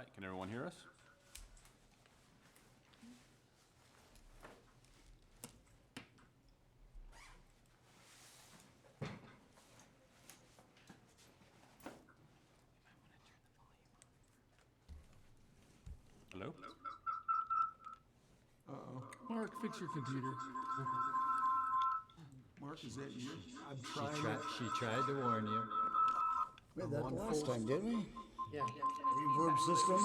right, can everyone hear us? Hello? Uh-oh. Mark, fix your computer. Mark, is that you? I'm She, trying tri- it. she tried to warn you. We had I'm that on last full- time, didn't we? Yeah. Reverb system.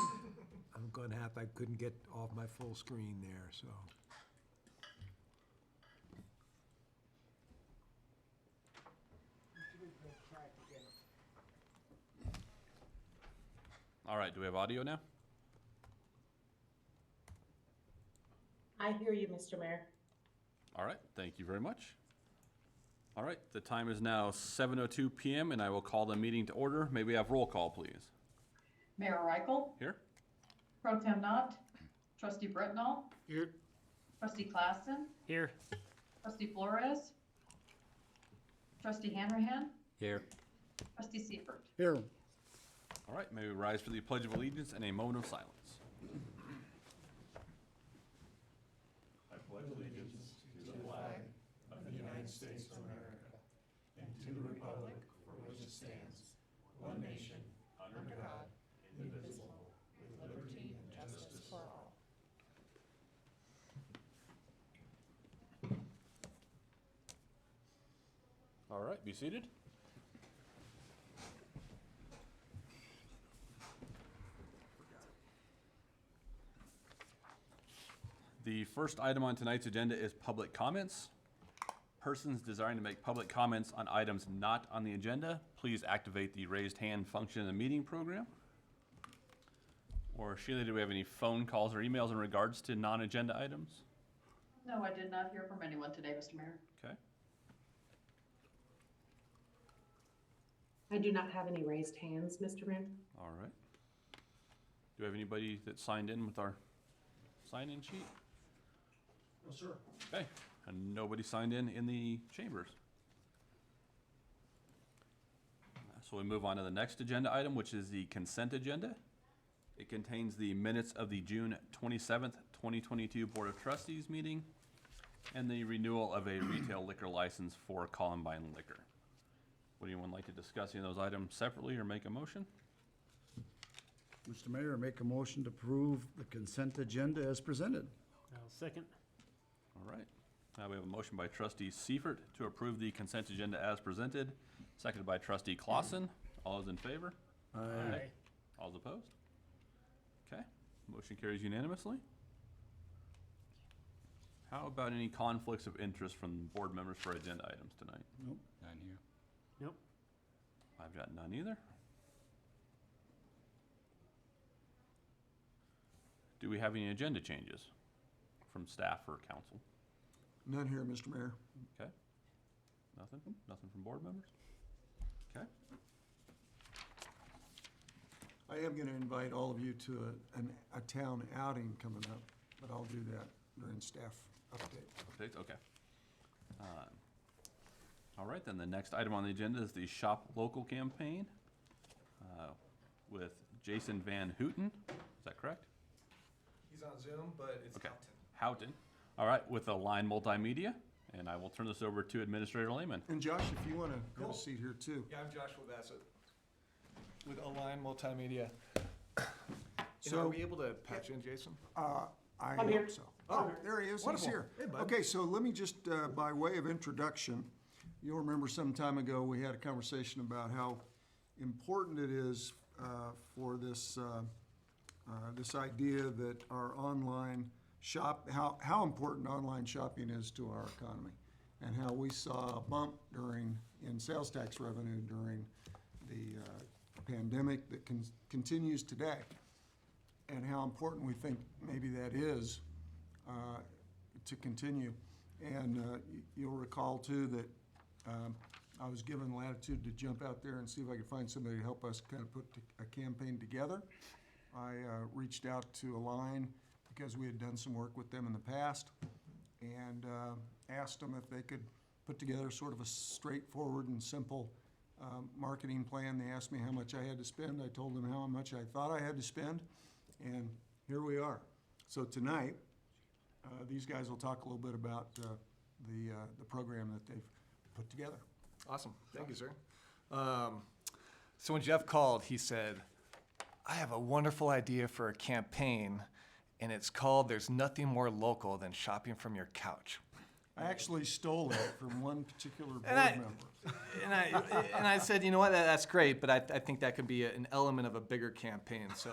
I'm gonna have, I couldn't get off my full screen there, so. All right, do we have audio now? I hear you, Mr. Mayor. All right, thank you very much. All right, the time is now 7:02 PM, and I will call the meeting to order. May we have roll call, please? Mayor Reichel, Here? Pro Tem Knott, Trustee Britnall, Here. Trustee Klassen, Here. Trustee Flores, Trustee Hanrahan, Here. Trustee Seifert. Here. All right, may we rise for the Pledge of Allegiance and a moment of silence. All right, be seated. The first item on tonight's agenda is public comments. Persons desiring to make public comments on items not on the agenda, please activate the raised hand function in the meeting program. Or Sheila, do we have any phone calls or emails in regards to non-agenda items? No, I did not hear from anyone today, Mr. Mayor. Okay. I do not have any raised hands, Mr. Mayor. All right. Do we have anybody that signed in with our sign-in sheet? No, sir. Okay, and nobody signed in the chambers. So we move on to the next agenda item, which is the consent agenda. It contains the minutes of the June 27th, 2022 Board of Trustees meeting and the renewal of a retail liquor license for Columbine Liquor. Would anyone like to discuss any of those items separately or make a motion? Mr. Mayor, I make a motion to approve the consent agenda as presented. I'll second. All right. We have a motion by trustee Seifert to approve the consent agenda as presented, seconded by trustee Clausen. All those in favor? Aye. All those opposed? Okay, motion carries unanimously. How about any conflicts of interest from board members for agenda items tonight? Nope. None here. Nope. I've got none either. Do we have any agenda changes from staff or council? None here, Mr. Mayor. Okay. Nothing? Nothing from board members? Okay. I am gonna invite all of you to a town outing coming up, but I'll do that during staff update. Updates, okay. All right, then the next item on the agenda is the Shop Local campaign with Jason Van Houten. Is that correct? He's on Zoom, but it's Okay. Houghton. Houghton. All right, with Align Multimedia, and I will turn this over to Administrator Lehman. And Josh, if you wanna have Cool. a seat here too. Yeah, I'm Joshua Bassett with Align Multimedia. And So- are we able to patch in Jason? I I'm here. hope so. Oh, there he is, he's Wonderful. here. Hey, bud. Okay, so let me just, by way of introduction, you'll remember some time ago, we had a conversation about how important it is for this, this idea that our online shop, how important online shopping is to our economy, and how we saw a bump in sales tax revenue during the pandemic that continues today, and how important we think maybe that is to continue. And you'll recall too that I was given latitude to jump out there and see if I could find somebody to help us kind of put a campaign together. I reached out to Align because we had done some work with them in the past, and asked them if they could put together sort of a straightforward and simple marketing plan. They asked me how much I had to spend. I told them how much I thought I had to spend. And here we are. So tonight, these guys will talk a little bit about the program that they've put together. Awesome. Thank you, sir. So when Jeff called, he said, I have a wonderful idea for a campaign, and it's called There's Nothing More Local Than Shopping from Your Couch. I actually stole that from one particular board And I- member. And I said, you know what, that's great, but I think that could be an element of a bigger campaign. So,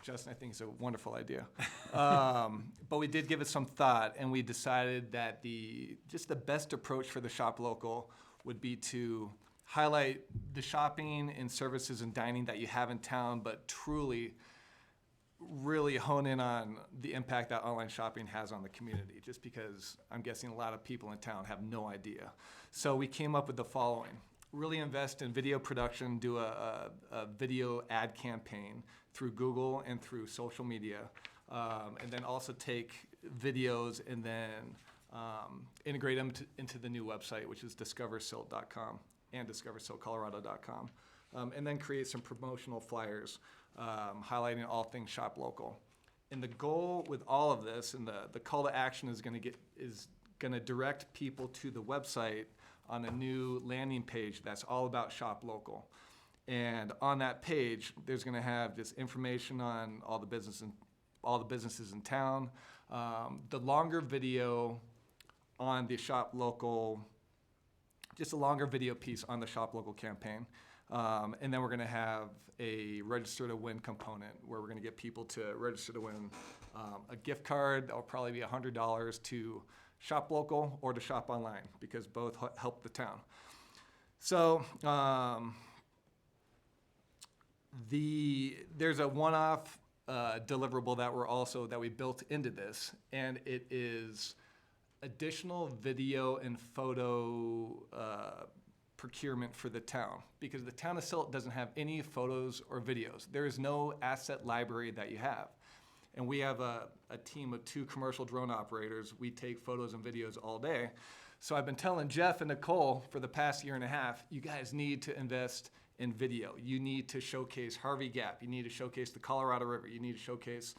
Justin, I think it's a wonderful idea. But we did give it some thought, and we decided that the best approach for the Shop Local would be to highlight the shopping and services and dining that you have in town, but truly really hone in on the impact that online shopping has on the community, just because I'm guessing a lot of people in town have no idea. So we came up with the following. Really invest in video production, do a video ad campaign through Google and through social media, and then also take videos and then integrate them into the new website, which is discoversilt.com and discoversiltcolorado.com, and then create some promotional flyers highlighting all things shop local. And the goal with all of this, and the call to action is going to direct people to the website on a new landing page that's all about shop local. And on that page, there's going to have this information on all the businesses in town, the longer video on the shop local, just a longer video piece on the shop local campaign. And then we're going to have a register to win component where we're going to get people to register to win a gift card that will probably be $100 to shop local or to shop online, because both help the town. So there's a one-off deliverable that we built into this, and it is additional video and photo procurement for the town, because the town of Silt doesn't have any photos or videos. There is no asset library that you have. And we have a team of 2 commercial drone operators. We take photos and videos all day. So I've been telling Jeff and Nicole for the past year and a half, you guys need to invest in video. You need to showcase Harvey Gap. You need to showcase the Colorado River. You need to showcase,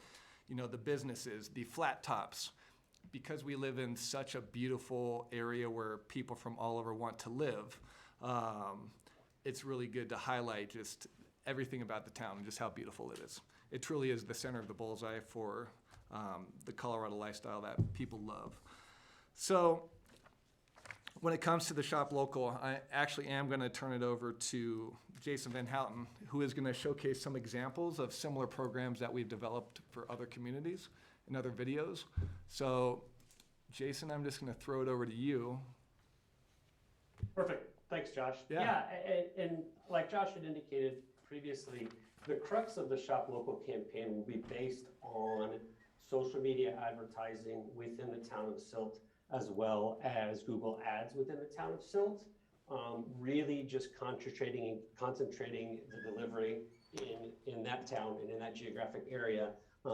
the businesses, the flat tops. Because we live in such a beautiful area where people from all over want to live, it's really good to highlight just everything about the town and just how beautiful it is. It truly is the center of the bullseye for the Colorado lifestyle that people love. So when it comes to the Shop Local, I actually am going to turn it over to Jason Van Houten, who is going to showcase some examples of similar programs that we've developed for other communities and other videos. So Jason, I'm just going to throw it over to you. Perfect. Thanks, Josh. Yeah. And like Josh had indicated previously, the crux of the Shop Local campaign will be based on social media advertising within the town of Silt, as well as Google Ads within the town of Silt. Really just concentrating the delivery in that town and in that geographic area,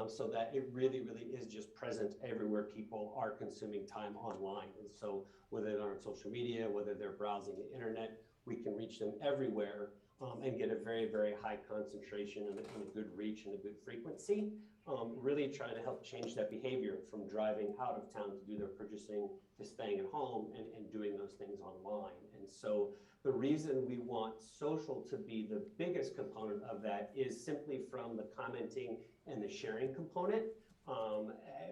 so that it really is just present everywhere people are consuming time online. And so whether they're on social media, whether they're browsing the internet, we can reach them everywhere and get a very high concentration and a good reach and a good frequency. Really trying to help change that behavior from driving out of town to do their purchasing to staying at home and doing those things online. And so the reason we want social to be the biggest component of that is simply from the commenting and the sharing component.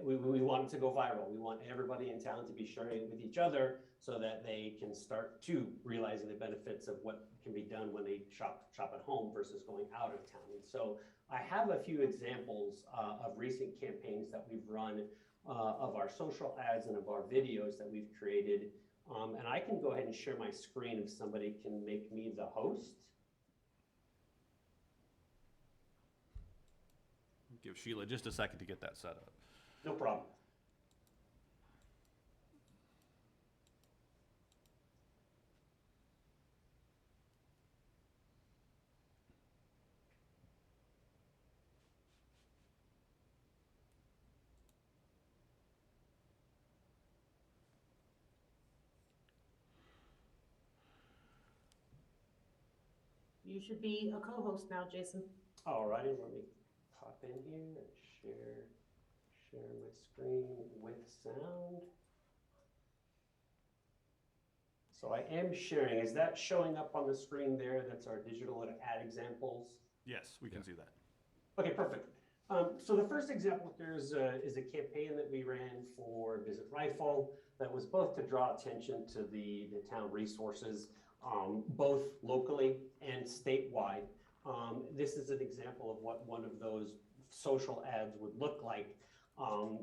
We want it to go viral. We want everybody in town to be sharing it with each other so that they can start to realizing the benefits of what can be done when they shop at home versus going out of town. And so I have a few examples of recent campaigns that we've run of our social ads and of our videos that we've created. And I can go ahead and share my screen if somebody can make me the host. Give Sheila just a second to get that set up. No problem. You should be a co-host now, Jason. Alrighty, let me pop in here and share my screen with sound. So I am sharing. Is that showing up on the screen there? That's our digital ad examples. Yes, we can see that. Okay, perfect. So the first example here is a campaign that we ran for Visit Rifle that was both to draw attention to the town resources, both locally and statewide. This is an example of what one of those social ads would look like.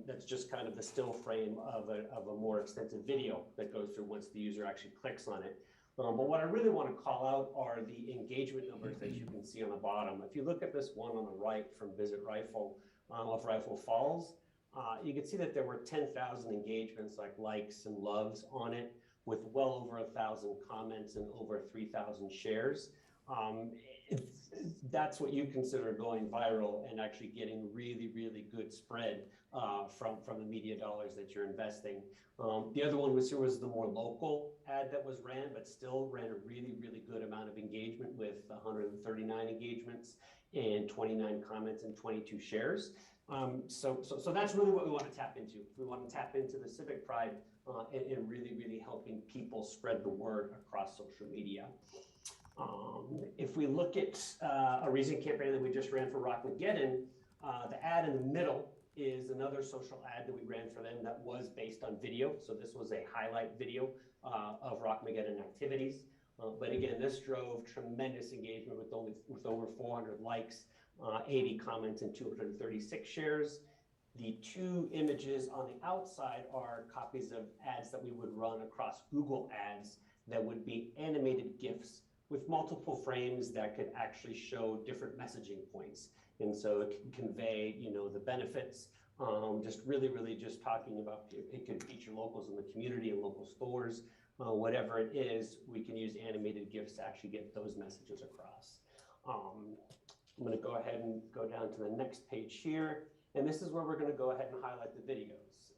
That's just kind of the still frame of a more extensive video that goes through once the user actually clicks on it. But what I really want to call out are the engagement numbers that you can see on the bottom. If you look at this one on the right from Visit Rifle of Rifle Falls, you can see that there were 10,000 engagements, like likes and loves on it, with well over 1,000 comments and over 3,000 shares. That's what you consider going viral and actually getting really, really good spread from the media dollars that you're investing. The other one was the more local ad that was ran, but still ran a really, really good amount of engagement with 139 engagements and 29 comments and 22 shares. So that's really what we want to tap into. We want to tap into the civic pride and really, really helping people spread the word across social media. If we look at a recent campaign that we just ran for Rockmageddon, the ad in the middle is another social ad that we ran for them that was based on video. So this was a highlight video of Rockmageddon activities. But again, this drove tremendous engagement with over 400 likes, 80 comments, and 236 shares. The two images on the outside are copies of ads that we would run across Google Ads that would be animated GIFs with multiple frames that could actually show different messaging points. And so it can convey, the benefits, just really, really just talking about, it could feature locals in the community and local stores, whatever it is, we can use animated GIFs to actually get those messages across. I'm gonna go ahead and go down to the next page here. And this is where we're gonna go ahead and highlight the videos.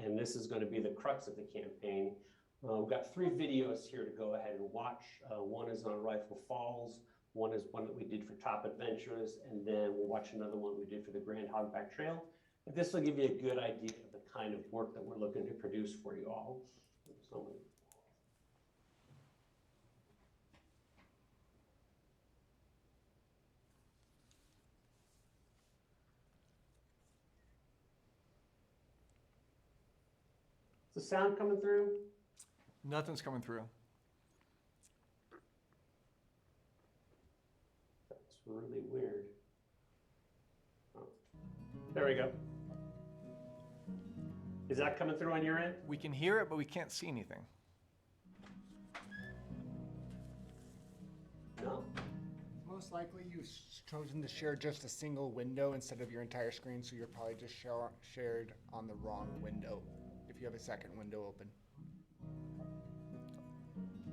And this is gonna be the crux of the campaign. We've got 3 videos here to go ahead and watch. One is on Rifle Falls, one is one that we did for Top Adventures, and then we'll watch another one we did for the Grand Hogback Trail. But this will give you a good idea of the kind of work that we're looking to produce for you all. So, is the sound coming through? Nothing's coming through. That's really weird. Oh, there we go. Is that coming through on your end? We can hear it, but we can't see anything. No? Most likely you've chosen to share just a single window instead of your entire screen, so you're probably just shared on the wrong window if you have a second window open.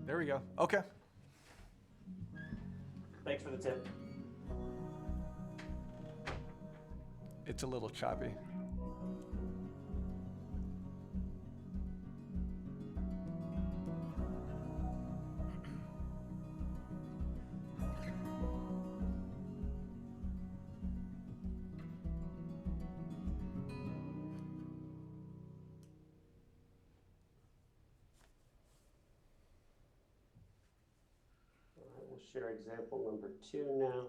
There we go. Okay. Thanks for the tip. It's a little choppy. We'll share example number 2 now.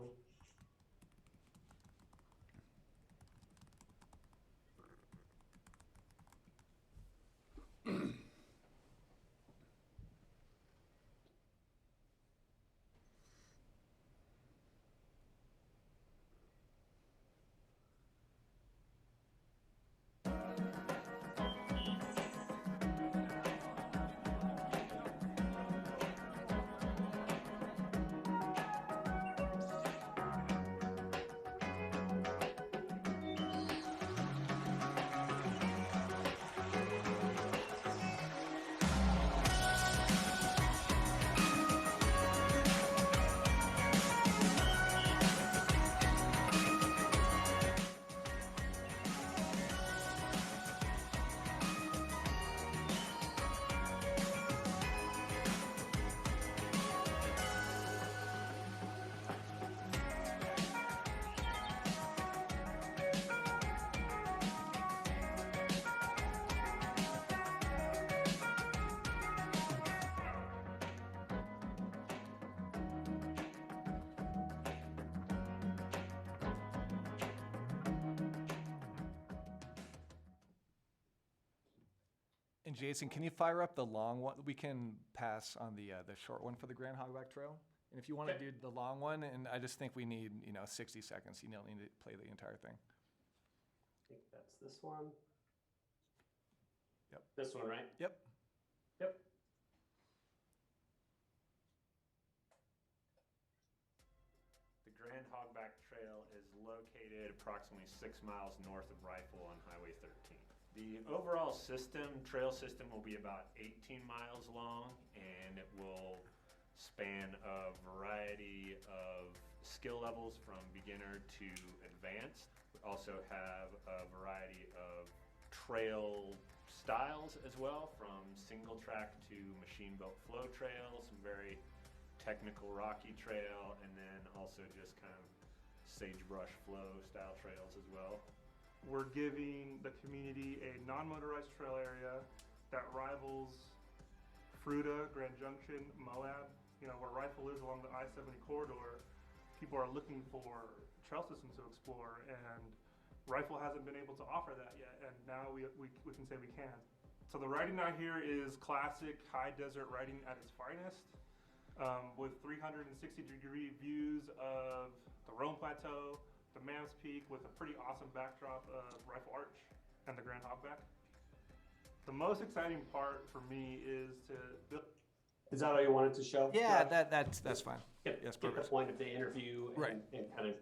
And Jason, can you fire up the long one? We can pass on the short one for the Grand Hogback Trail. And if you want to do the long one, and I just think we need, 60 seconds. You don't need to play the entire thing. I think that's this one. Yep. This one, right? Yep. Yep. The Grand Hogback Trail is located approximately 6 miles north of Rifle on Highway 13. The overall trail system will be about 18 miles long, and it will span a variety of skill levels from beginner to advanced. We also have a variety of trail styles as well, from single track to machine built flow trails, some very technical rocky trail, and then also just kind of sagebrush flow style trails as well. We're giving the community a non-motorized trail area that rivals Fruita, Grand Junction, Moab. Where Rifle is along the I-70 corridor, people are looking for trail systems to explore, and Rifle hasn't been able to offer that yet, and now we can say we can. So the riding out here is classic high desert riding at its finest, with 360-degree views of the Rome Plateau, the Mams Peak, with a pretty awesome backdrop of Rifle Arch and the Grand Hogback. The most exciting part for me is to build. Is that all you wanted to show? Yeah, Josh? that's fine. Get, Yes, get the perfect. point of the interview and, Right. and kind of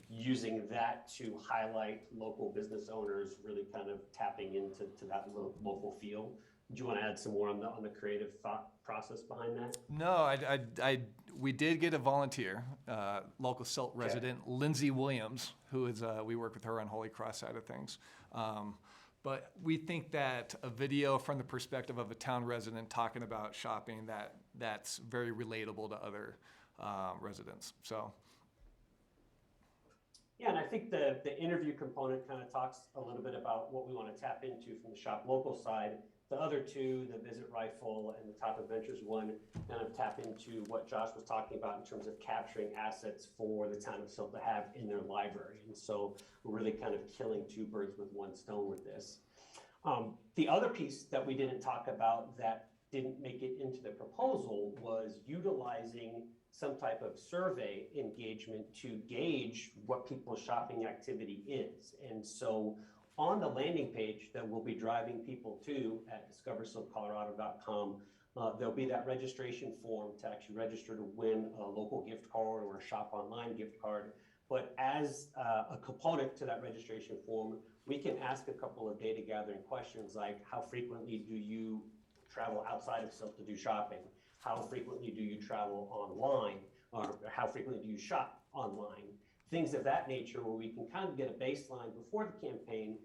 using that to highlight local business owners, really kind of tapping into that local feel. Do you want to add some more on the creative thought process behind that? No, we did get a volunteer, local Silt resident, Lindsay Williams, who is, we work with her on Holy Cross side of things. But we think that a video from the perspective of a town resident talking about shopping, that's very relatable to other residents. So. Yeah, and I think the interview component kind of talks a little bit about what we want to tap into from the shop local side. The other two, the Visit Rifle and the Top Adventures one, kind of tap into what Josh was talking about in terms of capturing assets for the town of Silt to have in their library. And so we're really kind of killing two birds with one stone with this. The other piece that we didn't talk about that didn't make it into the proposal was utilizing some type of survey engagement to gauge what people's shopping activity is. And so on the landing page that we'll be driving people to at discoversiltcolorado.com, there'll be that registration form to actually register to win a local gift card or a shop online gift card. But as a component to that registration form, we can ask a couple of data gathering questions like, how frequently do you travel outside of Silt to do shopping? How frequently do you travel online? Or how frequently do you shop online? Things of that nature, where we can kind of get a baseline before the campaign,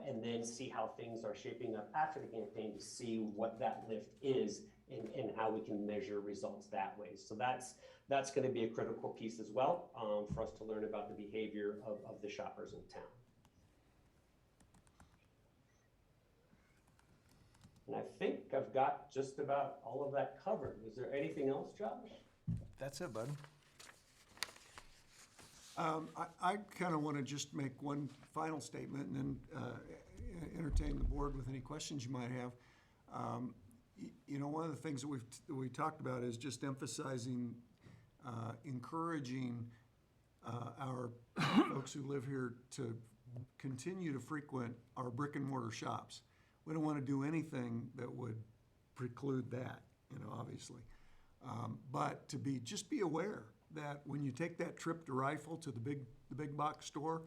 and then see how things are shaping up after the campaign to see what that lift is and how we can measure results that way. So that's going to be a critical piece as well, for us to learn about the behavior of the shoppers in town. And I think I've got just about all of that covered. Was there anything else, Josh? That's it, bud. I kind of want to just make one final statement and then entertain the board with any questions you might have. One of the things that we talked about is just emphasizing, encouraging our folks who live here to continue to frequent our brick and mortar shops. We don't want to do anything that would preclude that, obviously. But to just be aware that when you take that trip to Rifle to the big box store,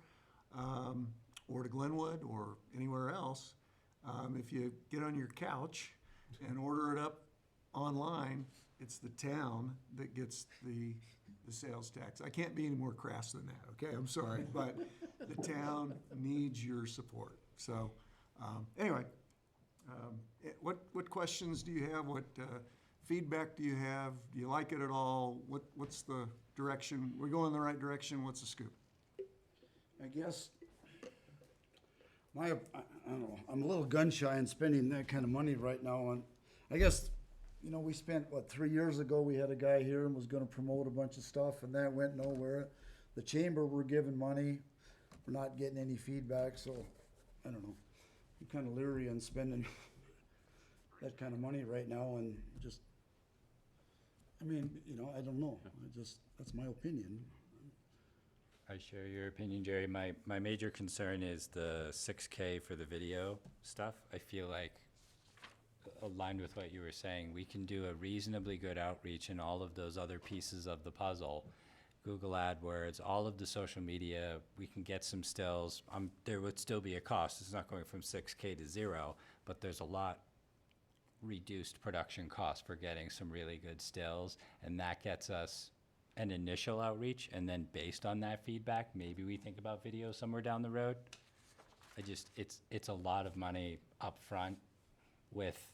or to Glenwood or anywhere else, if you get on your couch and order it up online, it's the town that gets the sales tax. I can't be any more crass than that, okay? I'm sorry, but the town needs your support. So, anyway, what questions do you have? What feedback do you have? Do you like it at all? What's the direction? We're going in the right direction. What's the scoop? I guess, I don't know, I'm a little gun shy in spending that kind of money right now on, I guess, we spent, 3 years ago, we had a guy here and was gonna promote a bunch of stuff, and that went nowhere. The chamber were giving money, we're not getting any feedback, so, I don't know. I'm kinda leery on spending that kind of money right now and just, I mean, you know, I don't know. That's my opinion. I share your opinion, Jerry. My major concern is the 6K for the video stuff. I feel like, aligned with what you were saying, we can do a reasonably good outreach in all of those other pieces of the puzzle. Google AdWords, all of the social media, we can get some stills. There would still be a cost. It's not going from 6K to 0, but there's a lot reduced production cost for getting some really good stills, and that gets us an initial outreach, and then based on that feedback, maybe we think about video somewhere down the road. It's a lot of money up front with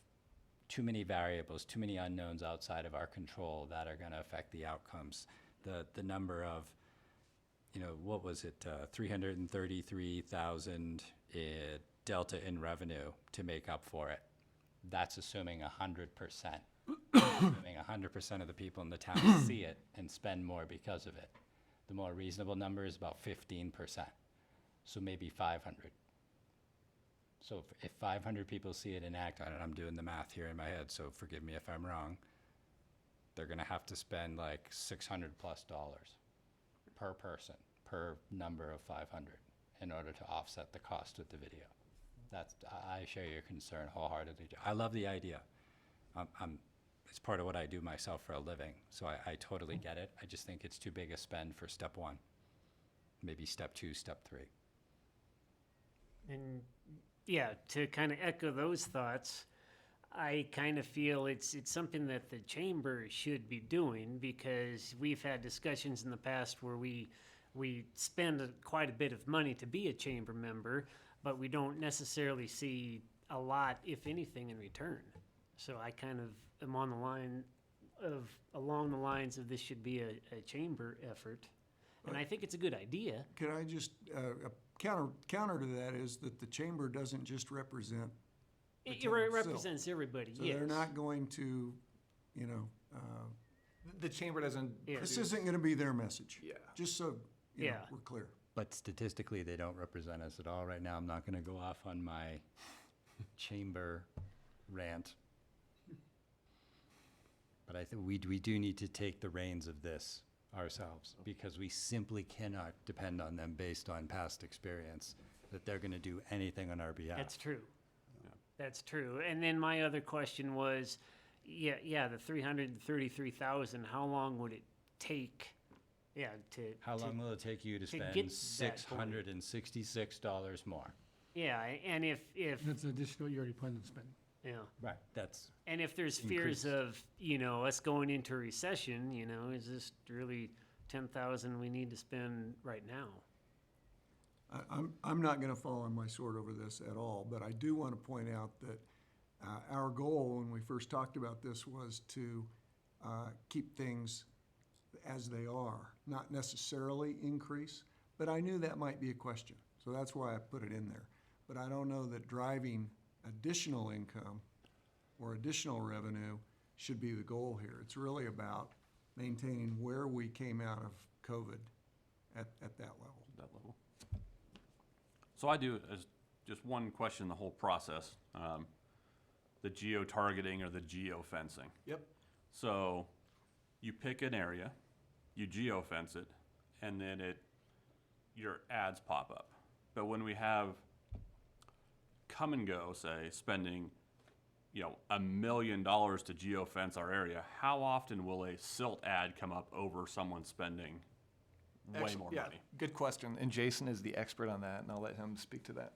too many variables, too many unknowns outside of our control that are gonna affect the outcomes. The number of, you know, what was it, 333,000 delta in revenue to make up for it. That's assuming 100%. Assuming 100% of the people in the town see it and spend more because of it. The more reasonable number is about 15%. So maybe 500. So if 500 people see it and act on it, I'm doing the math here in my head, so forgive me if I'm wrong, they're gonna have to spend like $600+ per person, per number of 500, in order to offset the cost with the video. I share your concern wholeheartedly. I love the idea. It's part of what I do myself for a living, so I totally get it. I just think it's too big a spend for step 1. Maybe step 2, step 3. And yeah, to kind of echo those thoughts, I kind of feel it's something that the chamber should be doing, because we've had discussions in the past where we spend quite a bit of money to be a chamber member, but we don't necessarily see a lot, if anything, in return. So I kind of am along the lines of this should be a chamber effort. And I think it's a good idea. Can I just, counter to that is that the chamber doesn't just represent the It town of Silt. represents everybody, So yes. they're not going to, you know, The chamber doesn't. Yeah. this isn't gonna be their message. Yeah. Just so, you know, Yeah. we're clear. But statistically, they don't represent us at all right now. I'm not gonna go off on my chamber rant. But I think we do need to take the reins of this ourselves, because we simply cannot depend on them based on past experience, that they're gonna do anything on our behalf. That's true. That's true. And then my other question was, the 333,000, how long would it take? How long will it take you to to spend get that point? $666 more? Yeah, and if, That's additional you already planned on spending. Yeah. Right, that's, And if there's fears of, us going into a recession, is this really 10,000 we need to spend right now? I'm not gonna fall on my sword over this at all, but I do wanna point out that our goal when we first talked about this was to keep things as they are, not necessarily increase, but I knew that might be a question, so that's why I put it in there. But I don't know that driving additional income or additional revenue should be the goal here. It's really about maintaining where we came out of COVID at that level. That level. So I do, as just one question, the whole process, the geo-targeting or the geo-fencing. Yep. So you pick an area, you geo-fence it, and then your ads pop up. But when we have Come and Go, say, spending, $1 million to geo-fence our area, how often will a Silt ad come up over someone spending way more money? Good question. And Jason is the expert on that, and I'll let him speak to that.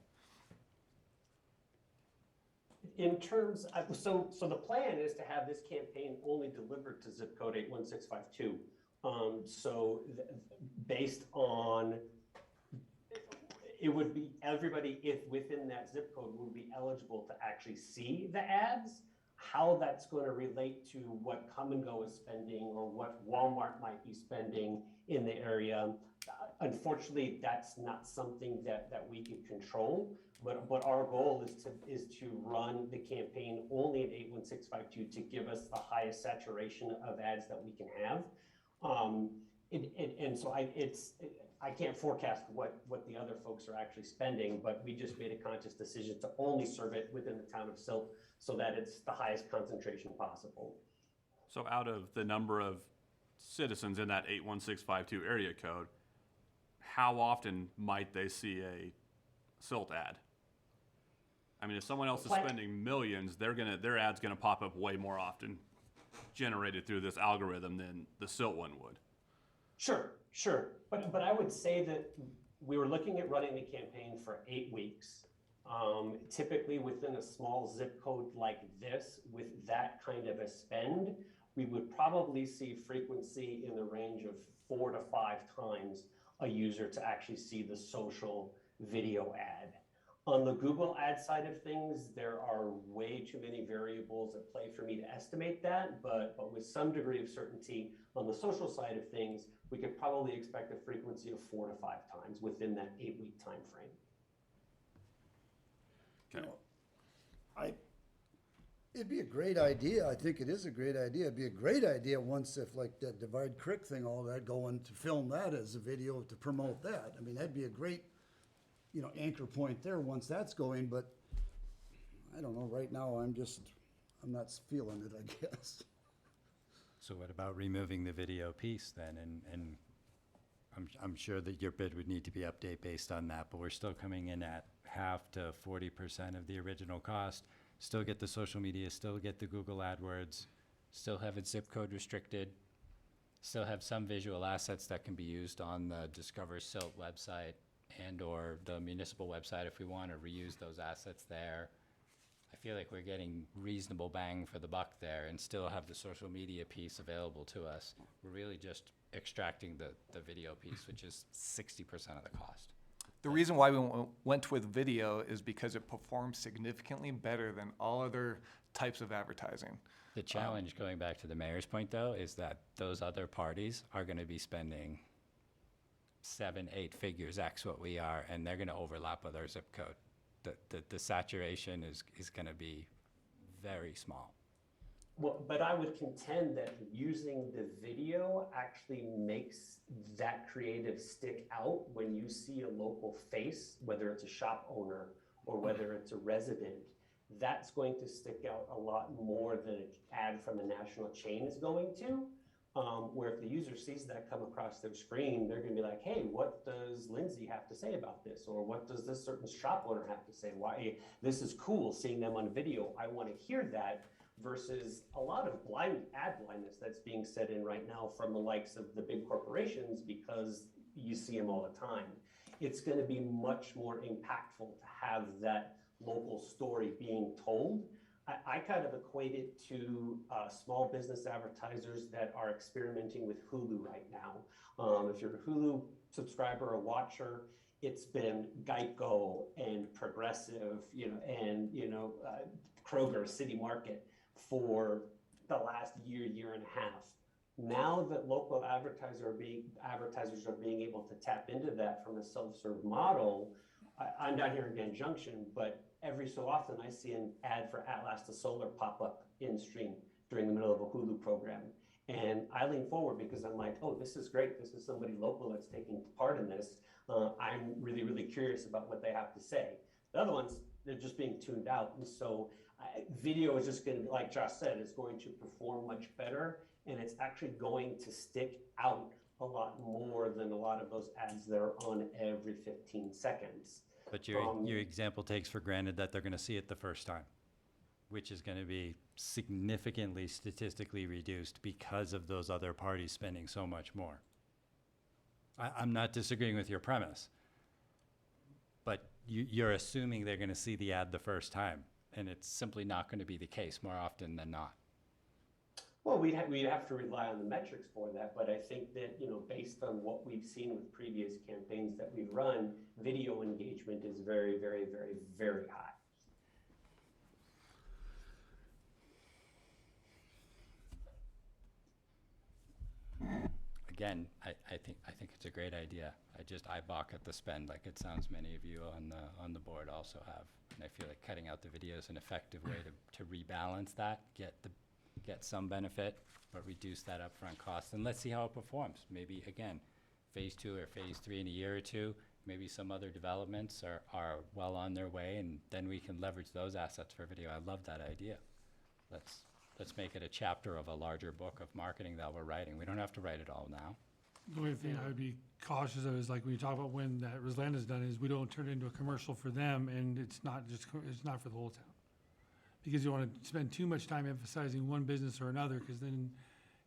In terms of, so the plan is to have this campaign only delivered to zip code 81652. Based on, it would be everybody within that zip code would be eligible to actually see the ads. How that's going to relate to what Come and Go is spending or what Walmart might be spending in the area, unfortunately, that's not something that we can control. But our goal is to run the campaign only at 81652 to give us the highest saturation of ads that we can have. And so I can't forecast what the other folks are actually spending, but we just made a conscious decision to only serve it within the town of Silt so that it's the highest concentration possible. So out of the number of citizens in that 81652 area code, how often might they see a Silt ad? I mean, if someone else is spending millions, their ad's gonna pop up way more often, generated through this algorithm than the Silt one would. Sure. But I would say that we were looking at running the campaign for 8 weeks. Typically within a small zip code like this, with that kind of a spend, we would probably see frequency in the range of 4 to 5 times a user to actually see the social video ad. On the Google ad side of things, there are way too many variables at play for me to estimate that, but with some degree of certainty on the social side of things, we could probably expect a frequency of 4 to 5 times within that 8-week time frame. You know, it'd be a great idea. I think it is a great idea. It'd be a great idea once if like that Divide Creek thing, all that going to film that as a video to promote that. I mean, that'd be a great, anchor point there once that's going, but I don't know, right now I'm not feeling it, I guess. So what about removing the video piece then? And I'm sure that your bid would need to be updated based on that, but we're still coming in at half to 40% of the original cost. Still get the social media, still get the Google AdWords, still have it zip code restricted, still have some visual assets that can be used on the Discover Silt website and or the municipal website if we want to reuse those assets there. I feel like we're getting reasonable bang for the buck there and still have the social media piece available to us. We're really just extracting the video piece, which is 60% of the cost. The reason why we went with video is because it performs significantly better than all other types of advertising. The challenge, going back to the mayor's point though, is that those other parties are going to be spending 7-8 figures X what we are, and they're going to overlap with our zip code. The saturation is going to be very small. Well, but I would contend that using the video actually makes that creative stick out when you see a local face, whether it's a shop owner or whether it's a resident. That's going to stick out a lot more than an ad from a national chain is going to. Where if the user sees that come across their screen, they're gonna be like, hey, what does Lindsay have to say about this? Or what does this certain shop owner have to say? Why, this is cool, seeing them on video, I wanna hear that, versus a lot of ad blindness that's being set in right now from the likes of the big corporations because you see them all the time. It's gonna be much more impactful to have that local story being told. I kind of equate it to small business advertisers that are experimenting with Hulu right now. If you're a Hulu subscriber or watcher, it's been Geico and Progressive, Kroger, City Market for the last year and a half. Now that local advertisers are being able to tap into that from a self-serve model, I'm down here in Grand Junction, but every so often I see an ad for Atlas Solar pop up in stream during the middle of a Hulu program. And I lean forward because I'm like, oh, this is great. This is somebody local that's taking part in this. I'm really, really curious about what they have to say. The other ones, they're just being tuned out. And so video is just going to, like Josh said, it's going to perform much better. And it's actually going to stick out a lot more than a lot of those ads that are on every 15 seconds. But your example takes for granted that they're going to see it the first time, which is going to be significantly statistically reduced because of those other parties spending so much more. I'm not disagreeing with your premise, but you're assuming they're going to see the ad the first time, and it's simply not going to be the case more often than not. Well, we'd have to rely on the metrics for that, but I think that, based on what we've seen with previous campaigns that we've run, video engagement is very, very, very, very high. Again, I think it's a great idea. I balk at the spend, like it sounds many of you on the board also have. And I feel like cutting out the video is an effective way to rebalance that, get get some benefit, but reduce that upfront cost, and let's see how it performs. Maybe, again, phase 2 or phase 3 in a year or two, maybe some other developments are well on their way, and then we can leverage those assets for video. I love that idea. Let's make it a chapter of a larger book of marketing that we're writing. We don't have to write it all now. The only thing I would be cautious of is like when you talk about when that Rosalanda's done is we don't turn it into a commercial for them and it's not for the whole town. Because you want to spend too much time emphasizing one business or another because then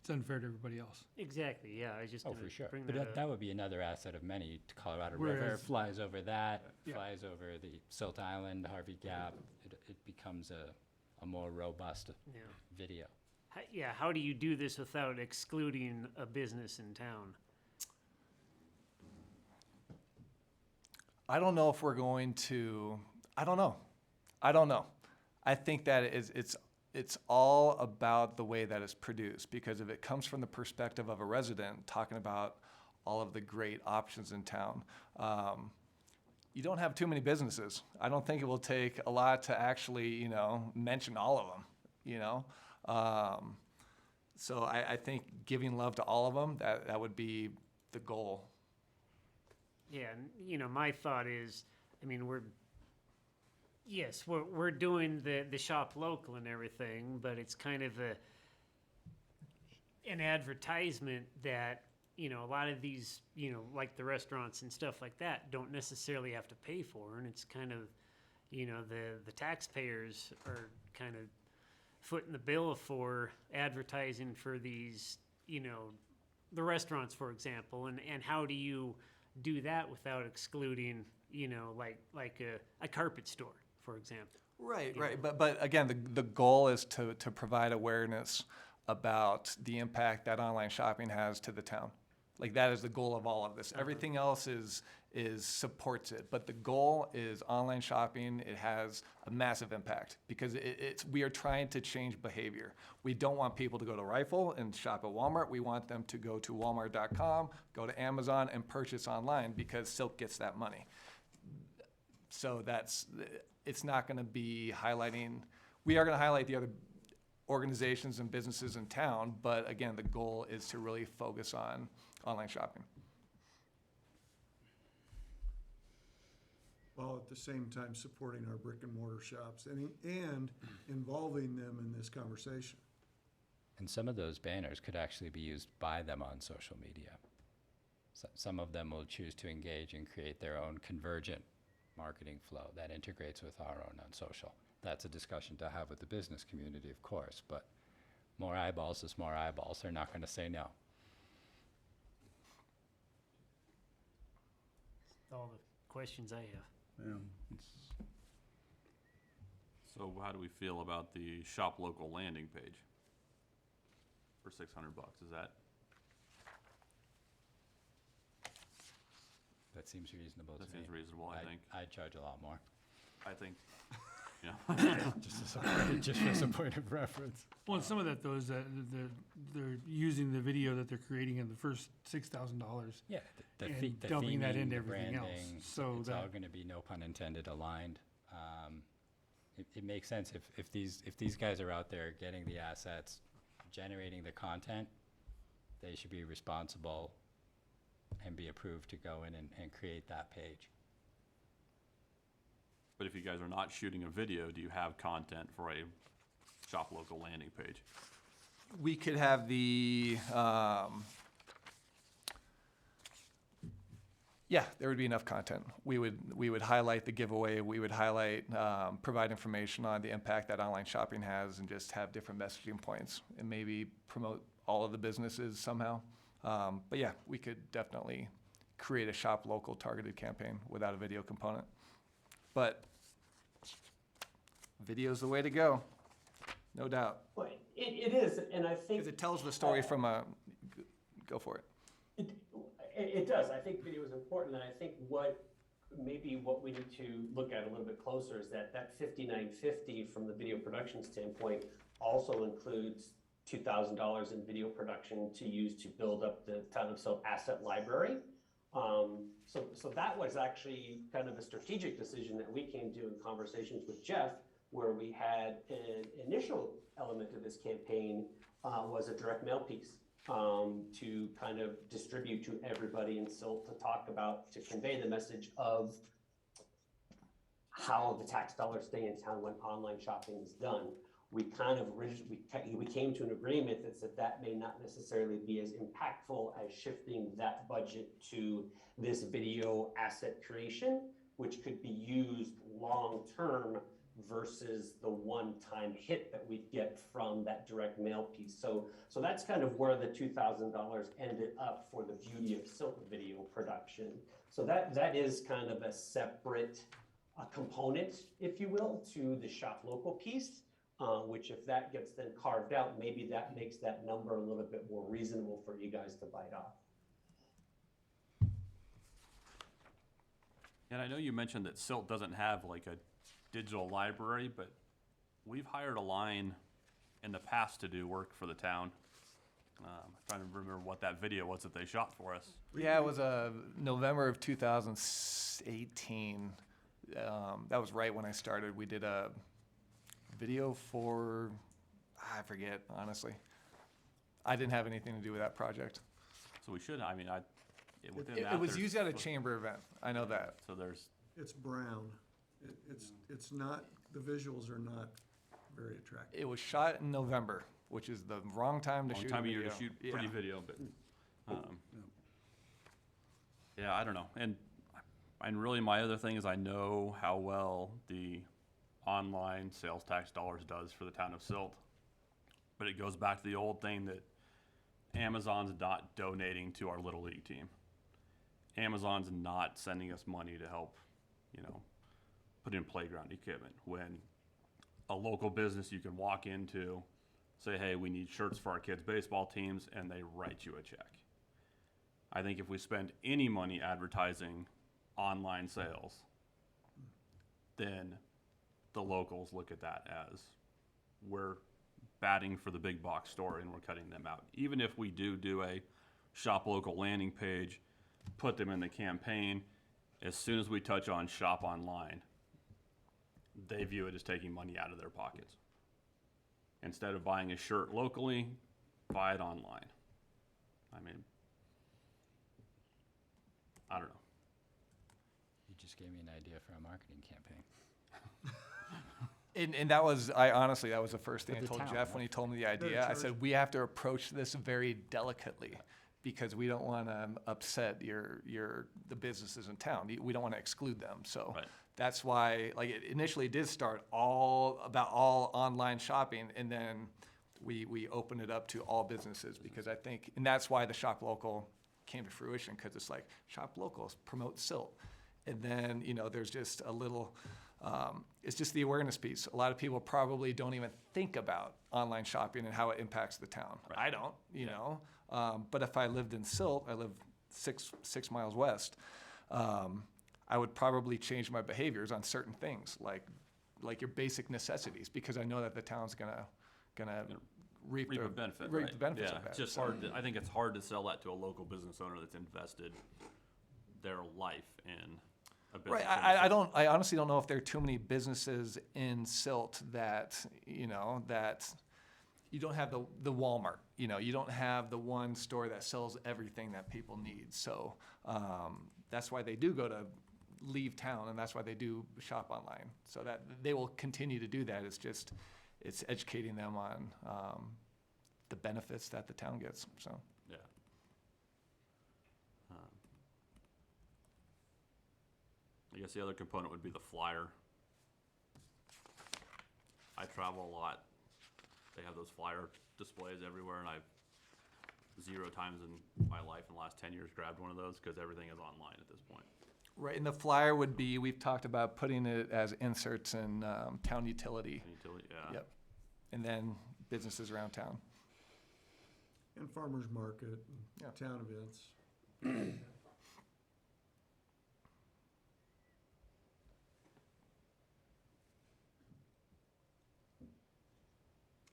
it's unfair to everybody else. Exactly, yeah, I was just Oh, gonna for sure. bring But that up. that would be another asset of many. Colorado River Whereas- flies over that, Yeah. flies over the Silt Island, Harvey Gap. It becomes a more robust Yeah. video. Yeah, how do you do this without excluding a business in town? I don't know if we're going to, I don't know. I think that it's all about the way that it's produced, because if it comes from the perspective of a resident talking about all of the great options in town, you don't have too many businesses. I don't think it will take a lot to actually, mention all of them, So I think giving love to all of them, that would be the goal. Yeah, and my thought is, I mean, we're doing the shop local and everything, but it's kind of an advertisement that, a lot of these, like the restaurants and stuff like that don't necessarily have to pay for, and it's kind of, the taxpayers are kind of footing the bill for advertising for these, the restaurants, for example, and how do you do that without excluding, like a carpet store, for example. Right. But again, the goal is to provide awareness about the impact that online shopping has to the town. Like, that is the goal of all of this. Everything else is supports it, but the goal is online shopping. It has a massive impact because we are trying to change behavior. We don't want people to go to Rifle and shop at Walmart. We want them to go to walmart.com, go to Amazon, and purchase online because Silt gets that money. So it's not going to be highlighting. We are going to highlight the other organizations and businesses in town, but again, the goal is to really focus on online shopping. While at the same time supporting our brick and mortar shops and involving them in this conversation. And some of those banners could actually be used by them on social media. Some of them will choose to engage and create their own convergent marketing flow that integrates with our own on social. That's a discussion to have with the business community, of course, but more eyeballs is more eyeballs. They're not going to say no. All the questions I have. So how do we feel about the shop local landing page for $600? Is That seems reasonable to that me. seems reasonable, I think. I'd charge a lot more. I think, yeah. Just as a point of reference. Well, and some of that though is that they're using the video that they're creating in the first $6,000. Yeah, the And dumping that theming, into the everything else, branding, so it's all that- going to be, no pun intended, aligned. It makes sense if these guys are out there getting the assets, generating the content, they should be responsible and be approved to go in and create that page. But if you guys are not shooting a video, do you have content for a shop local landing page? We could have there would be enough content. We would highlight the giveaway. We would highlight, provide information on the impact that online shopping has, and just have different messaging points, and maybe promote all of the businesses somehow. But yeah, we could definitely create a shop local targeted campaign without a video component. But video's the way to go, no doubt, Well, it is, and I think. because it tells the story from go for it. It does. I think video is important, and I think what we need to look at a little bit closer is that $59.50 from the video production standpoint also includes $2,000 in video production to use to build up the Town of Silt asset library. So that was actually kind of a strategic decision that we came to in conversations with Jeff, where we had an initial element of this campaign was a direct mail piece to kind of distribute to everybody in Silt to talk about, to convey the message of how the tax dollars stay in town when online shopping is done. We kind of we came to an agreement that said that may not necessarily be as impactful as shifting that budget to this video asset creation, which could be used long-term versus the one-time hit that we get from that direct mail piece. So that's kind of where the $2,000 ended up for the Beauty of Silt video production. So that is kind of a separate component, if you will, to the shop local piece, which if that gets then carved out, maybe that makes that number a little bit more reasonable for you guys to bite off. And I know you mentioned that Silt doesn't have like a digital library, but we've hired a line in the past to do work for the town. I'm trying to remember what that video was that they shot for us. Yeah, it was November of 2018. That was right when I started. We did a video for, I forget, honestly. I didn't have anything to do with that project. So we should, I mean, within It that, was there's- used at a chamber event. I know that. So there's, It's brown. It's not, the visuals are not very attractive. It was shot in November, which is the wrong time to long shoot time a of year video. to shoot pretty Yeah. video, but, yeah, I don't know. And really my other thing is I know how well the online sales tax dollars does for the town of Silt. But it goes back to the old thing that Amazon's not donating to our Little League team. Amazon's not sending us money to help, put in playground equipment. When a local business you can walk into, say, hey, we need shirts for our kids' baseball teams, and they write you a check. I think if we spend any money advertising online sales, then the locals look at that as we're batting for the big box store and we're cutting them out. Even if we do a shop local landing page, put them in the campaign, as soon as we touch on shop online, they view it as taking money out of their pockets. Instead of buying a shirt locally, buy it online. I mean, I don't know. You just gave me an idea for a marketing campaign. And that was, that was the first thing For I the told town, Jeff yeah. when he told me the idea. I said, we have to approach this very delicately because we don't want to upset the businesses in town. We don't want to exclude them. So Right. that's why, like, it initially did start all online shopping, and then we opened it up to all businesses because I think, and that's why the shop local came to fruition, because it's like shop locals promote Silt. And then, there's just a little, it's just the awareness piece. A lot of people probably don't even think about online shopping and how it impacts the town. Right. I don't, but if I lived in Silt, I live six miles west, I would probably change my behaviors on certain things, like your basic necessities, because I know that the town's gonna reap Reap the a benefit, reap right? the benefits Yeah, of that. it's just So- hard I think it's hard to sell that to a local business owner that's invested their life in a business. Right, I honestly don't know if there are too many businesses in Silt that, that you don't have the Walmart, you don't have the one store that sells everything that people need. So that's why they do go to leave town, and that's why they do shop online. So that they will continue to do that. It's educating them on the benefits that the town gets, so. Yeah. I guess the other component would be the flyer. I travel a lot. They have those flyer displays everywhere, and I've 0 times in my life in the last 10 years grabbed one of those because everything is online at this point. Right, and the flyer would be, we've talked about putting it as inserts in town utility. Utility, yeah. Yep. And then businesses around town. And farmer's market, Yeah. and town events.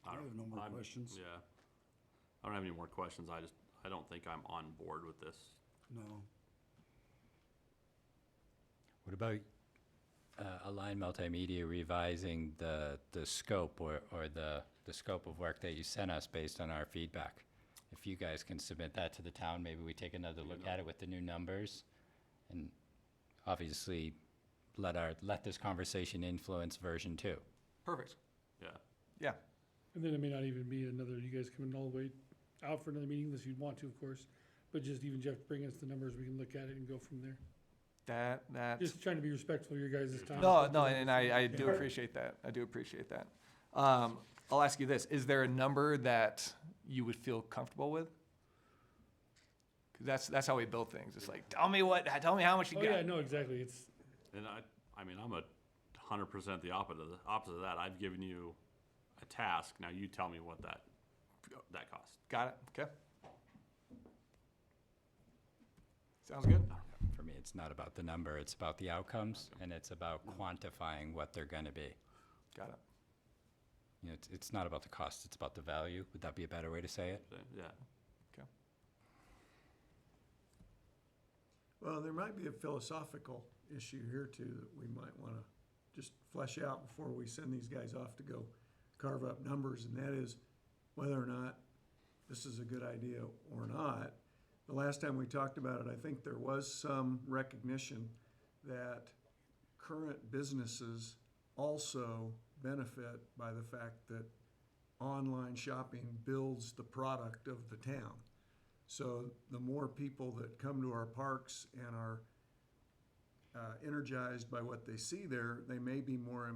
I have no more questions. Yeah. I don't have any more questions. I don't think I'm on board with this. No. What about Align Multimedia revising the scope or the scope of work that you sent us based on our feedback. If you guys can submit that to the town, maybe we take another look at it with the new numbers. And obviously, let this conversation influence version 2. Perfect. Yeah. Yeah. And then it may not even be another, you guys coming all the way out for another meeting unless you'd want to, of course. But just even Jeff bring us the numbers, we can look at it and go from there. That's Just trying to be respectful of your guys' time. no, and I do appreciate that. I do appreciate that. I'll ask you this: is there a number that you would feel comfortable with? Because that's how we build things. It's like, tell me how much you Oh, got. yeah, no, exactly. It's, And I mean, I'm 100% the opposite of that. I've given you a task. Now you tell me what that costs. Got it. Okay. Sounds good. For me, it's not about the number, it's about the outcomes, and it's about quantifying what they're gonna be. Got it. You know, it's not about the cost, it's about the value. Would that be a better way to say it? Yeah. Well, there might be a philosophical issue here too that we might want to just flesh out before we send these guys off to go carve up numbers, and that is whether or not this is a good idea or not. The last time we talked about it, I think there was some recognition that current businesses also benefit by the fact that online shopping builds the product of the town. So the more people that come to our parks and are energized by what they see there, they may be more,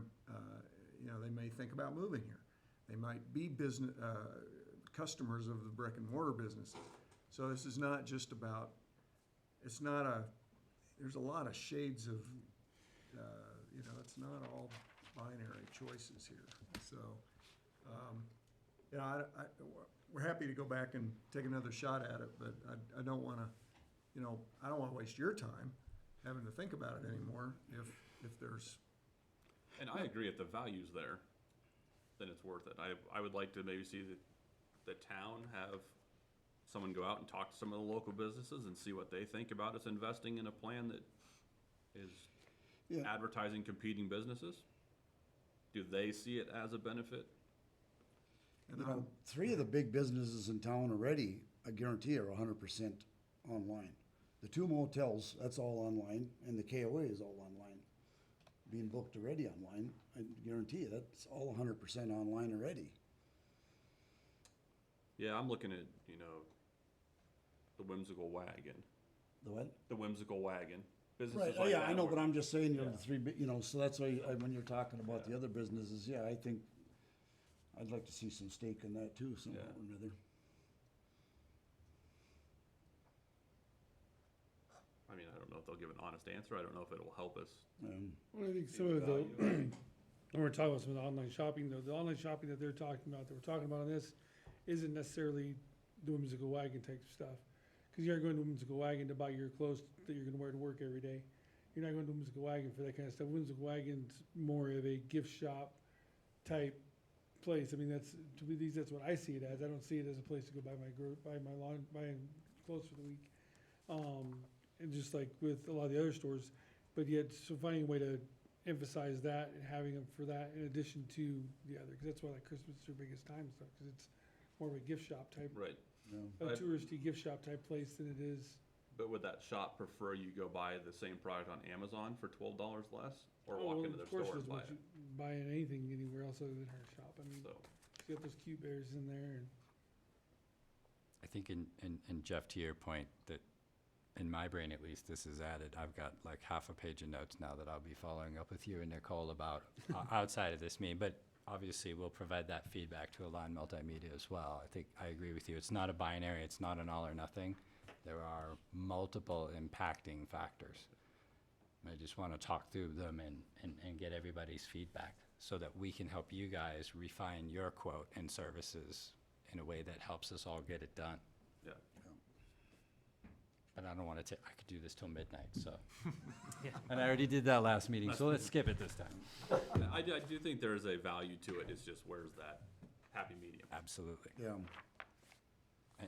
they may think about moving here. They might be business customers of the brick and mortar businesses. So this is not just about, there's a lot of shades of, it's not all binary choices here. So, we're happy to go back and take another shot at it, but I don't wanna, I don't wanna waste your time having to think about it anymore if there's. And I agree, if the value's there, then it's worth it. I would like to maybe see the town have someone go out and talk to some of the local businesses and see what they think about us investing in a plan that is advertising competing businesses. Do they see it as a benefit? And 3 of the big businesses in town already, I guarantee, are 100% online. The 2 motels, that's all online, and the KOA is all online. Being booked already online, I guarantee you, that's all 100% online already. Yeah, I'm looking at, the Whimsical Wagon. The what? The Whimsical Wagon. Right, Businesses oh like yeah, that I know, where- but I'm just saying, the 3, so that's why, when you're talking about the other businesses, I think I'd like to see some stake in that too, somehow or another. I mean, I don't know if they'll give an honest answer. I don't know if it'll help us. well, I think some of the, when we're talking about some of the online shopping, though, the online shopping that they're talking about, that we're talking about on this, isn't necessarily the Whimsical Wagon type stuff. Cause you aren't going to Whimsical Wagon to buy your clothes that you're gonna wear to work every day. You're not going to Whimsical Wagon for that kind of stuff. Whimsical Wagon's more of a gift shop type place. I mean, that's, to me, that's what I see it as. I don't see it as a place to go buy buy clothes for the week. And just like with a lot of the other stores, but yet, so finding a way to emphasize that and having them for that in addition to the other, cause that's why like Christmas is their biggest time and stuff, cause it's more of a gift shop type, Right. a touristy gift shop type place than it is. But would that shop prefer you go buy the same product on Amazon for $12 less? Or Oh, walk well, into their of course store it and is buy what it? you buy in anything anywhere else other than her shop. I mean, So, you got those cute bears in there and. I think in Jeff, to your point, that in my brain at least, this is added. I've got like half a page of notes now that I'll be following up with you and Nicole about outside of this meeting, but obviously we'll provide that feedback to Align Multimedia as well. I think I agree with you. It's not a binary, it's not an all or nothing. There are multiple impacting factors. I just want to talk through them and get everybody's feedback so that we can help you guys refine your quote and services in a way that helps us all get it done. yeah. But I don't want to I could do this till midnight, so. And I already did that last meeting, so let's skip it this time. I do think there is a value to it. It's just where's that happy medium? Absolutely. Yeah.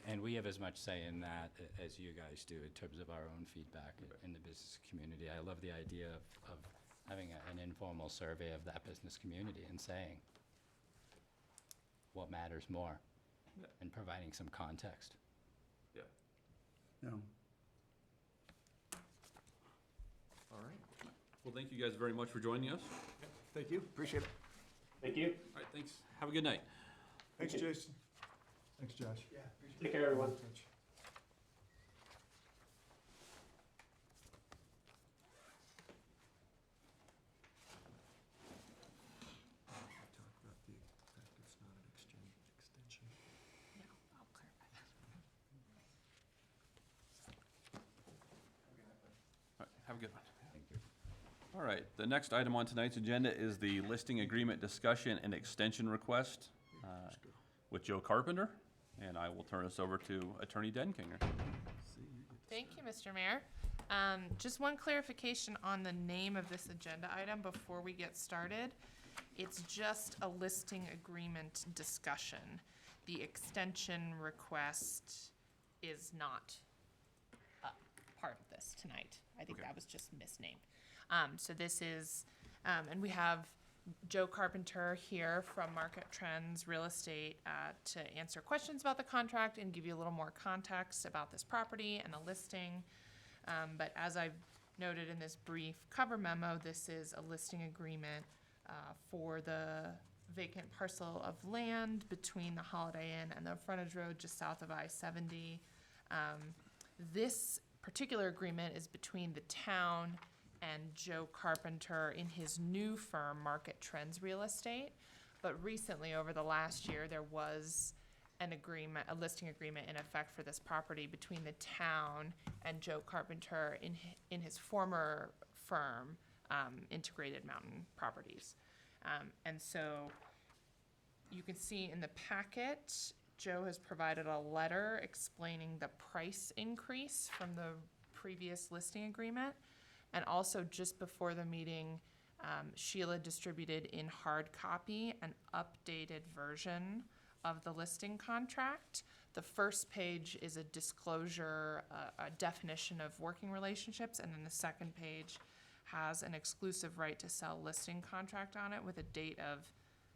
And we have as much say in that as you guys do in terms of our own feedback in the business community. I love the idea of having an informal survey of that business community and saying what matters more Yeah. and providing some context. Yeah. Yeah. All right. Well, thank you guys very much for joining us. Thank you, appreciate it. Thank you. All right, thanks. Have a good night. Thanks, Jason. Thanks, Josh. Take care, everyone. Talk about the fact it's not an extension. All right, have a good one. Thank you. All right, the next item on tonight's agenda is the listing agreement discussion and extension request with Joe Carpenter, and I will turn us over to Attorney Denkinger. Thank you, Mr. Mayor. Just one clarification on the name of this agenda item before we get started. It's just a listing agreement discussion. The extension request is not a part of this tonight. I think Okay. that was just misnamed. So this is, and we have Joe Carpenter here from Market Trends Real Estate to answer questions about the contract and give you a little more context about this property and the listing. But as I've noted in this brief cover memo, this is a listing agreement for the vacant parcel of land between the Holiday Inn and the frontage road just south of I-70. This particular agreement is between the town and Joe Carpenter in his new firm, Market Trends Real Estate. But recently, over the last year, there was an agreement, a listing agreement in effect for this property between the town and Joe Carpenter in his former firm, Integrated Mountain Properties. And so you can see in the packet, Joe has provided a letter explaining the price increase from the previous listing agreement. And also, just before the meeting, Sheila distributed in hard copy an updated version of the listing contract. The first page is a disclosure, a definition of working relationships, and then the second page has an exclusive right to sell listing contract on it with a date of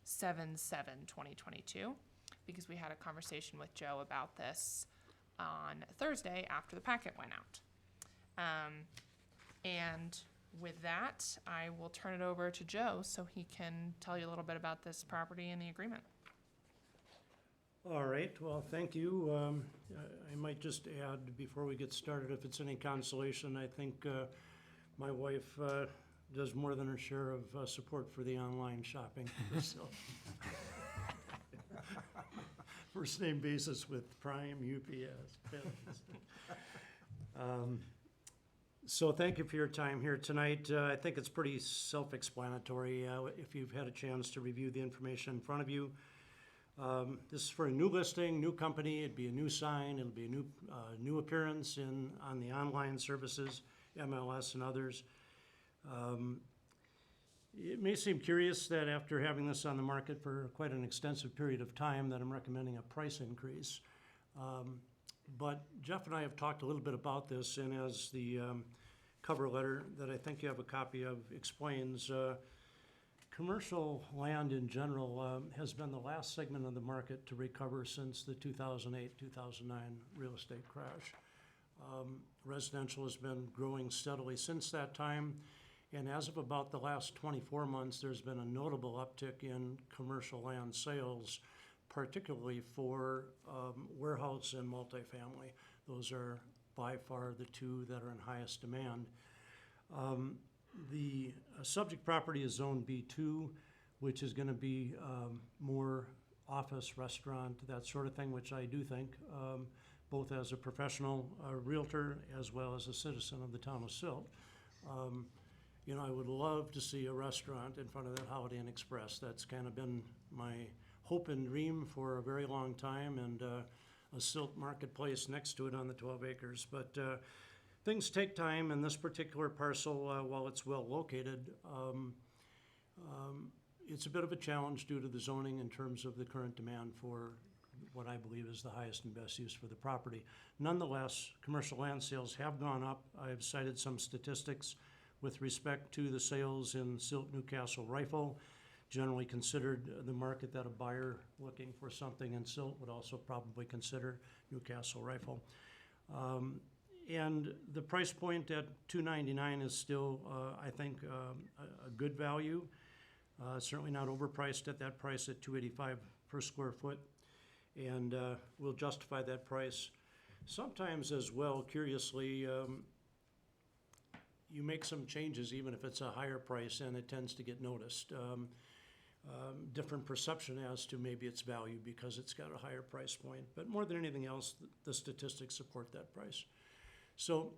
7/7/2022, because we had a conversation with Joe about this on Thursday after the packet went out. And with that, I will turn it over to Joe so he can tell you a little bit about this property and the agreement. All right, well, thank you. I might just add, before we get started, if it's any consolation, I think my wife does more than her share of support for the online shopping. So, first name basis with Prime, UPS. So thank you for your time here tonight. I think it's pretty self-explanatory if you've had a chance to review the information in front of you. This is for a new listing, new company. It'd be a new sign. It'll be a new appearance on the online services, MLS and others. It may seem curious that after having this on the market for quite an extensive period of time that I'm recommending a price increase. But Jeff and I have talked a little bit about this, and as the cover letter that I think you have a copy of explains, commercial land in general has been the last segment of the market to recover since the 2008-2009 real estate crash. Residential has been growing steadily since that time, and as of about the last 24 months, there's been a notable uptick in commercial land sales, particularly for warehouse and multifamily. Those are by far the two that are in highest demand. The subject property is Zone B2, which is going to be more office, restaurant, that sort of thing, which I do think, both as a professional realtor as well as a citizen of the town of Silt. You know, I would love to see a restaurant in front of that Holiday Inn Express. That's kind of been my hope and dream for a very long time, and a Silt marketplace next to it on the 12 acres. But things take time, and this particular parcel, while it's well located, it's a bit of a challenge due to the zoning in terms of the current demand for what I believe is the highest and best use for the property. Nonetheless, commercial land sales have gone up. I've cited some statistics with respect to the sales in Silt, Newcastle, Rifle. Generally considered the market that a buyer looking for something in Silt would also probably consider Newcastle, Rifle. And the price point at $299 is still, I think, a good value. Certainly not overpriced at that price at $285 per square foot. And we'll justify that price. Sometimes as well, curiously, you make some changes even if it's a higher price and it tends to get noticed. Different perception as to maybe its value because it's got a higher price point. But more than anything else, the statistics support that price. So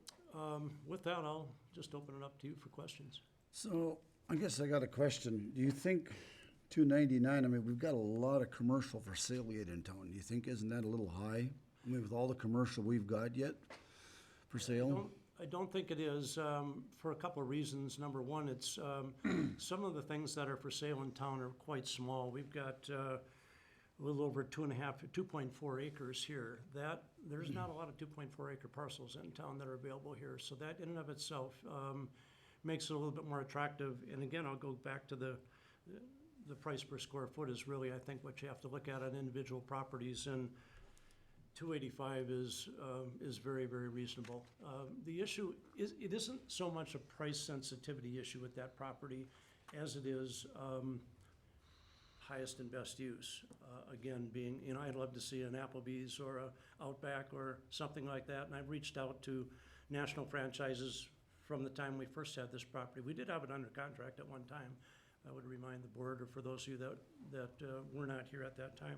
with that, I'll just open it up to you for questions. So I guess I got a question. Do you think $299, I mean, we've got a lot of commercial for sale yet in town. Do you think, isn't that a little high? I mean, with all the commercial we've got yet for sale? I don't think it is, for a couple of reasons. Number one, it's, some of the things that are for sale in town are quite small. We've got, a little over 2.4 acres here. There's not a lot of 2.4 acre parcels in town that are available here. So that in and of itself, makes it a little bit more attractive. And again, I'll go back to the price per square foot is really, I think, what you have to look at on individual properties. And $285 is very, very reasonable. The issue is, it isn't so much a price sensitivity issue with that property as it is highest and best use. Again, being, I'd love to see an Applebee's or a Outback or something like that. And I've reached out to national franchises from the time we first had this property. We did have it under contract at one time. I would remind the board, or for those of you that were not here at that time.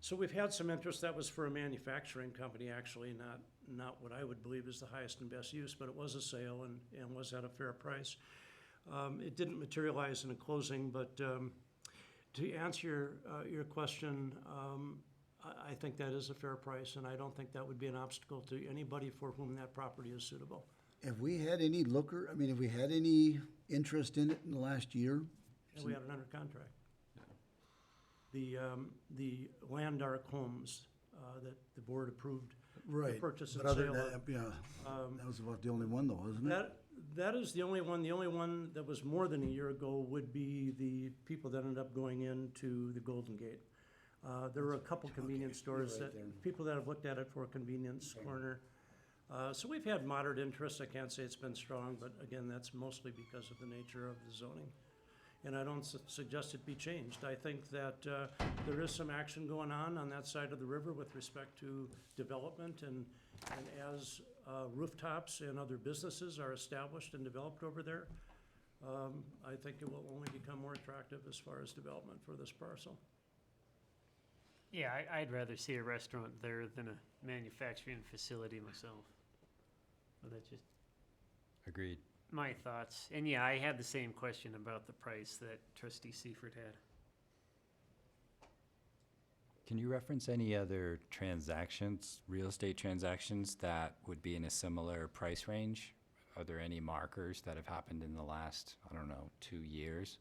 So we've had some interest. That was for a manufacturing company, actually, not what I would believe is the highest and best use, but it was a sale and was at a fair price. It didn't materialize in a closing, but to answer your question, I think that is a fair price, and I don't think that would be an obstacle to anybody for whom that property is suitable. Have we had any have we had any interest in it in the last year? And we had it under contract. The Landark homes that the board approved the purchase and But other sale than of. that, that was about the only one though, isn't it? That is the only one. The only one that was more than a year ago would be the people that ended up going into the Golden Gate. There were a couple convenience stores people that have looked at it for a convenience corner. So we've had moderate interest. I can't say it's been strong, but again, that's mostly because of the nature of the zoning. And I don't suggest it be changed. I think that there is some action going on that side of the river with respect to development, and as rooftops and other businesses are established and developed over there, I think it will only become more attractive as far as development for this parcel. Yeah, I'd rather see a restaurant there than a manufacturing facility myself. But that's just Agreed. my thoughts. And yeah, I had the same question about the price that Trustee Seifert had. Can you reference any other transactions, real estate transactions that would be in a similar price range? Are there any markers that have happened in the last, 2 years?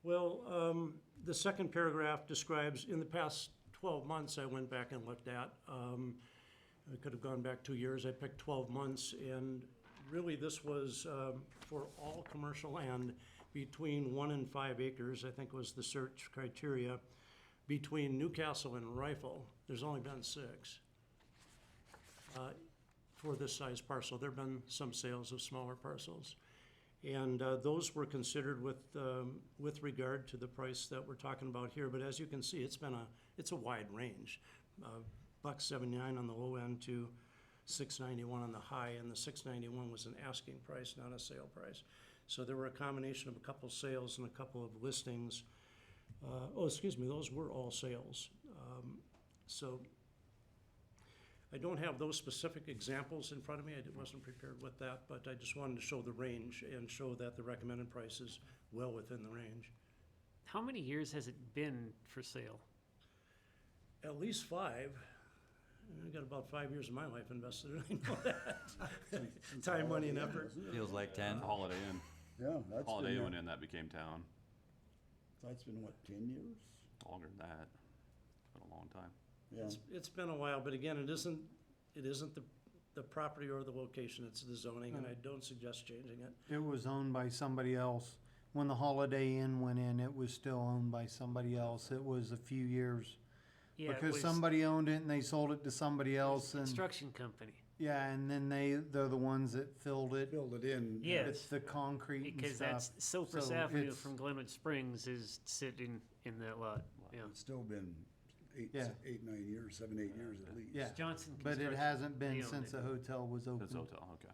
Well, the second paragraph describes, in the past 12 months, I went back and looked at. I could have gone back 2 years. I picked 12 months, and really this was for all commercial land between 1 and 5 acres, I think was the search criteria. Between Newcastle and Rifle, there's only been 6 for this size parcel. There have been some sales of smaller parcels. And those were considered with regard to the price that we're talking about here. But as you can see, it's a wide range. $1.79 on the low end to $6.91 on the high, and the $6.91 was an asking price, not a sale price. So there were a combination of a couple sales and a couple of listings. Those were all sales. So I don't have those specific examples in front of me. I wasn't prepared with that, but I just wanted to show the range and show that the recommended price is well within the range. How many years has it been for sale? At least 5. I've got about 5 years of my life invested in it. I know that. Time, money, and effort. Feels like 10. Holiday Inn. Yeah, that's Holiday been Inn, and that became town. That's been, what, 10 years? Longer than that. It's been a long time. Yeah. It's been a while, but again, it isn't the the property or the location, it's the zoning, and I don't suggest changing it. It was owned by somebody else. When the Holiday Inn went in, it was still owned by somebody else. It was a few years. Yeah, it Because was somebody owned it and they sold it to somebody else and, construction company. yeah, and then they're the ones that filled it Filled it in. Yes. with the concrete and Because stuff. that's Cypress So Avenue it's- from Glenwood Springs is sitting in that lot. Yeah. It's still been Yeah. 9 years, 7, 8 years at least. Yeah, Johnson but it Construction, hasn't they been own since it. the hotel was open. It's hotel, okay.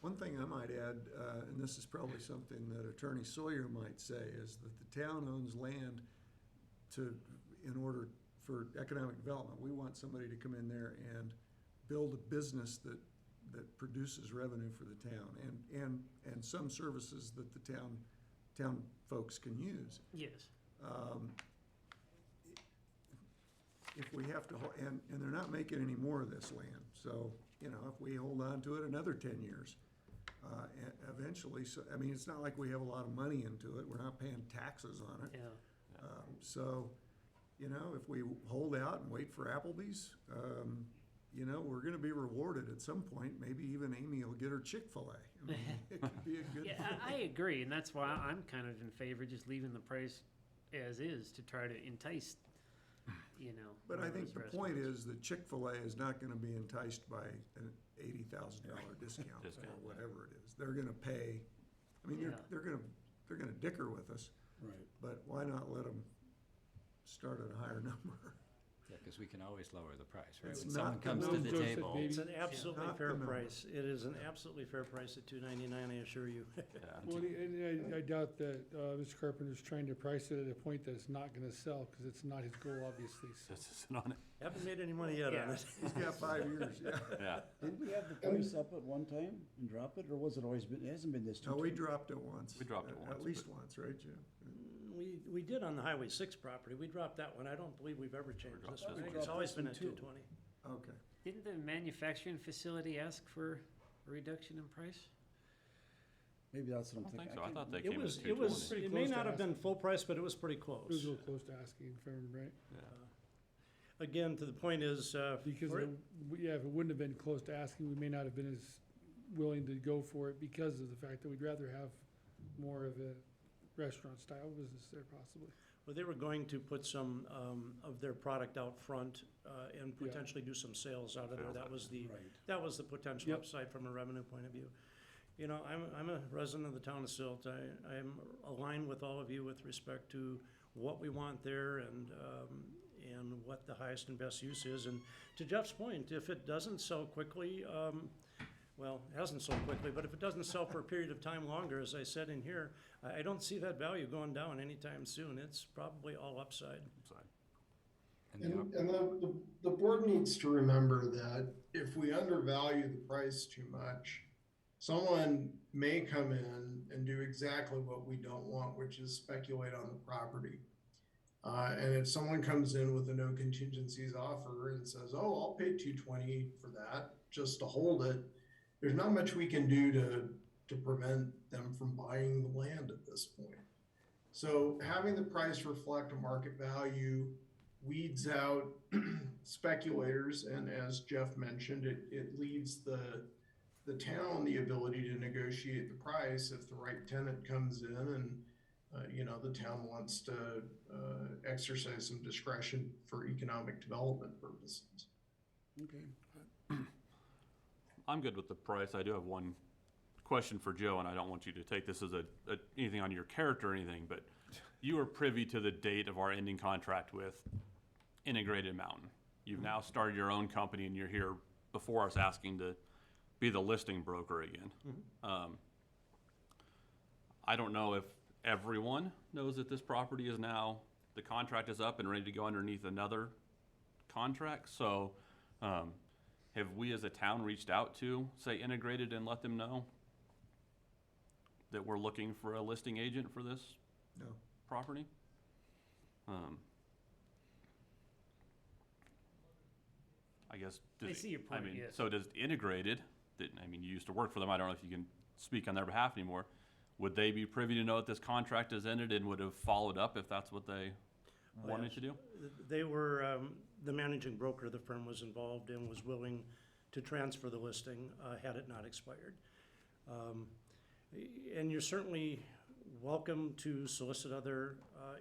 One thing I might add, and this is probably something that Attorney Sawyer might say, is that the town owns land in order for economic development. We want somebody to come in there and build a business that produces revenue for the town and some services that the town folks can use. Yes. If we have to, and they're not making any more of this land, so, you know, if we hold on to it another 10 years, eventually, so, I mean, it's not like we have a lot of money into it, we're not paying taxes on it. Yeah. So, you know, if we hold out and wait for Applebee's, you know, we're gonna be rewarded at some point, maybe even Amy will get her Chick-fil-A. I mean, it could be a good Yeah, thing. I agree, and that's why I'm kind of in favor of just leaving the price as is to try to entice, you know. But one I of think those the point restaurants. is that Chick-fil-A is not gonna be enticed by an $80,000 discount or Discount. whatever it is. They're gonna pay, I mean, Yeah. they're gonna dicker with us, Right. but why not let them start at a higher number? Yeah, because we can always lower the price, right? It's When not someone the comes to number. the Joseph, table. maybe- It's an absolutely Not fair the number. price. It is an absolutely fair price at $2.99, I assure you. Yeah. Well, and I doubt that, Mr. Carpenter's trying to price it at a point that it's not gonna sell, cause it's not his goal, obviously, so. Just sit on it. Haven't made any money yet on Yeah. it. He's got 5 years, yeah. Yeah. Didn't we have the price up at one time and drop it, or was it always been, it hasn't been this No, we dropped it once. We dropped it At once, least but- once, right, Jim? We did on the Highway 6 property. We dropped that one. I don't believe we've ever changed dropped this one. this I think one. it's always been Dropped at this one, too. 220. Okay. Didn't the manufacturing facility ask for a reduction in price? Maybe that's what I'm I don't thinking. think so. I thought they It came in at was, 220. Pretty it may close to not have been asking. full price, but it was pretty It was close. a little close to asking, if I remember right. Again, to the point is, Because, for- yeah, if it wouldn't have been close to asking, we may not have been as willing to go for it because of the fact that we'd rather have more of a restaurant style business there possibly. well, they were going to put some of their product out front and Yeah. potentially do some sales out of there. That was the, Right. that was the potential Yep. upside from a revenue point of view. You know, I'm a resident of the town of Silt. I'm aligned with all of you with respect to what we want there and what the highest and best use is. And to Jeff's point, if it doesn't sell quickly, well, it hasn't sold quickly, but if it doesn't sell for a period of time longer, as I said in here, I don't see that value going down anytime soon. It's probably all upside. And the And the board needs to remember that if we undervalue the price too much, someone may come in and do exactly what we don't want, which is speculate on the property. And if someone comes in with a no contingencies offer and says, "Oh, I'll pay $220 for that just to hold it," there's not much we can do to prevent them from buying the land at this point. So having the price reflect a market value weeds out speculators, and as Jeff mentioned, it leaves the town the ability to negotiate the price if the right tenant comes in and the town wants to exercise some discretion for economic development purposes. Okay. I'm good with the price. I do have one question for Joe, and I don't want you to take this as anything on your character or anything, but you were privy to the date of our ending contract with Integrated Mountain. You've now started your own company, and you're here before us asking to be the listing broker again. I don't know if everyone knows that this property is now, the contract is up and ready to go underneath another contract. So have we as a town reached out to, say, Integrated and let them know that we're looking for a listing agent for this No. property? I guess. I see your point, yes. So does Integrated, you used to work for them, I don't know if you can speak on their behalf anymore. Would they be privy to know that this contract has ended and would have followed up if that's what they? wanted to do? They were, the managing broker of the firm was involved and was willing to transfer the listing, had it not expired. And you're certainly welcome to solicit other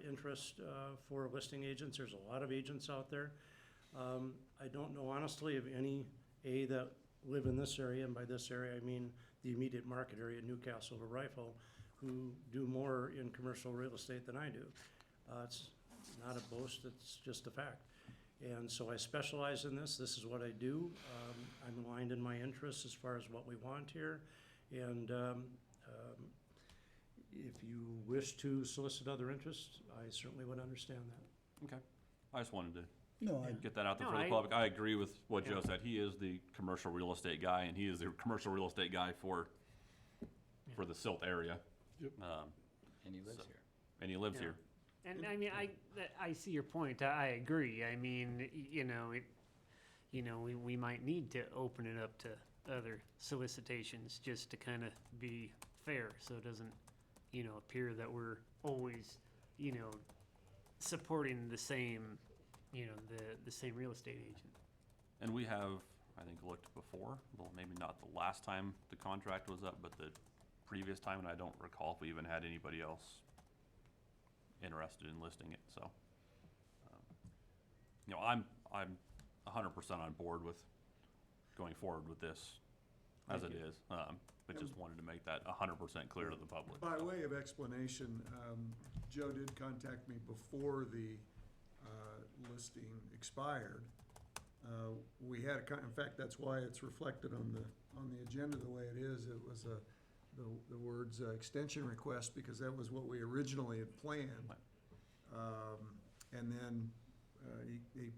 interest for listing agents. There's a lot of agents out there. I don't know honestly of any, that live in this area, and by this area I mean the immediate market area, Newcastle or Rifle, who do more in commercial real estate than I do. It's not a boast, it's just a fact. And so I specialize in this. This is what I do. I'm aligned in my interests as far as what we want here. And if you wish to solicit other interests, I certainly would understand that. Okay. I just wanted to No, get that out there No, for the I- public. I agree with what Joe Yeah. said. He is the commercial real estate guy, and he is the commercial real estate guy for the Silt area. Yep. And he lives So- here. And he lives Yeah. here. And I mean, I see your point. I agree. I mean, we might need to open it up to other solicitations just to kind of be fair, so it doesn't, appear that we're always, supporting the same, the same real estate agent. And we have, I think, looked before, well, maybe not the last time the contract was up, but the previous time, and I don't recall if we even had anybody else interested in listing it, so. I'm 100% on board with going forward with this as it is, but just wanted to make that 100% clear to the public. By way of explanation, Joe did contact me before the listing expired. We had in fact, that's why it's reflected on the agenda the way it is. It was the words extension request, because that was what we originally had planned. And then he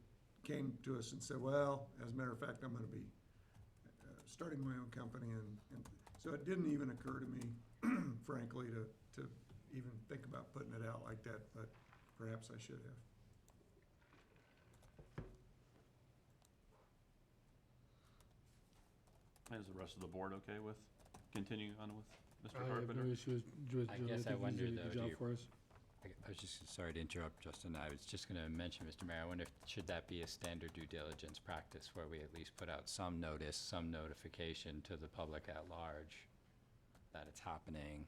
came to us and said, well, as a matter of fact, I'm gonna be starting my own company, and so it didn't even occur to me, frankly, to even think about putting it out like that, but perhaps I should have. Is the rest of the board okay with continuing on with Mr. I have Carpenter? no issue with I Joe. guess I think he's wonder, doing a though, good do job you- for us. I was just, sorry to interrupt, Justin. I was just gonna mention, Mr. Mayor, I wonder if, should that be a standard due diligence practice where we at least put out some notice, some notification to the public at large that it's happening?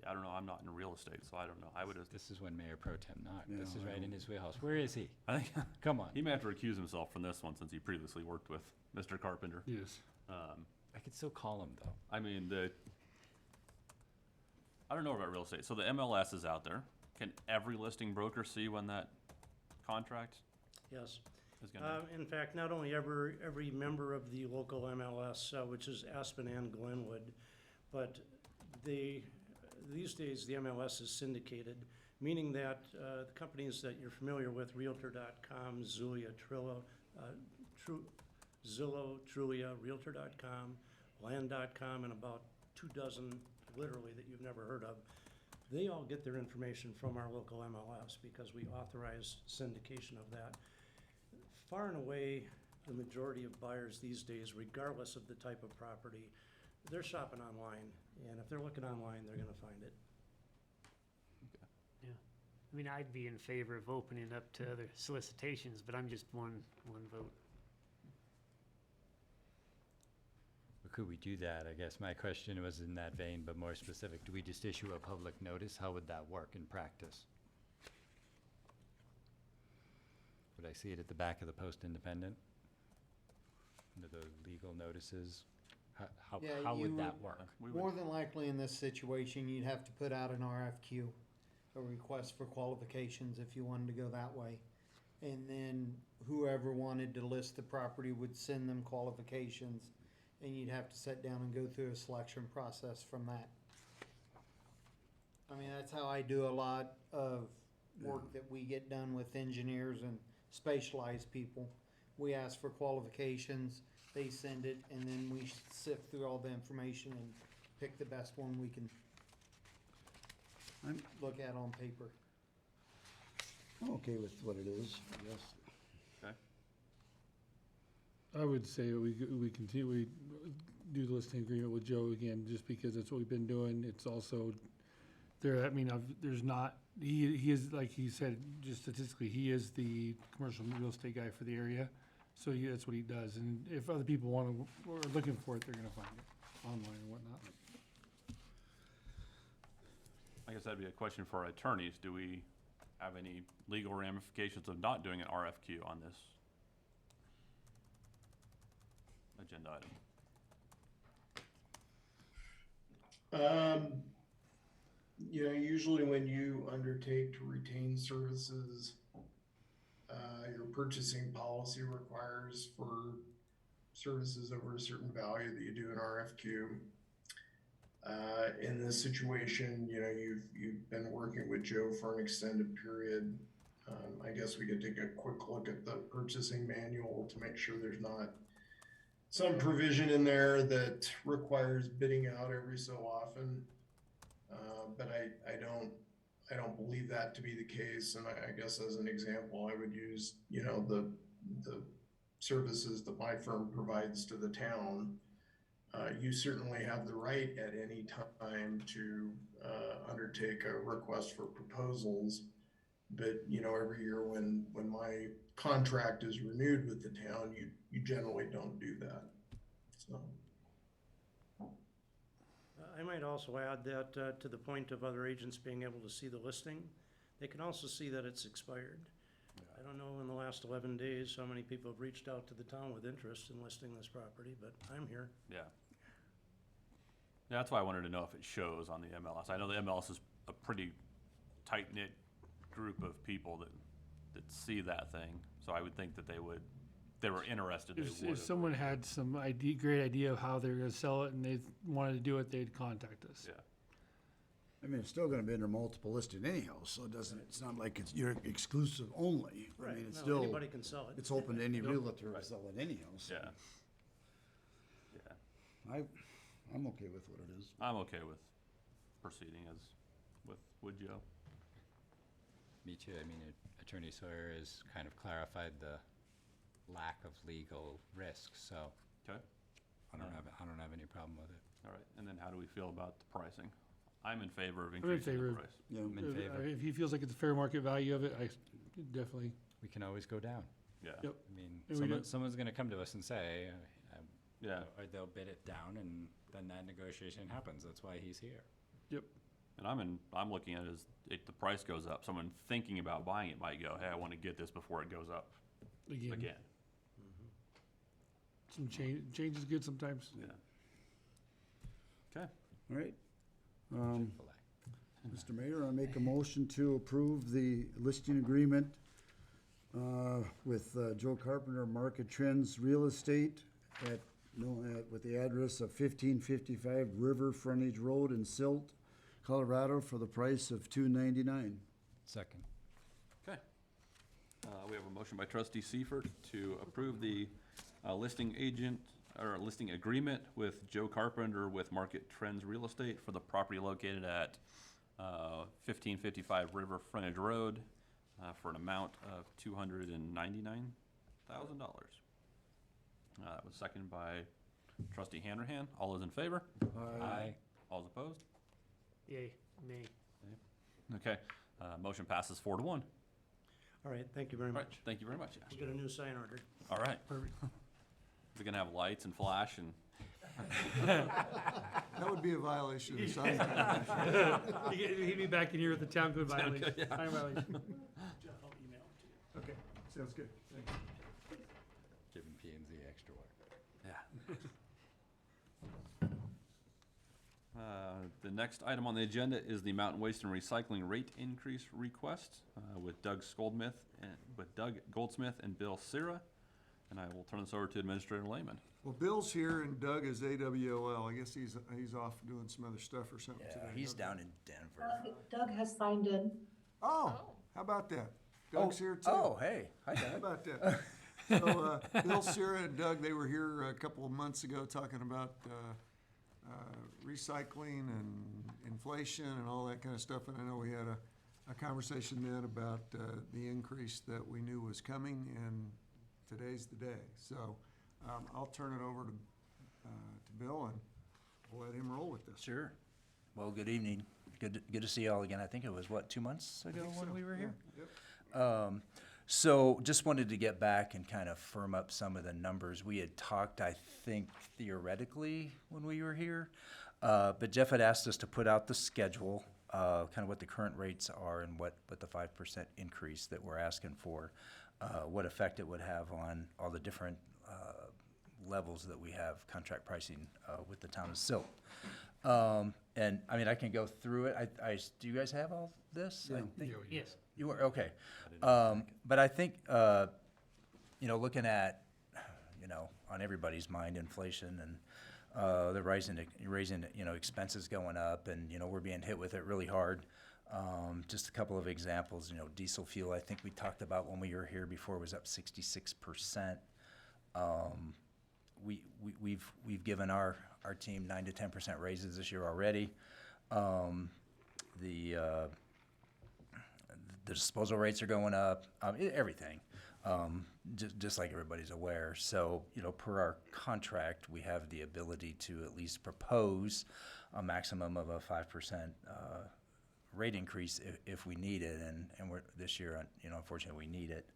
Yeah, I don't know, I'm not in real estate, so I don't know. I would have, This is when Mayor Pro Tem Knott, this Yeah, is I right in don't- his wheelhouse. Where is he? I think, Come on. he may have to recuse himself from this one since he previously worked with Mr. Carpenter. Yes. I could still call him, though. I mean, I don't know about real estate. So the MLS is out there. Can every listing broker see when that contract Yes. is gonna? In fact, not only every member of the local MLS, which is Aspen and Glenwood, but these days, the MLS is syndicated, meaning that the companies that you're familiar with, Realtor.com, Zillow, Trulia, Realtor.com, Land.com, and about 24 literally that you've never heard of, they all get their information from our local MLS because we authorize syndication of that. Far and away, the majority of buyers these days, regardless of the type of property, they're shopping online, and if they're looking online, they're gonna find it. Yeah. I mean, I'd be in favor of opening up to other solicitations, but I'm just one vote. Could we do that? I guess my question was in that vein, but more specific. Do we just issue a public notice? How would that work in practice? Would I see it at the back of the Post-Independent? Under the legal notices? How Yeah, you would that work? More than likely in this situation, you'd have to put out an RFQ, a request for qualifications if you wanted to go that way. And then whoever wanted to list the property would send them qualifications, and you'd have to sit down and go through a selection process from that. I mean, that's how I do a lot of work that we get done with engineers and specialized people. We ask for qualifications, they send it, and then we sift through all the information and pick the best one we can look at on paper. I'm okay with what it is, I guess. Okay. I would say we continue, we do the listing agreement with Joe again, just because that's what we've been doing. It's also There, I mean, there's not, he is, like he said, just statistically, he is the commercial real estate guy for the area. So that's what he does, and if other people want to, or are looking for it, they're gonna find it online and whatnot. I guess that'd be a question for our attorneys. Do we have any legal ramifications of not doing an RFQ on this agenda item? Usually when you undertake to retain services, your purchasing policy requires for services over a certain value that you do an RFQ. In this situation, you've been working with Joe for an extended period. I guess we could take a quick look at the purchasing manual to make sure there's not some provision in there that requires bidding out every so often. But I don't believe that to be the case. And I guess as an example, I would use, the services that my firm provides to the town. You certainly have the right at any time to undertake a request for proposals. But, every year when my contract is renewed with the town, you generally don't do that. So. I might also add that to the point of other agents being able to see the listing, they can also see that it's expired. I don't know in the last 11 days how many people have reached out to the town with interest in listing this property, but I'm here. Yeah. That's why I wanted to know if it shows on the MLS. I know the MLS is a pretty tight-knit group of people that see that thing, so I would think that they were interested, they would. If someone had some great idea of how they're gonna sell it and they wanted to do it, they'd contact us. Yeah. I mean, it's still gonna be under multiple listing anyhow, so it's not like you're exclusive only. I mean, it's No, still. anybody can sell it. It's open to any realtor to sell it anyhow, so. Yeah. Yeah. I'm okay with what it is. I'm okay with proceeding with Joe. Me too. I mean, Attorney Sawyer has kind of clarified the lack of legal risks, so Okay. I don't have any problem with it. All right, and then how do we feel about the pricing? I'm in favor of in increasing favor the of- price. Yeah. I'm in favor. If he feels like it's a fair market value of it, I definitely, We can always go down. Yeah. Yep. I mean, And we don't- someone's gonna come to us and say, Yeah. or they'll bid it down, and then that negotiation happens. That's why he's here. And I'm looking at it as if the price goes up, someone thinking about buying it might go, hey, I want to get this before it goes up again. some change is good sometimes. Yeah. Okay. All right. Chick-fil-A. Mr. Mayor, I make a motion to approve the listing agreement with Joe Carpenter Market Trends Real Estate with the address of 1555 River Frontage Road in Silt, Colorado, for the price of $299. Second. Okay. We have a motion by trustee Seifert to approve the listing agreement with Joe Carpenter with Market Trends Real Estate for the property located at 1555 River Frontage Road for an amount of $299,000. That was seconded by trustee Hanrahan. All those in favor? Aye. All those opposed? Yay, me. Okay, motion passes 4-1. All right, thank you very All right, much. thank you very much. We'll get a new sign order. All right. Perfect. Is it gonna have lights and flash and? That would be a violation of the sign. He'd be back in here with the town code violation. Yeah. Sign violation. Jeff, I'll email it to you. Okay, sounds good. Thank you. Giving P&Z extra work. Yeah. The next item on the agenda is the Mountain Waste and Recycling rate increase request with Doug Goldsmith and Bill Sira. And I will turn this over to Administrator Lehman. Well, Bill's here and Doug is AWOL. I guess he's off doing some other stuff or something today. He's down in Denver. Doug has signed in. Oh, how about that? Doug's here too. Oh, hey, hi, How Doug. about that? So, Bill, Sierra, and Doug, they were here a couple of months ago talking about recycling and inflation and all that kind of stuff. And I know we had a conversation then about the increase that we knew was coming, and today's the day. So I'll turn it over to Bill, and we'll let him roll with this. Sure. Well, good evening. Good to see you all again. I think it was, what, 2 months ago when we were here? Yep. So just wanted to get back and kind of firm up some of the numbers. We had talked, I think, theoretically when we were here. But Jeff had asked us to put out the schedule, kind of what the current rates are and what the 5% increase that we're asking for, what effect it would have on all the different levels that we have contract pricing with the town of Silt. And I mean, I can go through it. Do you guys have all this? I think Yes. you were, okay. But I think, looking at, on everybody's mind, inflation and the raising, expenses going up and, we're being hit with it really hard. Just a couple of examples, diesel fuel, I think we talked about when we were here before, was up 66%. We've given our team 9 to 10% raises this year already. The disposal rates are going up, everything, just like everybody's aware. So, per our contract, we have the ability to at least propose a maximum of a 5% rate increase if we need it, and we're this year, unfortunately, we need it.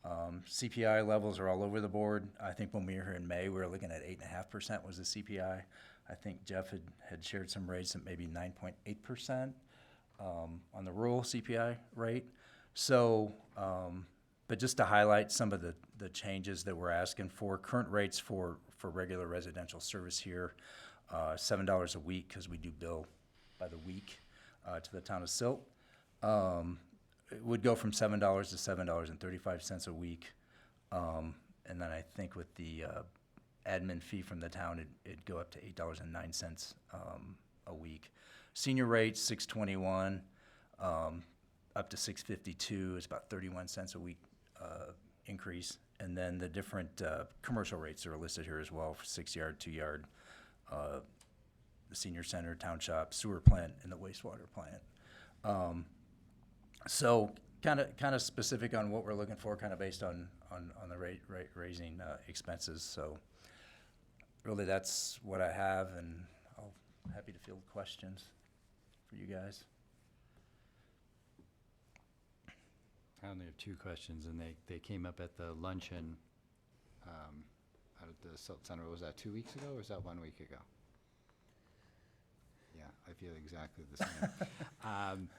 CPI levels are all over the board. I think when we were here in May, we were looking at 8.5% was the CPI. I think Jeff had shared some rates at maybe 9.8% on the rural CPI rate. So, but just to highlight some of the changes that we're asking for, current rates for regular residential service here, $7 a week, because we do bill by the week to the town of Silt. It would go from $7 to $7.35 a week. And then I think with the admin fee from the town, it'd go up to $8.09 a week. Senior rates, $6.21, up to $6.52 is about 31 cents a week increase. And then the different commercial rates are listed here as well, for 6-yard, 2-yard, the senior center, town shop, sewer plant, and the wastewater plant. So kind of specific on what we're looking for, kind of based on the raising expenses. So really, that's what I have, and I'll happy to field questions for you guys. I only have 2 questions, and they came up at the luncheon out at the Silt Center. Was that 2 weeks ago, or was that 1 week ago? Yeah, I feel exactly the same.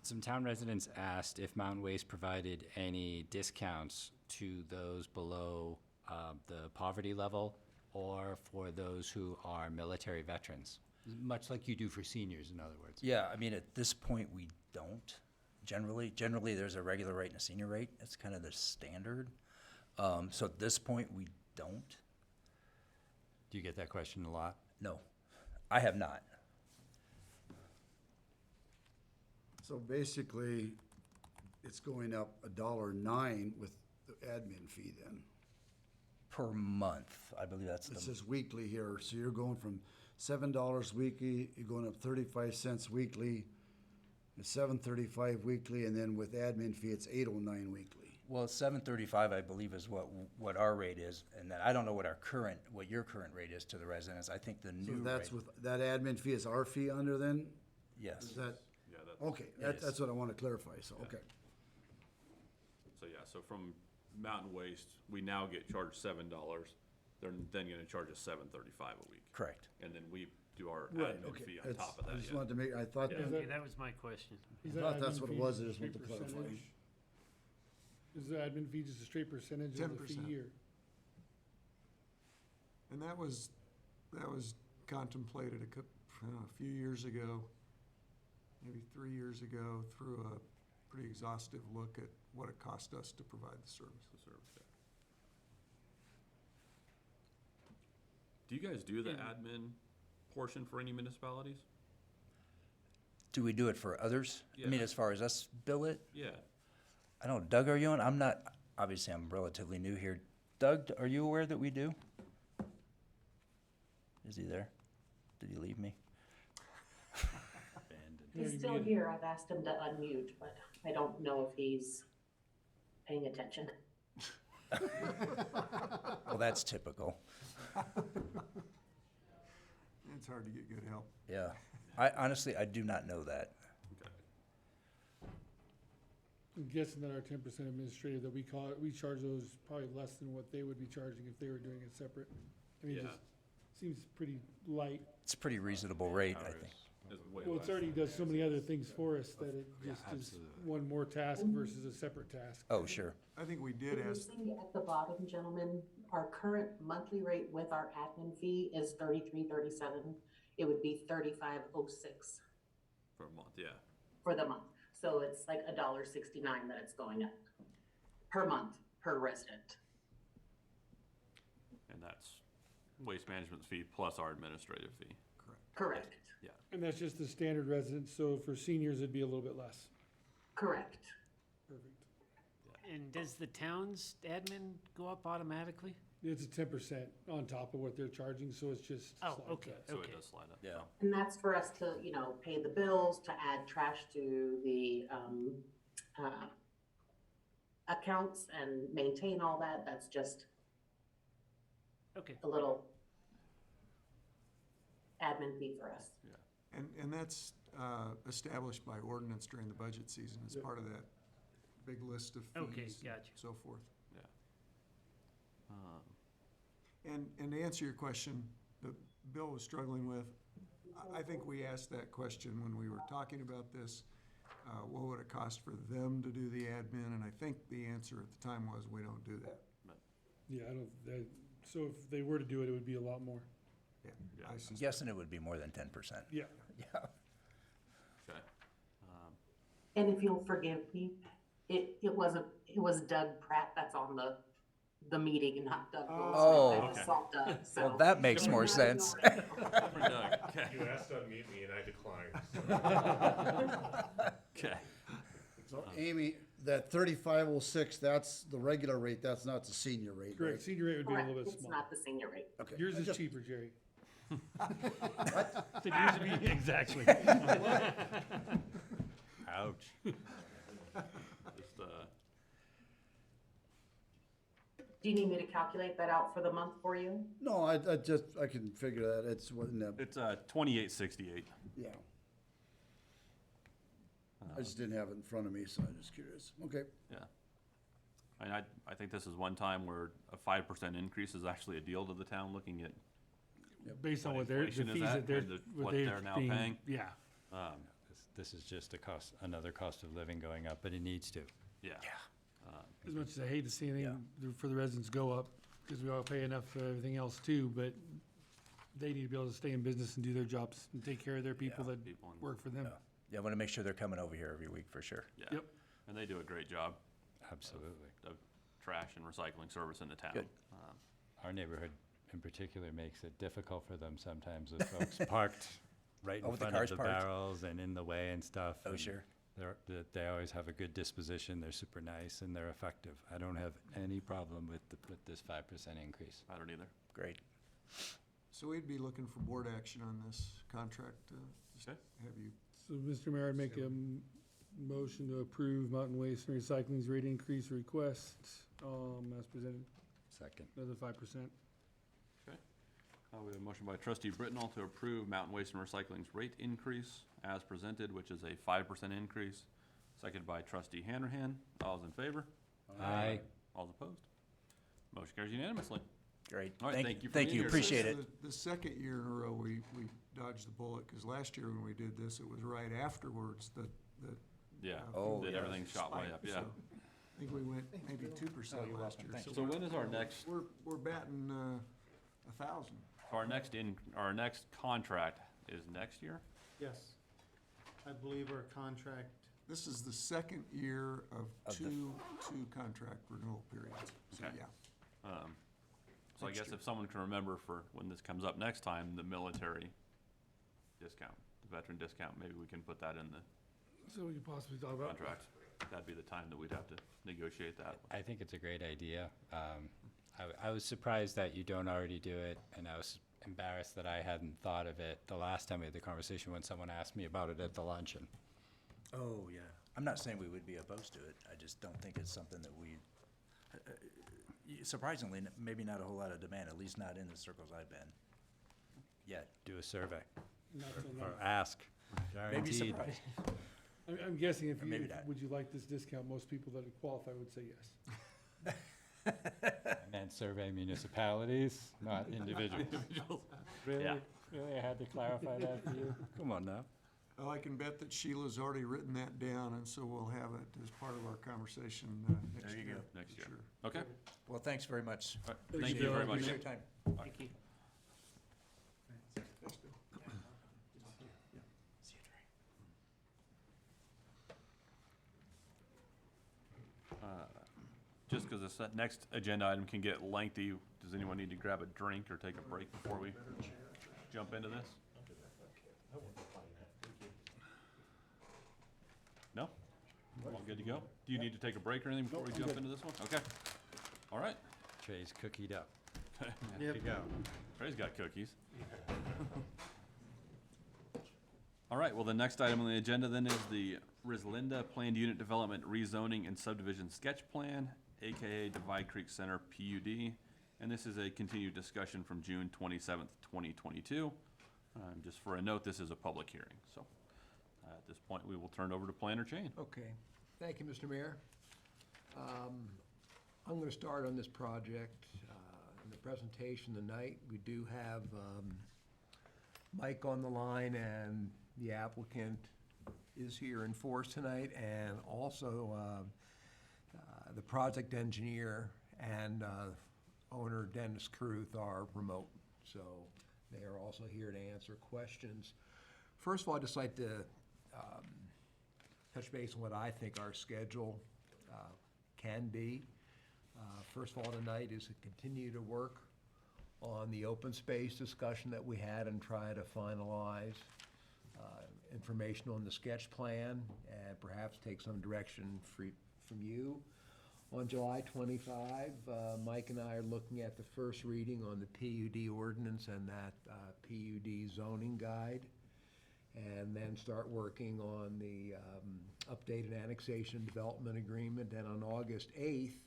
Some town residents asked if Mountain Waste provided any discounts to those below the poverty level, or for those who are military veterans, much like you do for seniors, in other words. Yeah, I mean, at this point, we don't. Generally, there's a regular rate and a senior rate. It's kind of the standard. So at this point, we don't. Do you get that question a lot? No, I have not. So basically, it's going up $1.09 with the admin fee then. Per month, I believe that's It says weekly here, so you're going from $7 weekly, you're going up 35 cents weekly, it's $7.35 weekly, and then with admin fee, it's $8.09 weekly. Well, $7.35, I believe, is what our rate is, and then I don't know what your current rate is to the residents. I think the So new that's rate. with, that admin fee is our fee under then? Yes. Is that, Yeah, okay, that's what I want to clarify, so, Yeah. okay. So yeah, so from Mountain Waste, we now get charged $7. They're then gonna charge us $7.35 a week. Correct. And then we do our Right, admin okay. fee on top of that. I just yeah. wanted to make, I thought, Yeah. Okay, that was my question. I thought that's what it was, I just wanted to clarify. Is the admin fee just a straight percentage of the fee 10%. year? And that was contemplated a few years ago, maybe 3 years ago, through a pretty exhaustive look at what it cost us to provide the service. Do you guys do the admin portion for any municipalities? Do we do it for others? I mean, Yeah. as far as us bill it? Yeah. I don't know, Doug, are you on? I'm not, obviously, I'm relatively new here. Doug, are you aware that we do? Is he there? Did he leave me? He's still here. I've asked him to unmute, but I don't know if he's paying attention. Well, that's typical. It's hard to get good help. Yeah. I honestly, I do not know that. I'm guessing that our 10% administrative that we charge those probably less than what they would be charging if they were doing it separate. I mean, it Yeah. just seems pretty light. It's a pretty reasonable rate, I think. Well, it's already does so many other things for us that it just is one more task versus a separate task. Oh, sure. I think we did If you ask, see at the bottom, gentlemen, our current monthly rate with our admin fee is $33.37. It would be $35.06 For a month, yeah. for the month. So it's like $1.69 that it's going up per month, per resident. And that's waste management's fee plus our administrative fee. Correct, Yeah. And that's just the standard residence, so for seniors, it'd be a little bit less. correct. Perfect. And does the town's admin go up automatically? It's a 10% on top of what they're charging, so it's just. Oh, slight okay, cut. So okay. it does slide up. Yeah. And that's for us to, you know, pay the bills, to add trash to the, accounts and maintain all that. That's just Okay. a little admin fee for us. and that's established by ordinance during the budget season as Yep. part of that big list of Okay, fees and gotcha. so forth. Yeah. And to answer your question that Bill was struggling with, I think we asked that question when we were talking about this. What would it cost for them to do the admin? And I think the answer at the time was, we don't do that. Yeah, so if they were to do it, it would be a lot more. Yeah. Yeah. I I'm suspect. guessing it would be more than 10%. Yeah. Yeah. Okay. And if you'll forgive me, it was Doug Pratt that's on the meeting, not Doug Wilson. Oh. I just saw Doug, so. Well, that makes more sense. For Doug, okay. You asked to unmute me and I declined. Okay. So Amy, that 3506, that's the regular rate, that's not the senior rate, right? Correct, senior rate would be a Correct, little bit it's smaller. not the senior rate. Okay. Yours I is just- cheaper, Jerry. So yours would be, exactly. Ouch. Just, Do you need me to calculate that out for the month for you? No, I can figure that, it's what, in that, it's, 2868. yeah. I just didn't have it in front of me, so I'm just curious. Okay. Yeah. And I think this is one time where a 5% increase is actually a deal to the town, looking at Based on what what they're, the inflation is fees at that they're, and what they're now being- paying. Yeah. This is just another cost of living going up, but it needs to. Yeah. As much as I hate to see anything for the residents go up, because we all pay enough for everything else too, but they need to be able to stay in business and do their jobs and take care of their people that People and- work for them. Yeah, I want to make sure they're coming over here every week for sure. Yeah. Yep. And they do a great job Absolutely. of trash and recycling service in the town. Good. Our neighborhood in particular makes it difficult for them sometimes with folks parked right Oh, in with the front of cars the parked? barrels and in the way and stuff. Oh, and sure. They always have a good disposition, they're super nice, and they're effective. I don't have any problem with this 5% increase. I don't either. Great. So we'd be looking for board action on this contract, just Okay. have you, So, Mr. Mayor, I'd make a motion to approve Mountain Waste and Recycling's rate increase request, as presented, Second. another 5%. We have a motion by trustee Brittenall to approve Mountain Waste and Recycling's rate increase as presented, which is a 5% increase. Seconded by trustee Hanrahan. All's in favor? Aye. All's opposed? Motion carries unanimously. Great. All right, thank you for Thank being you, here. appreciate This it. is the second year in a row we dodged the bullet, because last year when we did this, it was right afterwards that. Yeah, Oh, that yeah. everything shot way spiked, up, yeah. so I think we went maybe 2% you're last welcome. year. Thank So when is our next, We're batting 1,000. our next contract is next year? Yes. I believe our contract, This is the second year of Of the- two contract renewal periods, so Okay. yeah. So I guess if someone can remember for when this comes up next time, the military discount, the veteran discount, maybe we can put that in the So we could possibly talk about. contract. That'd be the time that we'd have to negotiate that. I think it's a great idea. I was surprised that you don't already do it, and I was embarrassed that I hadn't thought of it the last time we had the conversation when someone asked me about it at the luncheon. Oh, yeah. I'm not saying we would be opposed to it. I just don't think it's something that we, surprisingly, maybe not a whole lot of demand, at least not in the circles I've been yet. Do a survey. Not till Or now. ask, Maybe guaranteed. surprised. I'm guessing if Or you, maybe not. would you like this discount, most people that qualify would say yes. I meant survey municipalities, not individuals. Really? Yeah. Really, I had to clarify that for you? Come on now. Well, I can bet that Sheila's already written that down, and so we'll have it as part of our conversation next There you year. go, next year. Sure. Okay. Well, thanks very much. All right. Thank you very much. Appreciate your time. Thank you. Thanks, Bill. Just because this next agenda item can get lengthy, does anyone need to grab a drink or take a break before we jump into this? No? All good to go? Do you need to take a break or anything before we jump into this one? Okay. All right. Trey's cookied up. There you go. Trey's got cookies. All right, well, the next item on the agenda then is the Rislinda Planned Unit Development Rezoning and Subdivision Sketch Plan, AKA Divide Creek Center PUD. And this is a continued discussion from June 27th, 2022. Just for a note, this is a public hearing. So at this point, we will turn over to Planner Chain. Okay, thank you, Mr. Mayor. I'm going to start on this project. In the presentation tonight, we do have Mike on the line, and the applicant is here in force tonight, and also the project engineer and owner Dennis Kruth are remote, so they are also here to answer questions. First of all, I'd just like to touch base on what I think our schedule can be. First of all, tonight is to continue to work on the open space discussion that we had and try to finalize information on the sketch plan and perhaps take some direction from you. On July 25, Mike and I are looking at the first reading on the PUD ordinance and that PUD zoning guide, and then start working on the updated annexation development agreement. And on August 8th,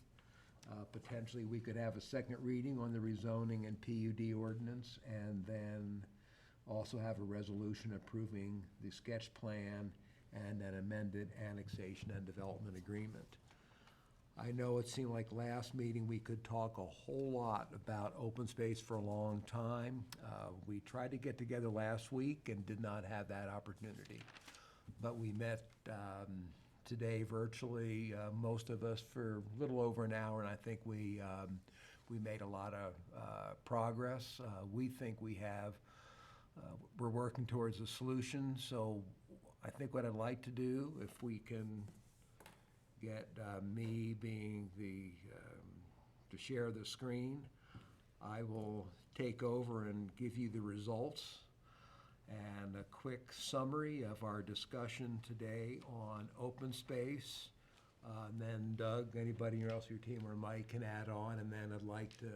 potentially we could have a second reading on the rezoning and PUD ordinance, and then also have a resolution approving the sketch plan and an amended annexation and development agreement. I know it seemed like last meeting we could talk a whole lot about open space for a long time. We tried to get together last week and did not have that opportunity. But we met today virtually, most of us, for a little over an hour, and I think we made a lot of progress. We think we have, we're working towards a solution, so I think what I'd like to do, if we can get me being to share the screen, I will take over and give you the results and a quick summary of our discussion today on open space. And then Doug, anybody else on your team, or Mike can add on, and then I'd like to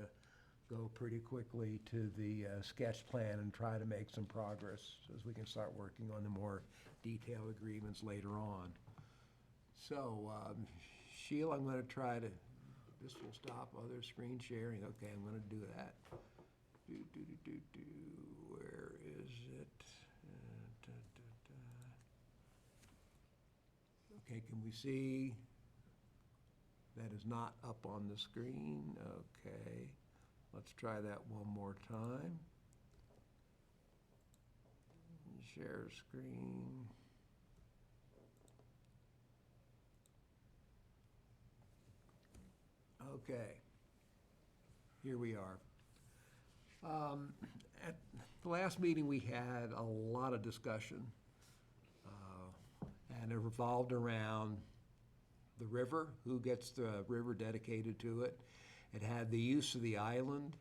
go pretty quickly to the sketch plan and try to make some progress as we can start working on the more detailed agreements later on. So, Sheila, I'm going to try to, this will stop other screen sharing. Okay, I'm going to do that. Where is it? Okay, can we see? That is not up on the screen. Okay, let's try that one more time. Share screen. Okay, here we are. At the last meeting, we had a lot of discussion, and it revolved around the river, who gets the river dedicated to it. It had the use of the island.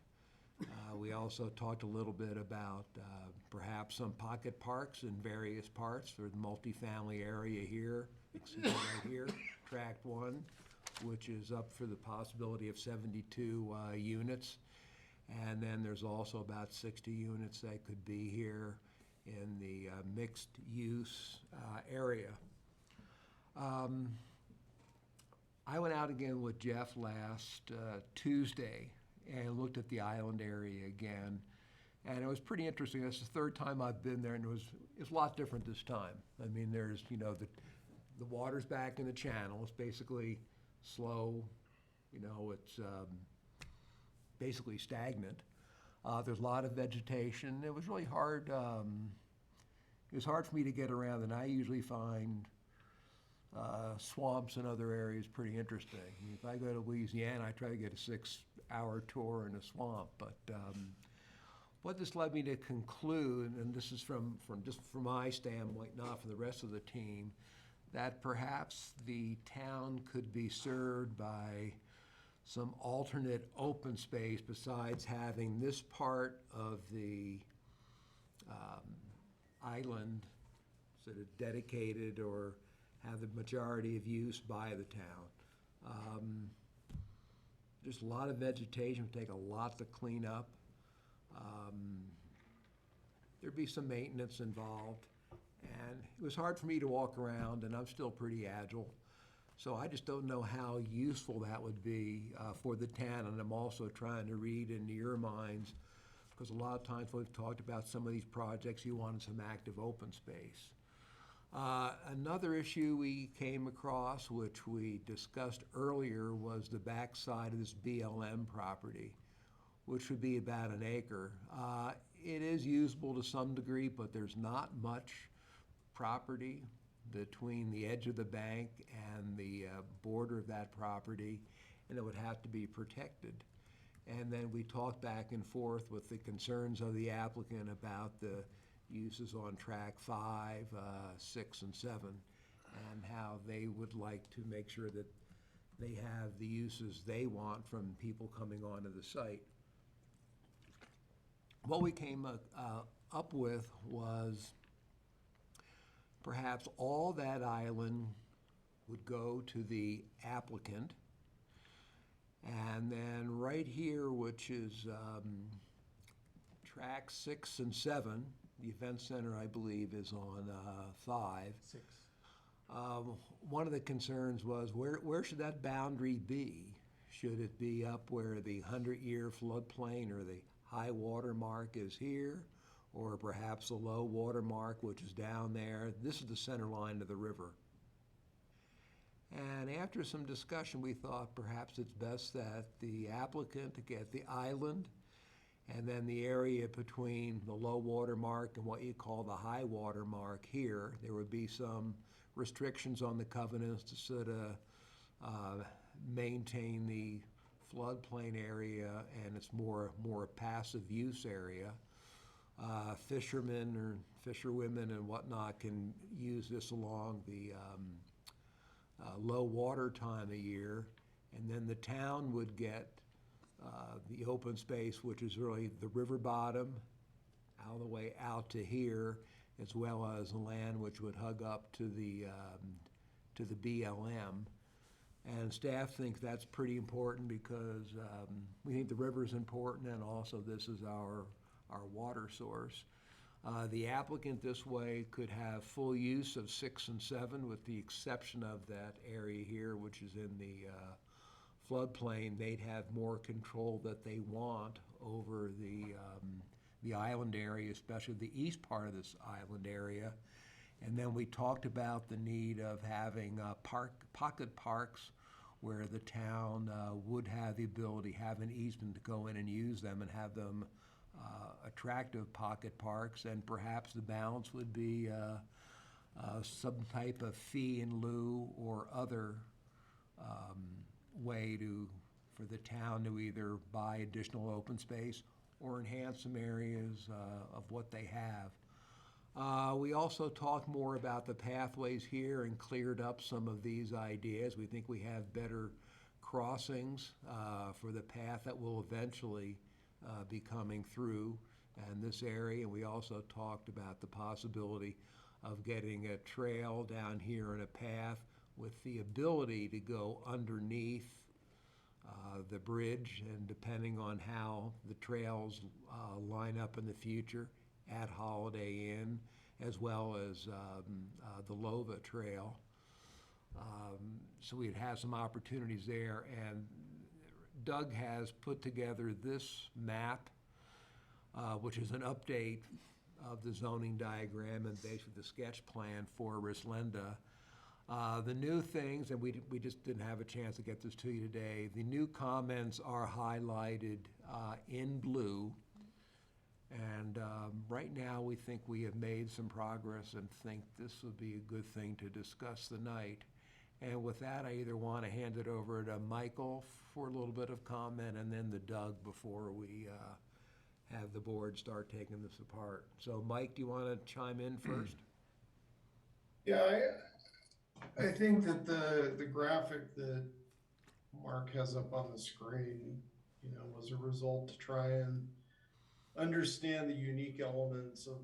We also talked a little bit about perhaps some pocket parks in various parts. There's a multifamily area here, right here, tract 1, which is up for the possibility of 72 units. And then there's also about 60 units that could be here in the mixed use area. I went out again with Jeff last Tuesday and looked at the island area again. And it was pretty interesting. That's the third time I've been there, and it's a lot different this time. I mean, there's, the water's back in the channel. It's basically slow, it's basically stagnant. There's a lot of vegetation. It was really hard. It was hard for me to get around, and I usually find swamps and other areas pretty interesting. I mean, if I go to Louisiana, I try to get a 6-hour tour in a swamp. But what this led me to conclude, and this is from my standpoint, not for the rest of the team, that perhaps the town could be served by some alternate open space besides having this part of the island sort of dedicated or have the majority of use by the town. There's a lot of vegetation, it would take a lot to clean up. There'd be some maintenance involved, and it was hard for me to walk around, and I'm still pretty agile. So I just don't know how useful that would be for the town, and I'm also trying to read into your minds, because a lot of times we've talked about some of these projects, you wanted some active open space. Another issue we came across, which we discussed earlier, was the backside of this BLM property, which would be about an acre. It is usable to some degree, but there's not much property between the edge of the bank and the border of that property, and it would have to be protected. And then we talked back and forth with the concerns of the applicant about the uses on track 5, 6, and 7, and how they would like to make sure that they have the uses they want from people coming onto the site. What we came up with was perhaps all that island would go to the applicant, and then right here, which is track 6 and 7, the event center, I believe, is on 5. 6. One of the concerns was where should that boundary be? Should it be up where the 100-year floodplain or the high water mark is here, or perhaps the low water mark, which is down there? This is the center line of the river. And after some discussion, we thought perhaps it's best that the applicant get the island, and then the area between the low water mark and what you call the high water mark here. There would be some restrictions on the covenants to sort of maintain the floodplain area, and it's more a passive use area. Fishermen or fisherwomen and whatnot can use this along the low water time of year, and then the town would get the open space, which is really the river bottom all the way out to here, as well as the land which would hug up to the BLM. And staff think that's pretty important because we think the river is important, and also this is our water source. The applicant this way could have full use of 6 and 7, with the exception of that area here, which is in the floodplain. They'd have more control that they want over the island area, especially the east part of this island area. And then we talked about the need of having pocket parks where the town would have the ability, have an easement to go in and use them and have them attractive pocket parks, and perhaps the balance would be some type of fee in lieu or other way for the town to either buy additional open space or enhance some areas of what they have. We also talked more about the pathways here and cleared up some of these ideas. We think we have better crossings for the path that will eventually be coming through in this area. And we also talked about the possibility of getting a trail down here and a path with the ability to go underneath the bridge, and depending on how the trails line up in the future, at Holiday Inn, as well as the Lova Trail. So we'd have some opportunities there, and Doug has put together this map which is an update of the zoning diagram and basically the sketch plan for Rislenda. The new things, and we just didn't have a chance to get this to you today, the new comments are highlighted in blue. And right now, we think we have made some progress and think this would be a good thing to discuss tonight. And with that, I either want to hand it over to Michael for a little bit of comment and then to Doug before we have the board start taking this apart. So Mike, do you want to chime in first? Yeah, I think that the graphic that Mark has up on the screen, was a result to try and understand the unique elements of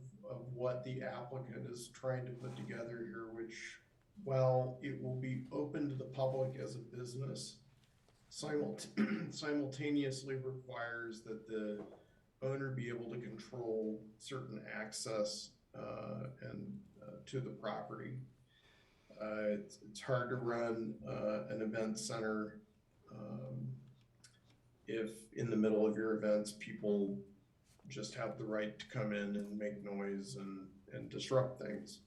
what the applicant is trying to put together here, which, while it will be open to the public as a business, simultaneously requires that the owner be able to control certain access and to the property. It's hard to run an event center if in the middle of your events people just have the right to come in and make noise and disrupt things.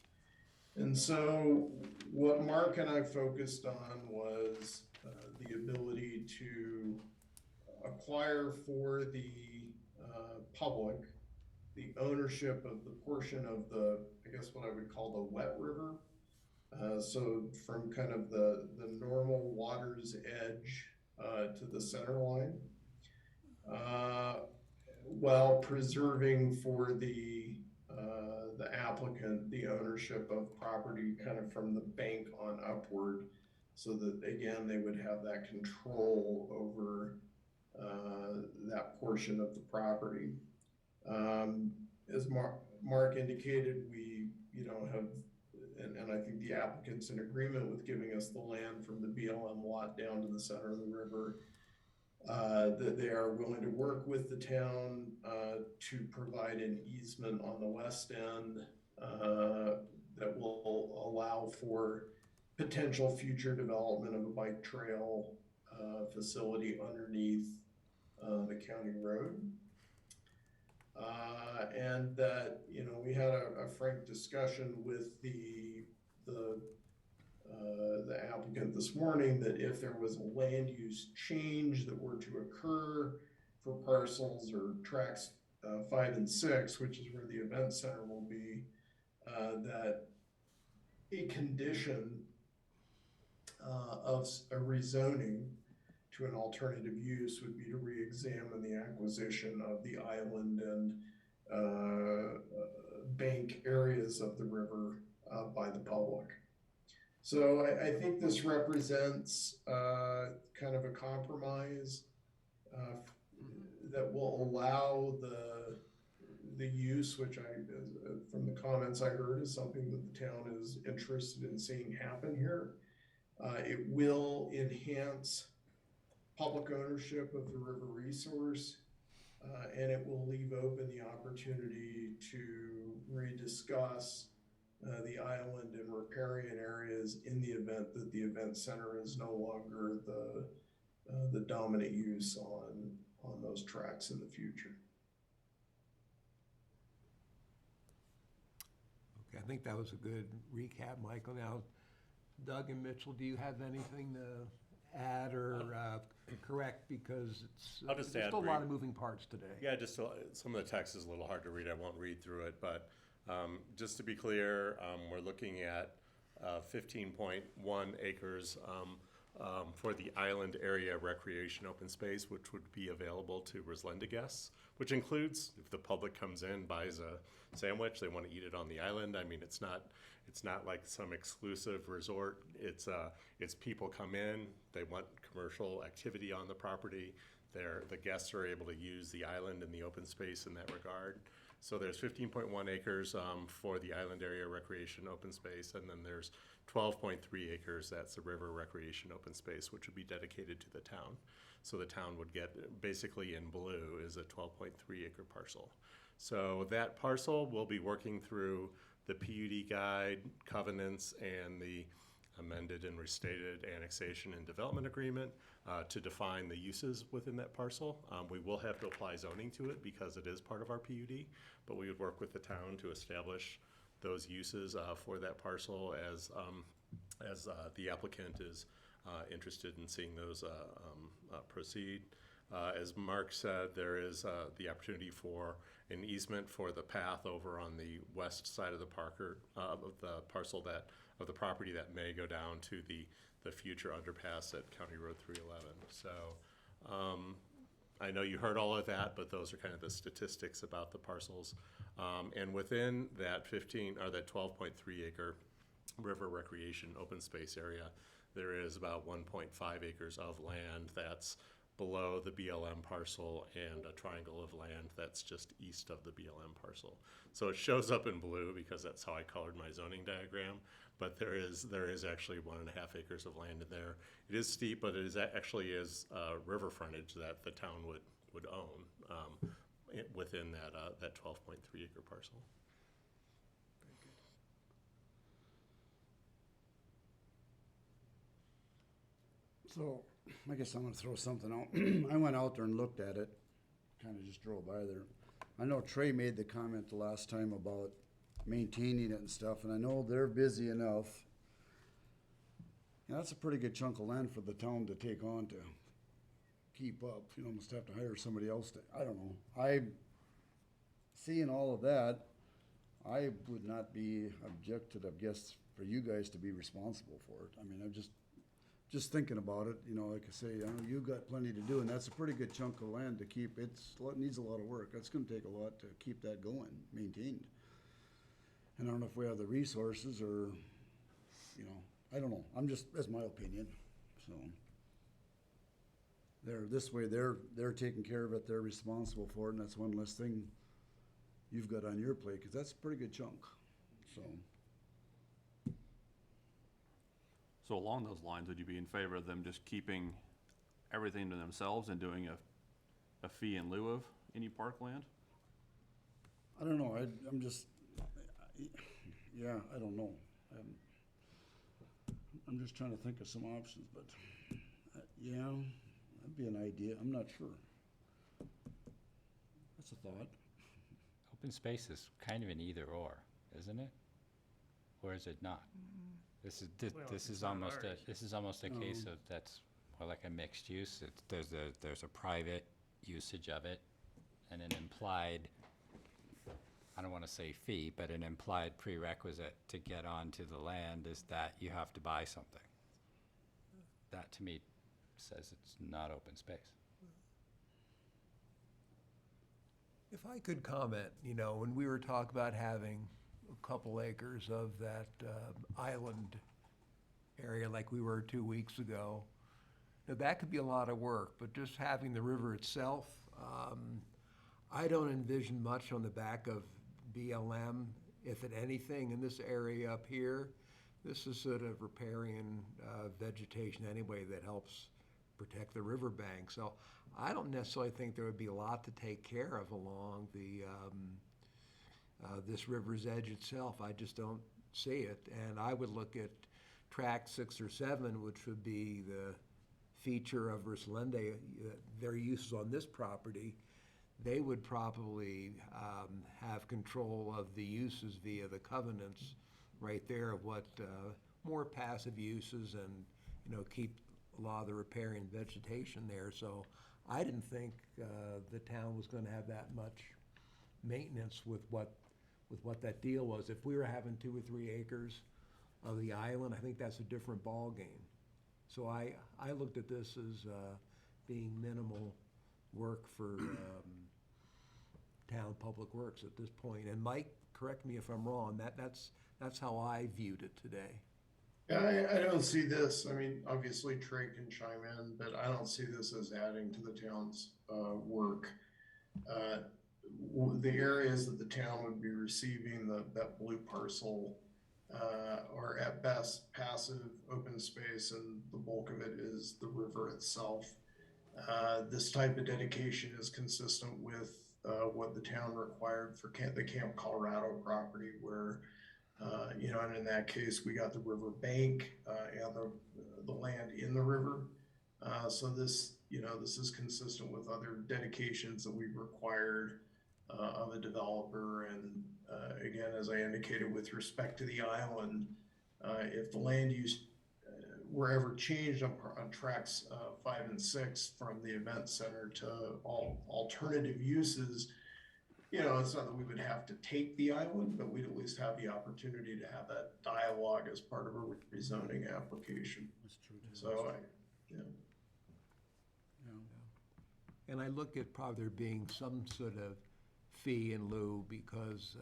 And so what Mark and I focused on was the ability to acquire for the public the ownership of the portion of the, I guess what I would call the wet river. So from kind of the normal water's edge to the center line, while preserving for the applicant the ownership of property kind of from the bank on upward, so that again they would have that control over that portion of the property. As Mark indicated, we have, and I think the applicant's in agreement with giving us the land from the BLM lot down to the center of the river. That they are willing to work with the town to provide an easement on the west end that will allow for potential future development of a bike trail facility underneath the county road. And that, we had a frank discussion with the applicant this morning that if there was a land use change that were to occur for parcels or tracks 5 and 6, which is where the event center will be, that a condition of a rezoning to an alternative use would be to re-examine the acquisition of the island and bank areas of the river by the public. So I think this represents kind of a compromise that will allow the use, which from the comments I heard, is something that the town is interested in seeing happen here. It will enhance public ownership of the river resource, and it will leave open the opportunity to rediscuss the island and riparian areas in the event that the event center is no longer the dominant use on those tracks in the future. Okay, I think that was a good recap, Michael. Now, Doug and Mitchell, do you have anything to add or correct? Because I'll just there's add still a lot of moving parts today. Yeah, just some of the text is a little hard to read. I won't read through it, but just to be clear, we're looking at 15.1 acres for the island area recreation open space, which would be available to Rislenda guests, which includes if the public comes in, buys a sandwich, they want to eat it on the island. I mean, it's not like some exclusive resort. It's people come in, they want commercial activity on the property. The guests are able to use the island and the open space in that regard. So there's 15.1 acres for the island area recreation open space, and then there's 12.3 acres, that's the river recreation open space, which would be dedicated to the town. So the town would get, basically in blue, is a 12.3 acre parcel. So that parcel will be working through the PUD guide, covenants, and the amended and restated annexation and development agreement to define the uses within that parcel. We will have to apply zoning to it because it is part of our PUD, but we would work with the town to establish those uses for that parcel as the applicant is interested in seeing those proceed. As Mark said, there is the opportunity for an easement for the path over on the west side of the parcel of the property that may go down to the future underpass at County Road 311. So I know you heard all of that, but those are kind of the statistics about the parcels. And within that 12.3 acre river recreation open space area, there is about 1.5 acres of land that's below the BLM parcel and a triangle of land that's just east of the BLM parcel. So it shows up in blue because that's how I colored my zoning diagram, but there is actually 1.5 acres of land in there. It is steep, but it actually is river frontage that the town would own within that 12.3 acre parcel. So, I guess I'm gonna throw something out. I went out there and looked at it, kinda just drove by there. I know Trey made the comment the last time about maintaining it and stuff, and I know they're busy enough. Yeah, that's a pretty good chunk of land for the town to take on to keep up. You almost have to hire somebody else to, I don't know. Seeing all of that, I would not be objected, I guess, for you guys to be responsible for it. I mean, I'm just thinking about it, like I say, I know you've got plenty to do, and that's a pretty good chunk of land to keep. It needs a lot of work. That's gonna take a lot to keep that going, maintained. And I don't know if we have the resources or, I don't know. That's my opinion, so. They're taking care of it, they're responsible for it, and that's one less thing you've got on your plate, cause that's a pretty good chunk, so. So along those lines, would you be in favor of them just keeping everything to themselves and doing a fee in lieu of any parkland? I don't know, I'm just, yeah, I don't know. I'm just trying to think of some options, but, yeah, that'd be an idea, I'm not sure. That's a thought. Open space is kind of an either or, isn't it? Or is it not? This is almost a case of that's more like a mixed use. There's a private usage of it and an implied, I don't want to say fee, but an implied prerequisite to get onto the land is that you have to buy something. That to me says it's not open space. If I could comment, when we were talking about having a couple acres of that island area like we were 2 weeks ago, now that could be a lot of work, but just having the river itself, I don't envision much on the back of BLM, if at anything, in this area up here. This is sort of riparian vegetation anyway that helps protect the riverbank. So I don't necessarily think there would be a lot to take care of along this river's edge itself. I just don't see it. And I would look at tract 6 or 7, which would be the feature of Ursulende, their uses on this property. They would probably have control of the uses via the covenants right there of what more passive uses and, keep a lot of the riparian vegetation there. So I didn't think the town was gonna have that much maintenance with what that deal was. If we were having 2 or 3 acres of the island, I think that's a different ballgame. So I looked at this as being minimal work for town public works at this point. And Mike, correct me if I'm wrong, that's how I viewed it today. Yeah, I don't see this, obviously Trey can chime in, but I don't see this as adding to the town's work. The areas that the town would be receiving that blue parcel are at best passive open space, and the bulk of it is the river itself. This type of dedication is consistent with what the town required for the Camp Colorado property, where You know, and in that case, we got the river bank, and the land in the river. So this, you know, this is consistent with other dedications that we've required, of a developer. And, again, as I indicated with respect to the island, if the land use were ever changed on tracks 5 and 6 from the event center to all alternative uses, you know, it's not that we would have to take the island, but we'd at least have the opportunity to have that dialogue as part of a rezoning application. That's true. So yeah. And I look at probably there being some sort of fee in lieu because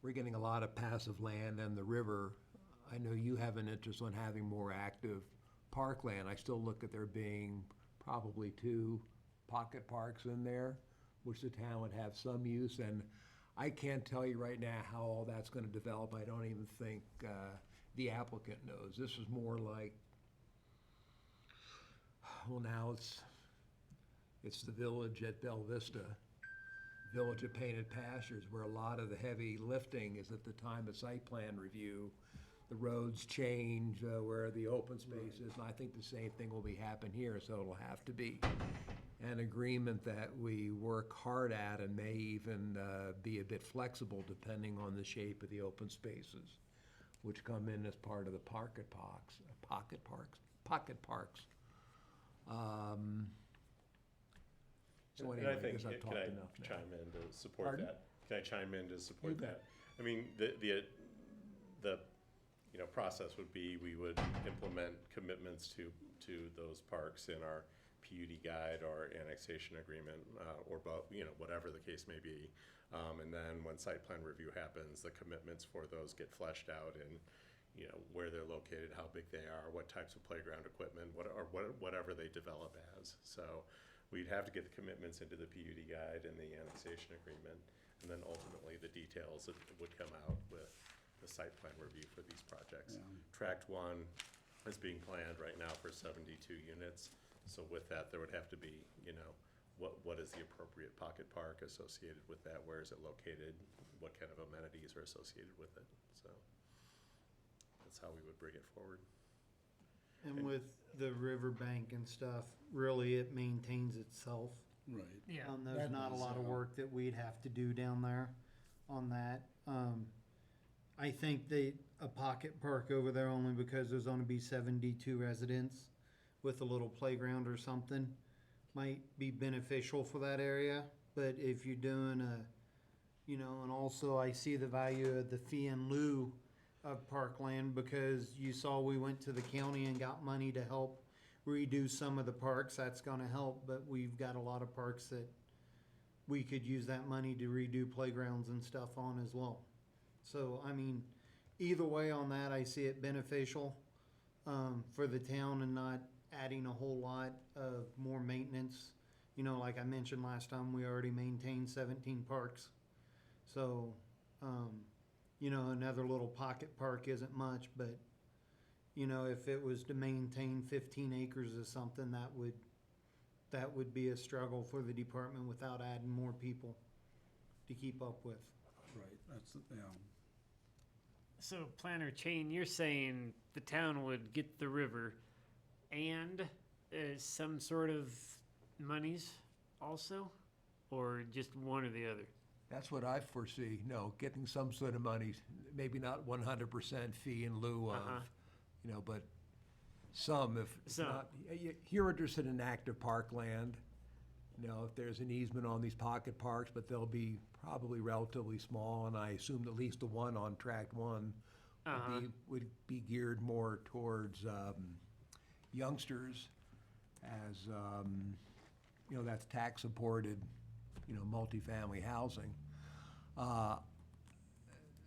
we're getting a lot of passive land and the river. I know you have an interest in having more active parkland. I still look at there being probably 2 pocket parks in there, which the town would have some use. And I can't tell you right now how all that's gonna develop. I don't even think the applicant knows. This is more like, well, now it's the village at Bella Vista, Village of Painted Pastures, where a lot of the heavy lifting is at the time of site plan review. The roads change, where the open space is, and I think the same thing will be happening here, so it'll have to be an agreement that we work hard at and may even be a bit flexible depending on the shape of the open spaces, which come in as part of the pocket parks. So And anyway, I think, guess I've can talked I enough now. chime in to support Pardon? that? Can I chime in to support You bet. that? I mean, the you know, process would be, we would implement commitments to those parks in our PUD guide or annexation agreement, or both, you know, whatever the case may be. And then when site plan review happens, the commitments for those get fleshed out in, you know, where they're located, how big they are, what types of playground equipment, whatever they develop as. So we'd have to get the commitments into the PUD guide and the annexation agreement, and then ultimately the details that would come out with the site plan review for these projects. Tract 1 is being planned right now for 72 units. So with that, there would have to be, you know, what is the appropriate pocket park associated with that? Where is it located? What kind of amenities are associated with it? So that's how we would bring it forward. And with the riverbank and stuff, really it maintains itself. Right. Yeah. There's not a lot of work that we'd have to do down there on that. I think a pocket park over there only because there's gonna be 72 residents with a little playground or something might be beneficial for that area. But if you're doing you know, and also I see the value of the fee in lieu of parkland, because you saw we went to the county and got money to help redo some of the parks. That's gonna help, but we've got a lot of parks that we could use that money to redo playgrounds and stuff on as well. So, I mean, either way on that, I see it beneficial for the town and not adding a whole lot of more maintenance. You know, like I mentioned last time, we already maintained 17 parks. So, you know, another little pocket park isn't much, but, you know, if it was to maintain 15 acres or something, that would be a struggle for the department without adding more people to keep up with. Right, that's, So Planner Chain, you're saying the town would get the river and some sort of monies also? Or just one or the other? That's what I foresee, no, getting some sort of money, maybe not 100% fee in lieu of, you know, but some, if it's not, you're interested in active parkland, you know, if there's an easement on these pocket parks, but they'll be probably relatively small, and I assume at least the one on Tract 1 would be geared more towards youngsters as, you know, that's tax-supported, you know, multifamily housing.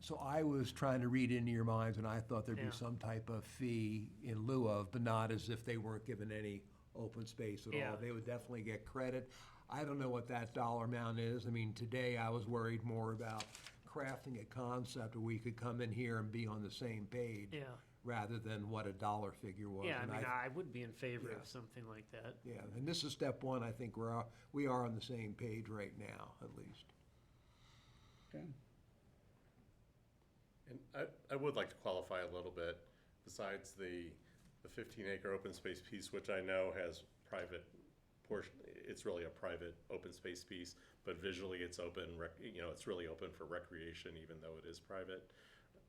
So I was trying to read into your minds, and I thought there'd be some type of fee in lieu of, but not as if they weren't given any open space at all. They would definitely get credit. I don't know what that dollar amount is. I mean, today I was worried more about crafting a concept where we could come in here and be on the same page rather than what a dollar figure was. Yeah, And I mean, I would be in favor of something like that. yeah, and this is step one. I think we are on the same page right now, at least. okay. And I would like to qualify a little bit, besides the 15-acre open space piece, which I know has private portion, it's really a private open space piece, but visually it's open, it's really open for recreation, even though it is private.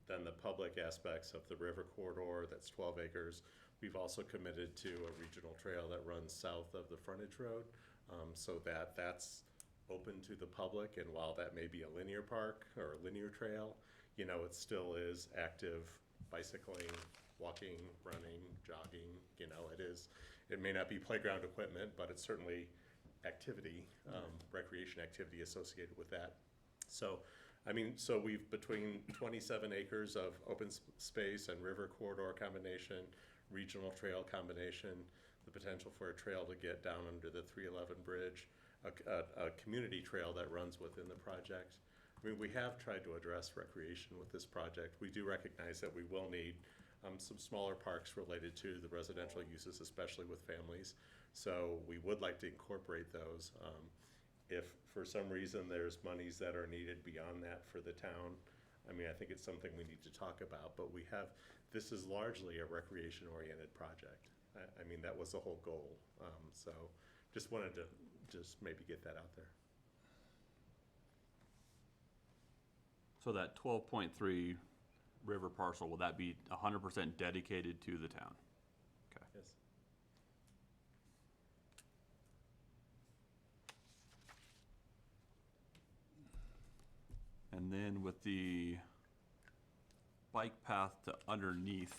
Then the public aspects of the river corridor, that's 12 acres. We've also committed to a regional trail that runs south of the frontage road, so that's open to the public. And while that may be a linear park or a linear trail, it still is active bicycling, walking, running, jogging. It may not be playground equipment, but it's certainly activity, recreation activity associated with that. So, so we've between 27 acres of open space and river corridor combination, regional trail combination, the potential for a trail to get down under the 311 bridge, a community trail that runs within the project. We have tried to address recreation with this project. We do recognize that we will need some smaller parks related to the residential uses, especially with families. So we would like to incorporate those. If for some reason there's monies that are needed beyond that for the town, I think it's something we need to talk about, but this is largely a recreation-oriented project. That was the whole goal. So just wanted to maybe get that out there. So that 12.3 river parcel, will that be 100% dedicated to the town? Okay. Yes. And then with the bike path to underneath,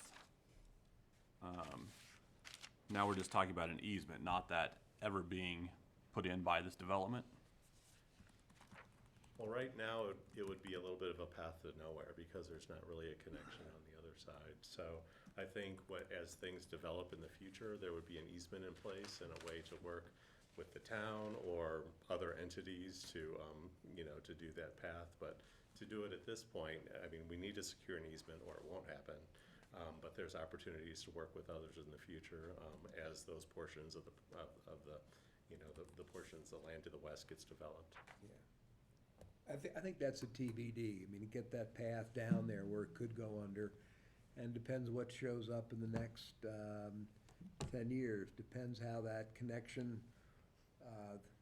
now we're just talking about an easement, not that ever being put in by this development? Well, right now, it would be a little bit of a path to nowhere because there's not really a connection on the other side. So I think as things develop in the future, there would be an easement in place and a way to work with the town or other entities to do that path. But to do it at this point, we need to secure an easement or it won't happen. But there's opportunities to work with others in the future as those portions of the portions of the land to the west gets developed. Yeah. I think that's a TBD. Get that path down there where it could go under, and depends what shows up in the next 10 years. Depends how that connection,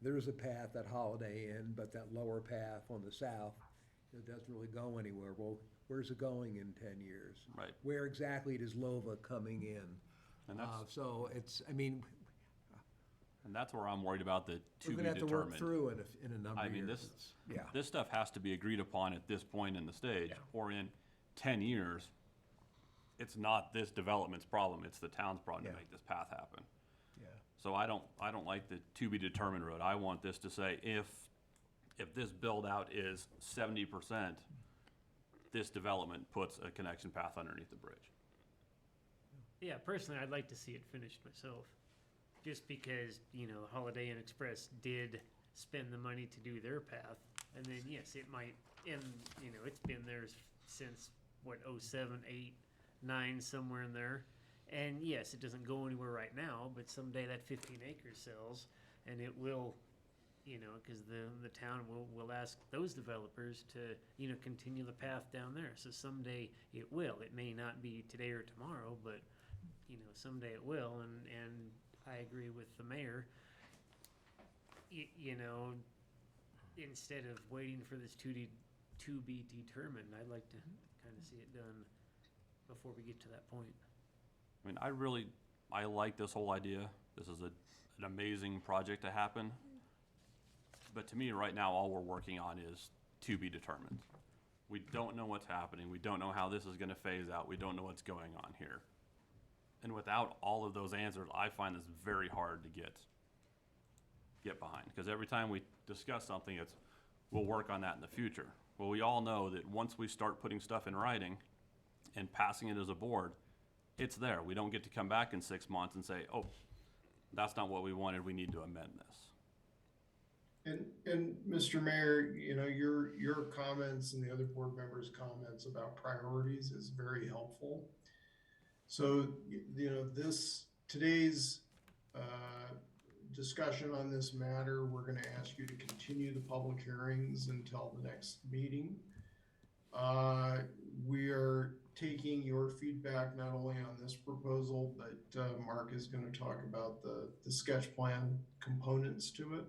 there's a path at Holiday Inn, but that lower path on the south, it doesn't really go anywhere. Well, where's it going in 10 years? Right. Where exactly does Lova coming in? And that's, so it's, and that's where I'm worried about the to be we're gonna have determined. to work through in a number of years. This stuff has to be agreed upon at this point in the stage, or in 10 years, it's not this development's problem, it's the town's problem to make this path happen. Yeah. So I don't like the to be determined road. I want this to say, if this build out is 70%, this development puts a connection path underneath the bridge. Yeah, personally, I'd like to see it finished myself. Just because, Holiday Inn Express did spend the money to do their path. And then, yes, it might, and, it's been there since, 07, 8, 9, somewhere in there. And yes, it doesn't go anywhere right now, but someday that 15 acres sells, and it will, because the town will ask those developers to, continue the path down there. So someday it will. It may not be today or tomorrow, but, someday it will. And I agree with the mayor. Instead of waiting for this to be determined, I'd like to kind of see it done before we get to that point. I like this whole idea. This is an amazing project to happen. But to me, right now, all we're working on is to be determined. We don't know what's happening. We don't know how this is going to phase out. We don't know what's going on here. And without all of those answers, I find this very hard to get behind. Because every time we discuss something, we'll work on that in the future. Well, we all know that once we start putting stuff in writing and passing it as a board, it's there. We don't get to come back in 6 months and say, oh, that's not what we wanted. We need to amend this. And Mr. Mayor, your comments and the other board members' comments about priorities is very helpful. So, today's discussion on this matter, we're going to ask you to continue the public hearings until the next meeting. we are taking your feedback not only on this proposal, but Mark is going to talk about the sketch plan components to it.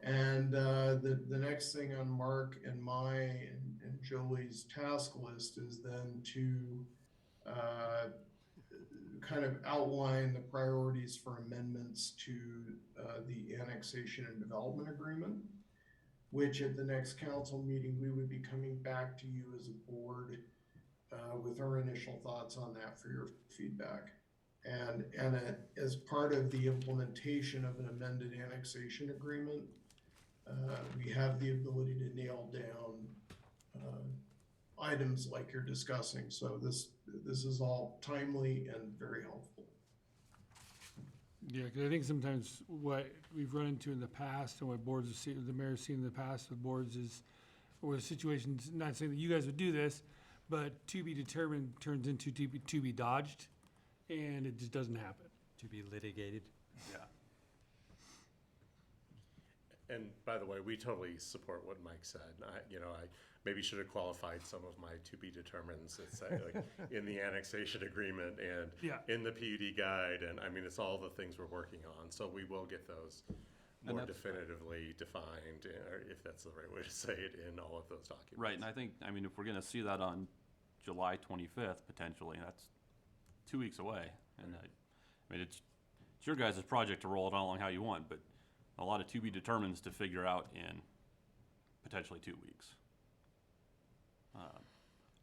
And the next thing on Mark and my and Jolie's task list is then to kind of outline the priorities for amendments to the annexation and development agreement, which at the next council meeting, we would be coming back to you as a board with our initial thoughts on that for your feedback. And as part of the implementation of an amended annexation agreement, we have the ability to nail down items like you're discussing. So this is all timely and very helpful. Yeah, because I think sometimes what we've run into in the past and what boards have seen, the mayor's seen in the past with boards is, or the situations, not saying that you guys would do this, but to be determined turns into to be dodged, and it just doesn't happen. To be litigated. Yeah. And by the way, we totally support what Mike said. I maybe should have qualified some of my to be determineds that say like in the annexation agreement and Yeah. in the PUD guide, and I mean it's all the things we're working on. So we will get those more definitively defined, or if that's the right way to say it, in all of those documents. Right, and I mean, if we're gonna see that on July 25th, potentially, that's 2 weeks away. And I mean, it's your guys' project to roll it along how you want, but a lot of to be determines to figure out in potentially 2 weeks.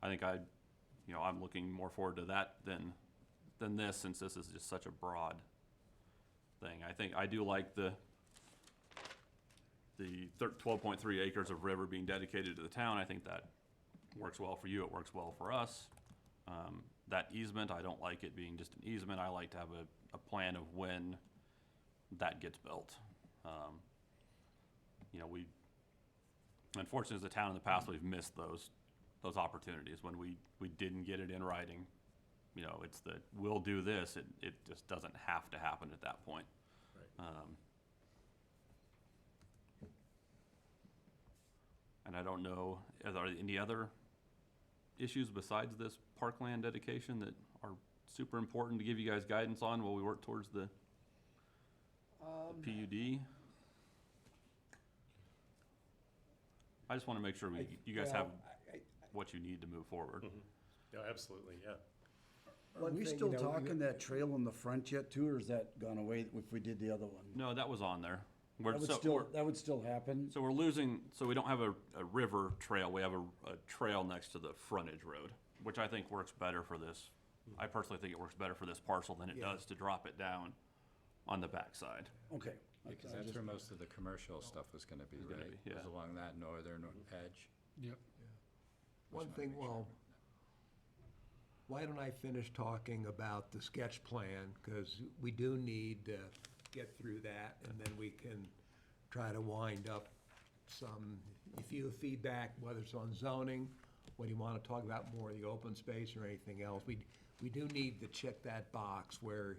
I think I'm looking more forward to that than this, since this is just such a broad thing. I think I do like the 12.3 acres of river being dedicated to the town. I think that works well for you. It works well for us. That easement, I don't like it being just an easement. I like to have a plan of when that gets built. We, unfortunately, as a town in the past, we've missed those opportunities when we didn't get it in writing. It's we'll do this. It just doesn't have to happen at that point. Right. And I don't know, are there any other issues besides this parkland dedication that are super important to give you guys guidance on while we work towards the PUD? I just want to make sure you guys have what you need to move forward. Yeah, absolutely, yeah. Are we still talking that trail in the front yet too, or is that gone away if we did the other one? No, that was on there. That would still happen? So we're losing, so we don't have a river trail, we have a trail next to the frontage road, which I think works better for this. I personally think it works better for this parcel than it does to drop it down on the backside. Okay. Because that's where most of the commercial stuff was gonna be, right? Yeah. Was along that northern edge. Yep. One thing, why don't I finish talking about the sketch plan, because we do need to get through that, and then we can try to wind up some, if you have feedback, whether it's on zoning, whether you want to talk about more of the open space or anything else, we do need to check that box where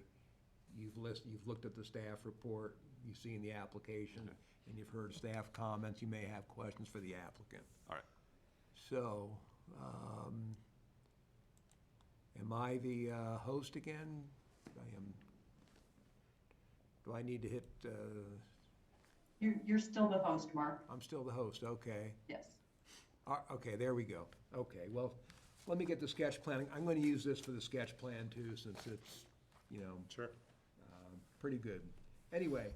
you've looked at the staff report, you've seen the application, and you've heard staff comments, you may have questions for the applicant. All right. So, am I the host again? I am. Do I need to hit? You're still the host, Mark. I'm still the host, okay. Yes. Okay, there we go. Okay, well, let me get the sketch planning. I'm gonna use this for the sketch plan too, since it's, Sure. Pretty good. Anyway,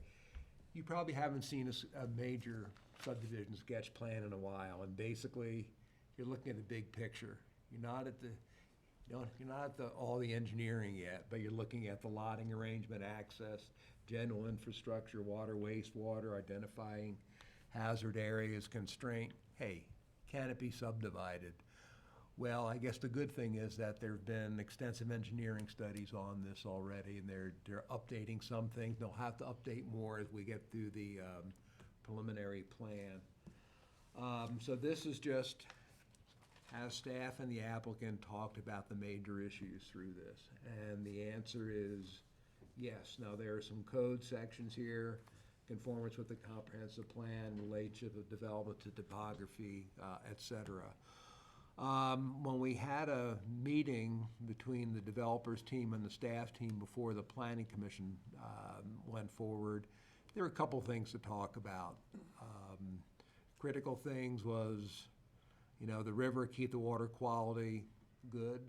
you probably haven't seen a major subdivision sketch plan in a while, and basically, you're looking at the big picture. You're not at all the engineering yet, but you're looking at the lotting arrangement, access, general infrastructure, water, wastewater, identifying hazard areas, constraint. Hey, can it be subdivided? Well, I guess the good thing is that there've been extensive engineering studies on this already, and they're updating some things. They'll have to update more as we get through the preliminary plan. So this is just, has staff and the applicant talked about the major issues through this? And the answer is yes. Now, there are some code sections here, conformance with the comprehensive plan, relationship of development to topography, et cetera. When we had a meeting between the developers team and the staff team before the planning commission went forward, there were a couple things to talk about. Critical things was, the river, keep the water quality good.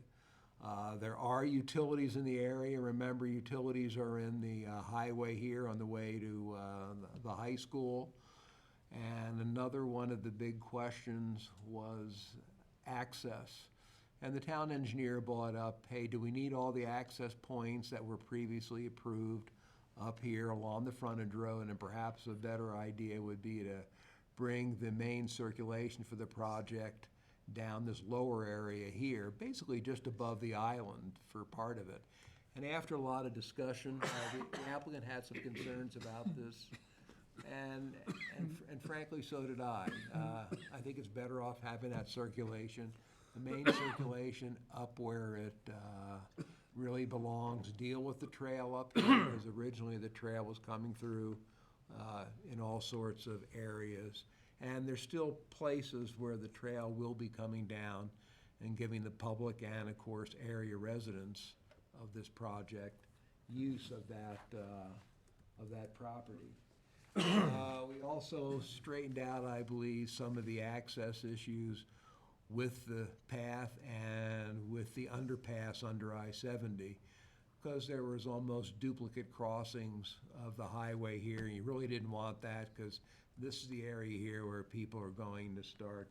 There are utilities in the area. Remember, utilities are in the highway here on the way to the high school. And another one of the big questions was access. And the town engineer brought up, hey, do we need all the access points that were previously approved up here along the frontage road? And perhaps a better idea would be to bring the main circulation for the project down this lower area here, basically just above the island for part of it. And after a lot of discussion, the applicant had some concerns about this. And frankly, so did I. I think it's better off having that circulation, the main circulation up where it really belongs. Deal with the trail up here, because originally the trail was coming through in all sorts of areas. And there's still places where the trail will be coming down and giving the public and, of course, area residents of this project use of that property. We also straightened out, I believe, some of the access issues with the path and with the underpass under I-70, because there was almost duplicate crossings of the highway here. You really didn't want that, because this is the area here where people are going to start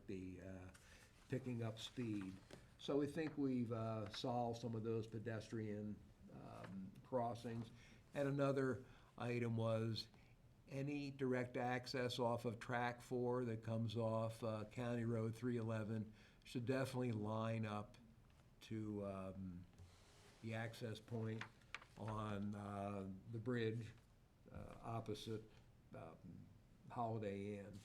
picking up speed. So we think we've solved some of those pedestrian crossings. And another item was any direct access off of Track 4 that comes off County Road 311 should definitely line up to the access point on the bridge opposite Holiday Inn.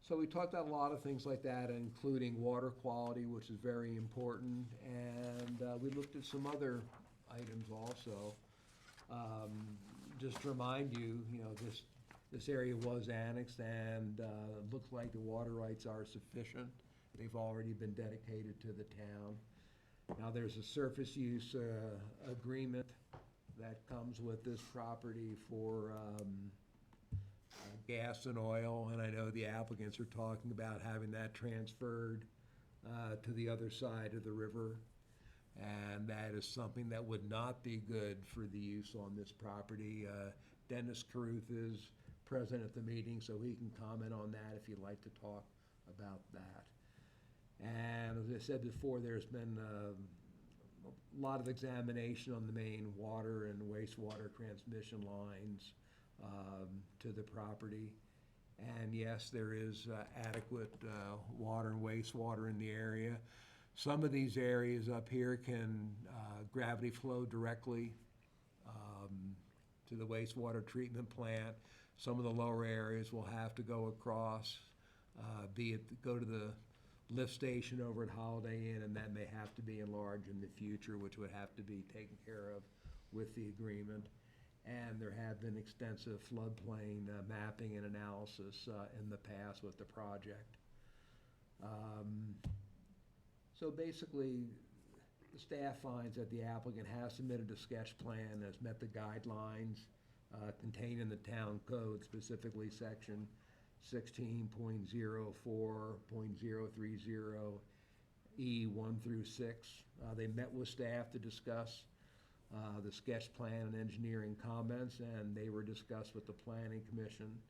So we talked about a lot of things like that, including water quality, which is very important, and we looked at some other items also. Just to remind you, this area was annexed, and it looks like the water rights are sufficient. They've already been dedicated to the town. Now, there's a surface use agreement that comes with this property for gas and oil, and I know the applicants are talking about having that transferred to the other side of the river. And that is something that would not be good for the use on this property. Dennis Caruth is present at the meeting, so he can comment on that if you'd like to talk about that. And as I said before, there's been a lot of examination on the main water and wastewater transmission lines to the property. And yes, there is adequate water and wastewater in the area. Some of these areas up here can gravity flow directly to the wastewater treatment plant. Some of the lower areas will have to go across, go to the lift station over at Holiday Inn, and that may have to be enlarged in the future, which would have to be taken care of with the agreement. And there have been extensive floodplain mapping and analysis in the past with the project. So basically, the staff finds that the applicant has submitted a sketch plan that's met the guidelines contained in the town code, specifically section 16.04.030 E1 through 6. They met with staff to discuss the sketch plan and engineering comments, and they were discussed with the Planning Commission,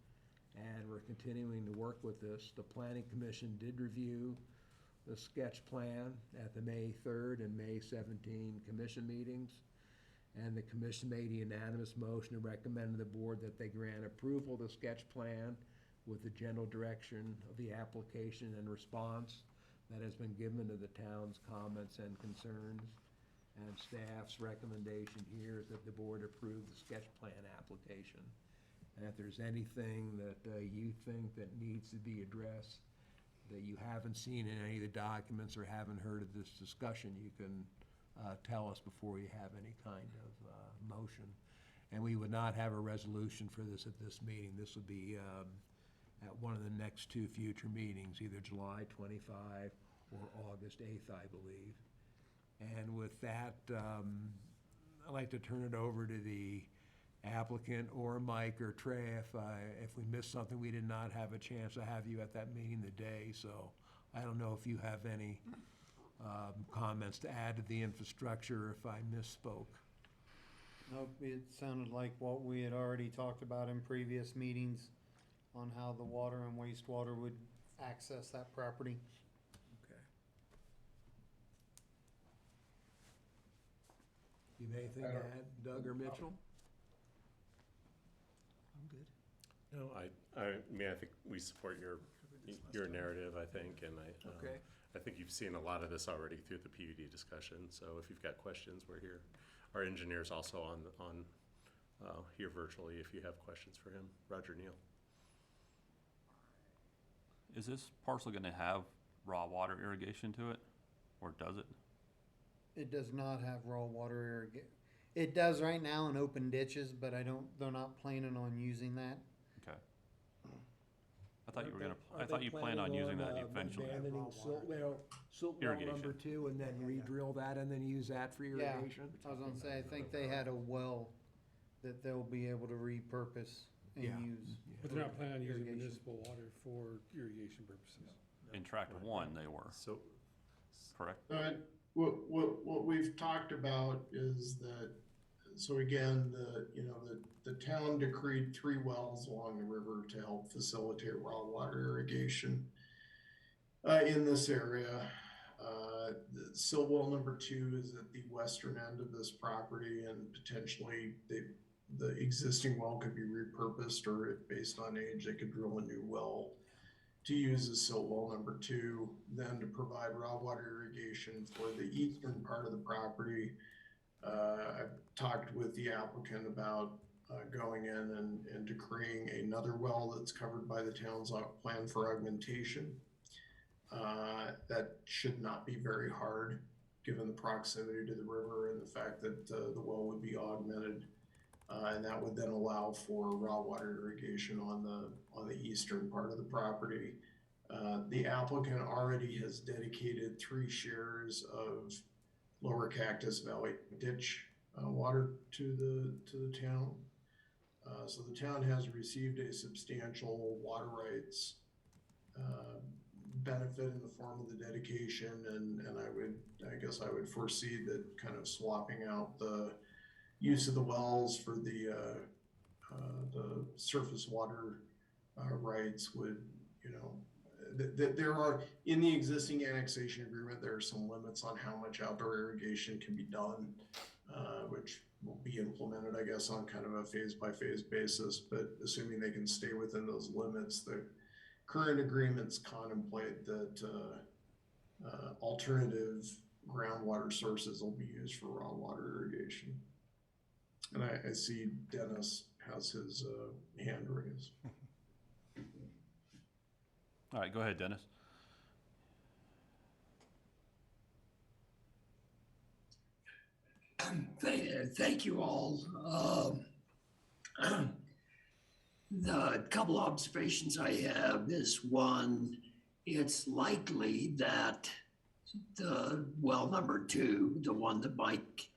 and we're continuing to work with this. The Planning Commission did review the sketch plan at the May 3rd and May 17 commission meetings, and the commission made a unanimous motion to recommend to the board that they grant approval of the sketch plan with the general direction of the application and response that has been given to the town's comments and concerns. And staff's recommendation here is that the board approve the sketch plan application. And if there's anything that you think that needs to be addressed that you haven't seen in any of the documents or haven't heard of this discussion, you can tell us before you have any kind of motion. And we would not have a resolution for this at this meeting. This would be at one of the next two future meetings, either July 25 or August 8th, I believe. And with that, I'd like to turn it over to the applicant or Mike or Trey if we missed something, we did not have a chance to have you at that meeting today. So I don't know if you have any comments to add to the infrastructure, if I misspoke. Nope, it sounded like what we had already talked about in previous meetings on how the water and wastewater would access that property. Okay. You have anything to add, Doug or Mitchell? I'm good. No, I mean, I think we support your narrative, I think, and Okay. I think you've seen a lot of this already through the PUD discussion, so if you've got questions, we're here. Our engineer's also on here virtually if you have questions for him. Roger Neal. Is this parcel gonna have raw water irrigation to it, or does it? It does not have raw water irrigation. It does right now in open ditches, but they're not planning on using that. Okay. I thought you were gonna, I thought you planned on using that eventually. Abandoning silt well Irrigation. number 2 and then re-drill that and then use that for irrigation? I was gonna say, I think they had a well that they'll be able to repurpose and Yeah. use. But they're not planning on using irrigation. municipal water for irrigation purposes. In tract 1, they were, So, correct? What we've talked about is that, so again, the town decreed 3 wells along the river to help facilitate raw water irrigation in this area. The Silt well number 2 is at the western end of this property, and potentially the existing well could be repurposed, or if based on age, they could drill a new well to use as silt well number 2, then to provide raw water irrigation for the eastern part of the property. I've talked with the applicant about going in and decreeing another well that's covered by the town's plan for augmentation. That should not be very hard, given the proximity to the river and the fact that the well would be augmented. And that would then allow for raw water irrigation on the eastern part of the property. The applicant already has dedicated 3 shares of Lower Cactus Valley ditch water to the town. So the town has received a substantial water rights benefit in the form of the dedication, and I guess I would foresee that kind of swapping out the use of the wells for the surface water rights would, there are, in the existing annexation agreement, there are some limits on how much outdoor irrigation can be done, which will be implemented, I guess, on kind of a phase-by-phase basis, but assuming they can stay within those limits, the current agreements contemplate that alternative groundwater sources will be used for raw water irrigation. And I see Dennis has his hand raised. All right, go ahead, Dennis. Thank you all. The couple observations I have is, one, it's likely that the well number 2, the one that Mike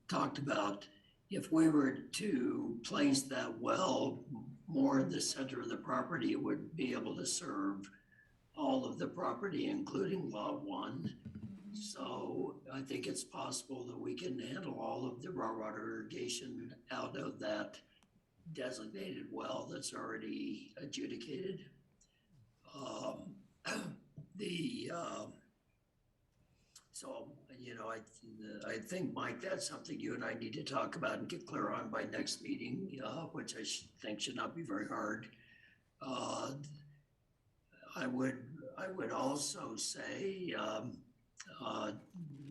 talked about, if we were to place that well more in the center of the property, it would be able to serve all of the property, including Lot 1. So I think it's possible that we can handle all of the raw water irrigation out of that designated well that's already adjudicated. I think, Mike, that's something you and I need to talk about and get clear on by next meeting, which I think should not be very hard. I would also say,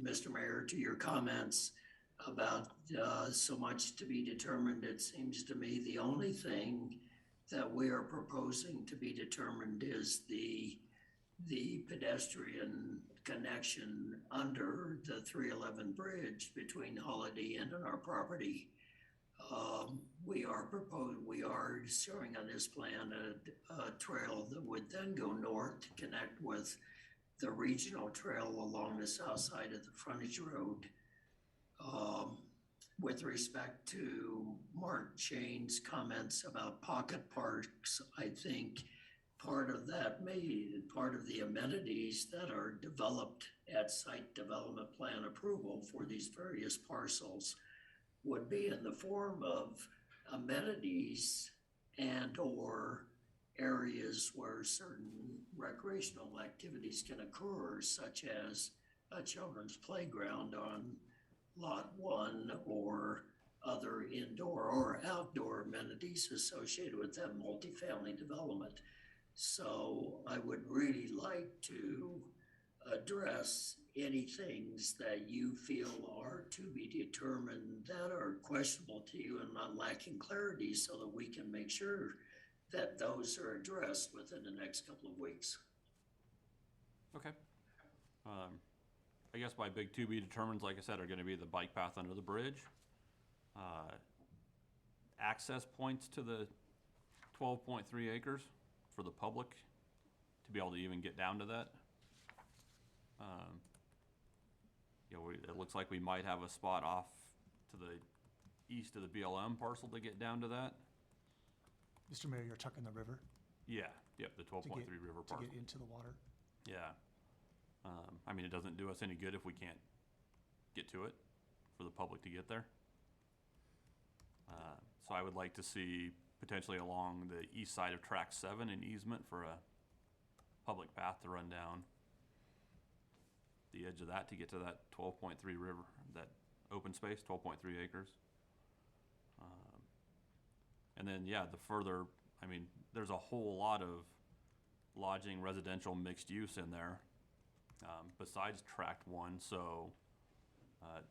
Mr. Mayor, to your comments about so much to be determined, it seems to me the only thing that we are proposing to be determined is the pedestrian connection under the 311 bridge between Holiday Inn and our property. we are showing on this plan a trail that would then go north to connect with the regional trail along the south side of the frontage road. With respect to Mark Shane's comments about pocket parks, I think part of the amenities that are developed at site development plan approval for these various parcels would be in the form of amenities and/or areas where certain recreational activities can occur, such as a children's playground on Lot 1 or other indoor or outdoor amenities associated with that multifamily development. So I would really like to address any things that you feel are to be determined that are questionable to you and not lacking clarity, so that we can make sure that those are addressed within the next couple of weeks. Okay. I guess my big to be determined, like I said, are gonna be the bike path under the bridge. Access points to the 12.3 acres for the public to be able to even get down to that. It looks like we might have a spot off to the east of the BLM parcel to get down to that. Mr. Mayor, you're talking the river? Yeah, yep, the 12.3 river parcel. To get into the water? Yeah. I mean, it doesn't do us any good if we can't get to it for the public to get there. So I would like to see potentially along the east side of track 7 an easement for a public path to run down the edge of that to get to that 12.3 river, that open space, 12.3 acres. And then, yeah, the further, I mean, there's a whole lot of lodging, residential, mixed use in there, besides tract 1. So,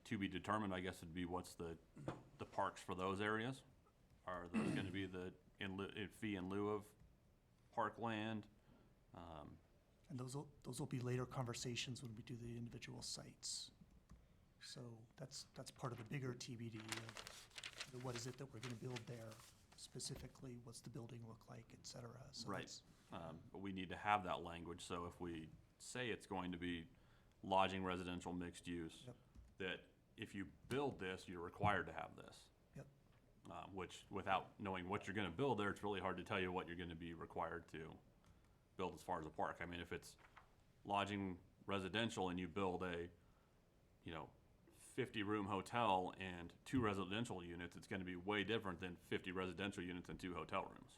to be determined, I guess, would be what's the parks for those areas. Are those gonna be the fee in lieu of parkland? And those will be later conversations when we do the individual sites. So that's part of the bigger TBD of what is it that we're gonna build there specifically, what's the building look like, et cetera. So Right. that's- But we need to have that language, so if we say it's going to be lodging, residential, mixed use, Yep. that if you build this, you're required to have this. Yep. Which, without knowing what you're gonna build there, it's really hard to tell you what you're gonna be required to build as far as a park. I mean, if it's lodging residential and you build a, 50-room hotel and 2 residential units, it's gonna be way different than 50 residential units and 2 hotel rooms.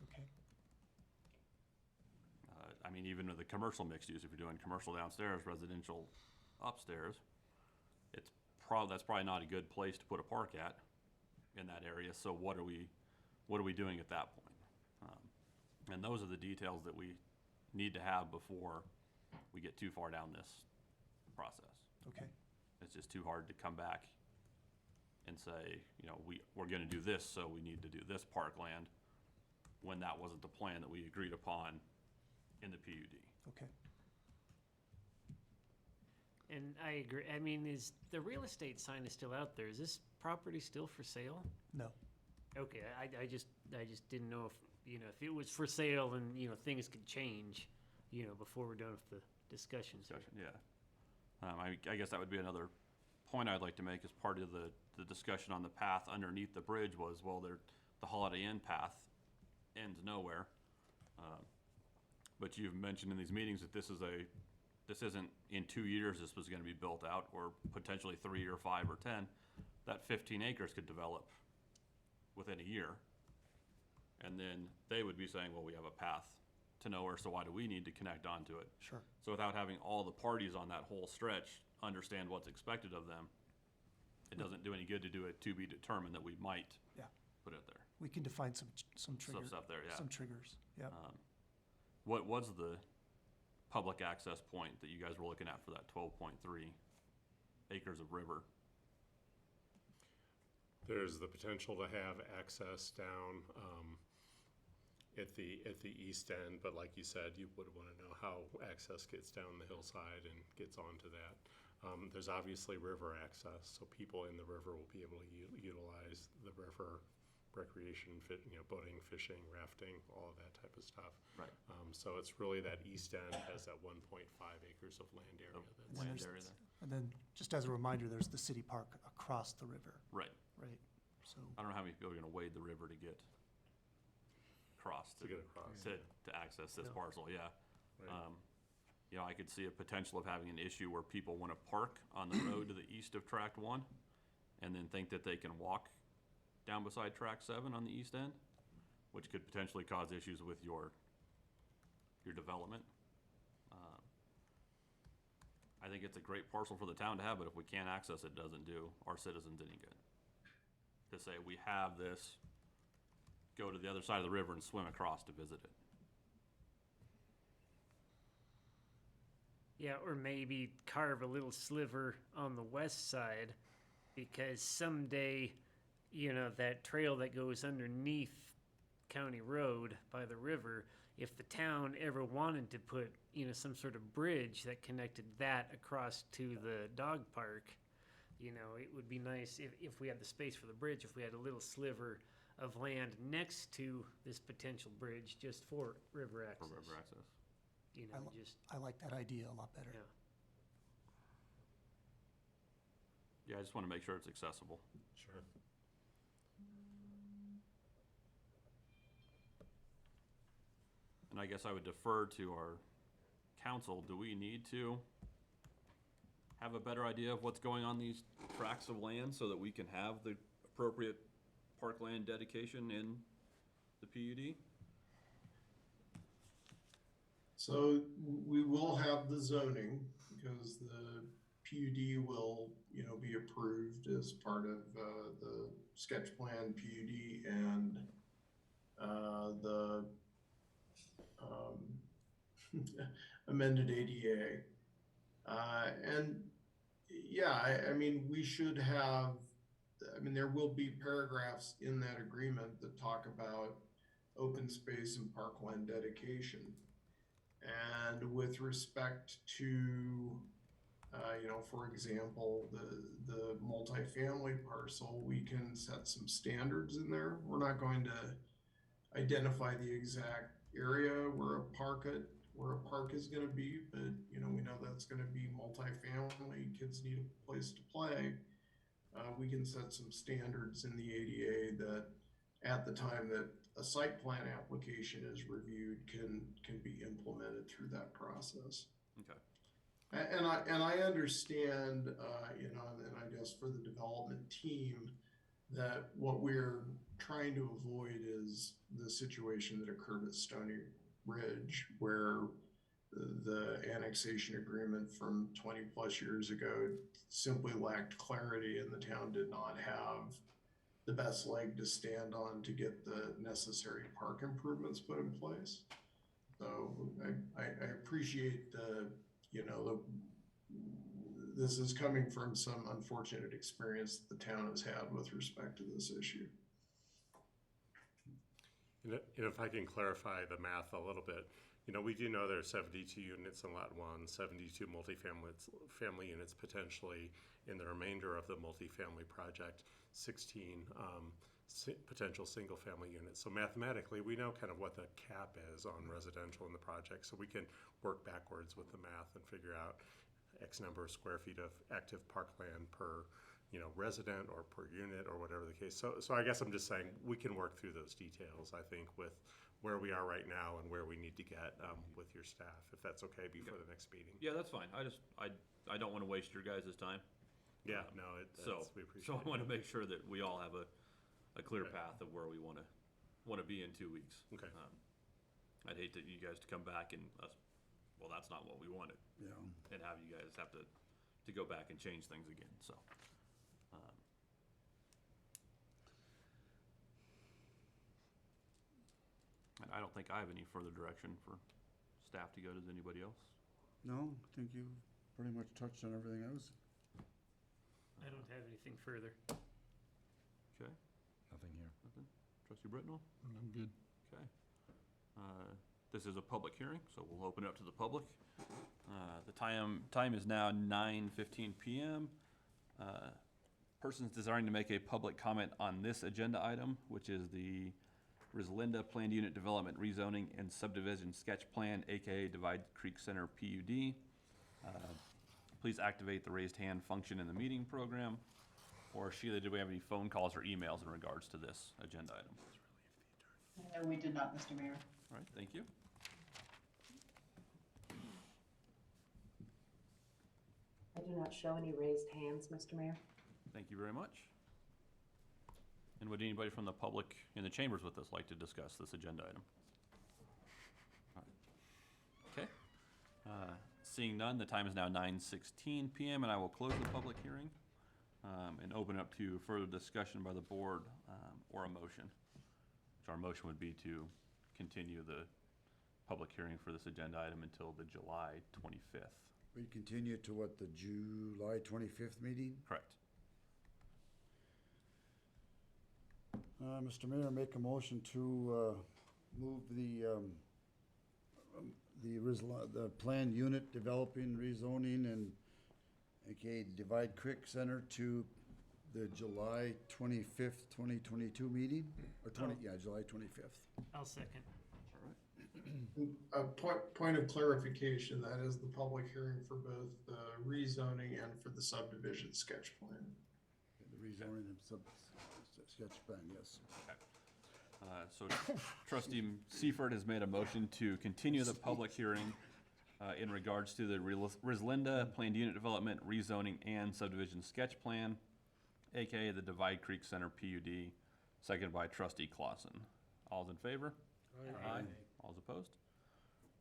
Okay. I mean, even with the commercial mixed use, if you're doing commercial downstairs, residential upstairs, that's probably not a good place to put a park at in that area. So what are we doing at that point? And those are the details that we need to have before we get too far down this process. Okay. It's just too hard to come back and say, we're gonna do this, so we need to do this parkland, when that wasn't the plan that we agreed upon in the PUD. Okay. And I agree, I mean, is the real estate sign is still out there, is this property still for sale? No. Okay, I just didn't know if it was for sale and, things could change, before we're done with the discussions. Yeah. I guess that would be another point I'd like to make as part of the discussion on the path underneath the bridge was, well, the Holiday Inn path ends nowhere. But you've mentioned in these meetings that this isn't in 2 years this was gonna be built out, or potentially 3 or 5 or 10. That 15 acres could develop within a year. And then they would be saying, well, we have a path to nowhere, so why do we need to connect onto it? Sure. So without having all the parties on that whole stretch understand what's expected of them, it doesn't do any good to do it to be determined that we might Yeah. put it there. We can define some triggers. Stuff there, yeah. Some triggers, yeah. What was the public access point that you guys were looking at for that 12.3 acres of river? There's the potential to have access down at the east end, but like you said, you would want to know how access gets down the hillside and gets onto that. There's obviously river access, so people in the river will be able to utilize the river recreation, boating, fishing, rafting, all of that type of stuff. Right. So it's really that east end has that 1.5 acres of land area. That's Land area there. And then, just as a reminder, there's the city park across the river, Right. right? So, I don't know how many people are gonna wade the river to get across, To get across. to access this Yeah. parcel, yeah. Right. You know, I could see a potential of having an issue where people wanna park on the road to the east of tract 1 and then think that they can walk down beside tract 7 on the east end, which could potentially cause issues with your development. I think it's a great parcel for the town to have, but if we can't access it, doesn't do our citizens any good. To say we have this, go to the other side of the river and swim across to visit it. Yeah, or maybe carve a little sliver on the west side, because someday, you know, that trail that goes underneath County Road by the river, if the town ever wanted to put, you know, some sort of bridge that connected that across to the dog park, you know, it would be nice if we had the space for the bridge, if we had a little sliver of land next to this potential bridge just for river access. For river access. You know, just, I like that idea a lot better. yeah. Yeah, I just wanna make sure it's accessible. Sure. And I guess I would defer to our council. Do we need to have a better idea of what's going on these tracts of land so that we can have the appropriate parkland dedication in the PUD? So we will have the zoning because the PUD will, be approved as part of the sketch plan PUD and the amended ADA. And yeah, I mean, we should have, there will be paragraphs in that agreement that talk about open space and parkland dedication. And with respect to, for example, the multifamily parcel, we can set some standards in there. We're not going to identify the exact area where a park is going to be, but we know that's going to be multifamily. Kids need a place to play. We can set some standards in the ADA that at the time that a site plan application is reviewed can be implemented through that process. Okay. And I understand, and I guess for the development team, that what we're trying to avoid is the situation that occurred at Stony Ridge, where the annexation agreement from 20 plus years ago simply lacked clarity and the town did not have the best leg to stand on to get the necessary park improvements put in place. So I appreciate this is coming from some unfortunate experience the town has had with respect to this issue. And if I can clarify the math a little bit, we do know there are 72 units in Lot 1, 72 family units potentially in the remainder of the multifamily project, 16 potential single-family units. So mathematically, we know kind of what the cap is on residential in the project, so we can work backwards with the math and figure out X number of square feet of active parkland per resident or per unit or whatever the case. So I guess I'm just saying we can work through those details, I think, with where we are right now and where we need to get with your staff, if that's okay before the next meeting. Yeah, that's fine. I don't wanna waste your guys' time. Yeah, no, we appreciate it. So I wanna make sure that we all have a clear path of where we wanna be in 2 weeks. Okay. I'd hate you guys to come back and well, that's not what we wanted. Yeah. And have you guys have to go back and change things again, so. And I don't think I have any further direction for staff to go. Does anybody else? No, I think you pretty much touched on everything I was. I don't have anything further. Okay. Nothing here. Nothing? Trustee Britnell? I'm good. Okay. This is a public hearing, so we'll open it up to the public. The time is now 9:15 PM. Persons desiring to make a public comment on this agenda item, which is the Rislinda Planned Unit Development Rezoning and Subdivision Sketch Plan, AKA Divide Creek Center PUD. Please activate the raised hand function in the meeting program. Or Sheila, did we have any phone calls or emails in regards to this agenda item? No, we did not, Mr. Mayor. All right, thank you. I do not show any raised hands, Mr. Mayor. Thank you very much. And would anybody from the public in the chambers with us like to discuss this agenda item? All right. Okay. Seeing none, the time is now 9:16 PM, and I will close the public hearing and open up to further discussion by the board or a motion. So our motion would be to continue the public hearing for this agenda item until the July 25th. We continue to what, the July 25th meeting? Correct. Mr. Mayor, make a motion to move the planned unit developing, rezoning, and AKA Divide Creek Center to the July 25th, 2022 meeting, or July 25th. I'll second. A point of clarification, that is the public hearing for both the rezoning and for the subdivision sketch plan. The rezoning and sketch plan, yes. So Trustee Seifert has made a motion to continue the public hearing in regards to the Rislinda Planned Unit Development, Rezoning, and Subdivision Sketch Plan, AKA the Divide Creek Center PUD, seconded by Trustee Clausen. All's in favor? Aye. All's opposed?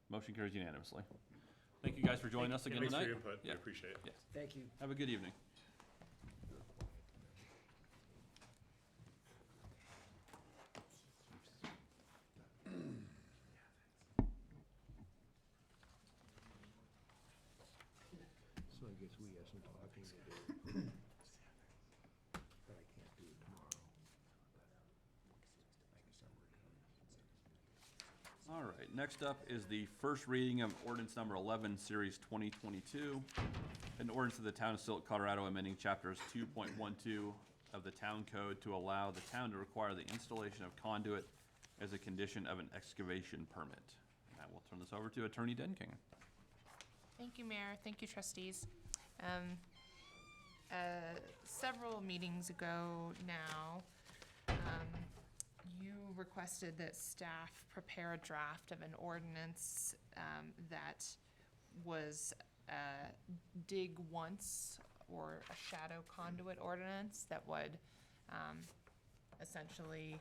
Motion carries unanimously. Thank you guys for joining us again Thanks tonight. for your input. We Yeah. appreciate it. Yes. Thank you. Have a good evening. So I guess we have some talking to do. But I can't do it tomorrow. All right, next up is the first reading of ordinance number 11, series 2022. An ordinance of the town of Silt, Colorado, amending chapters 2.12 of the town code to allow the town to require the installation of conduit as a condition of an excavation permit. I will turn this over to Attorney Denking. Thank you, Mayor. Thank you, trustees. Several meetings ago now, you requested that staff prepare a draft of an ordinance that was a dig once or a shadow conduit ordinance that would essentially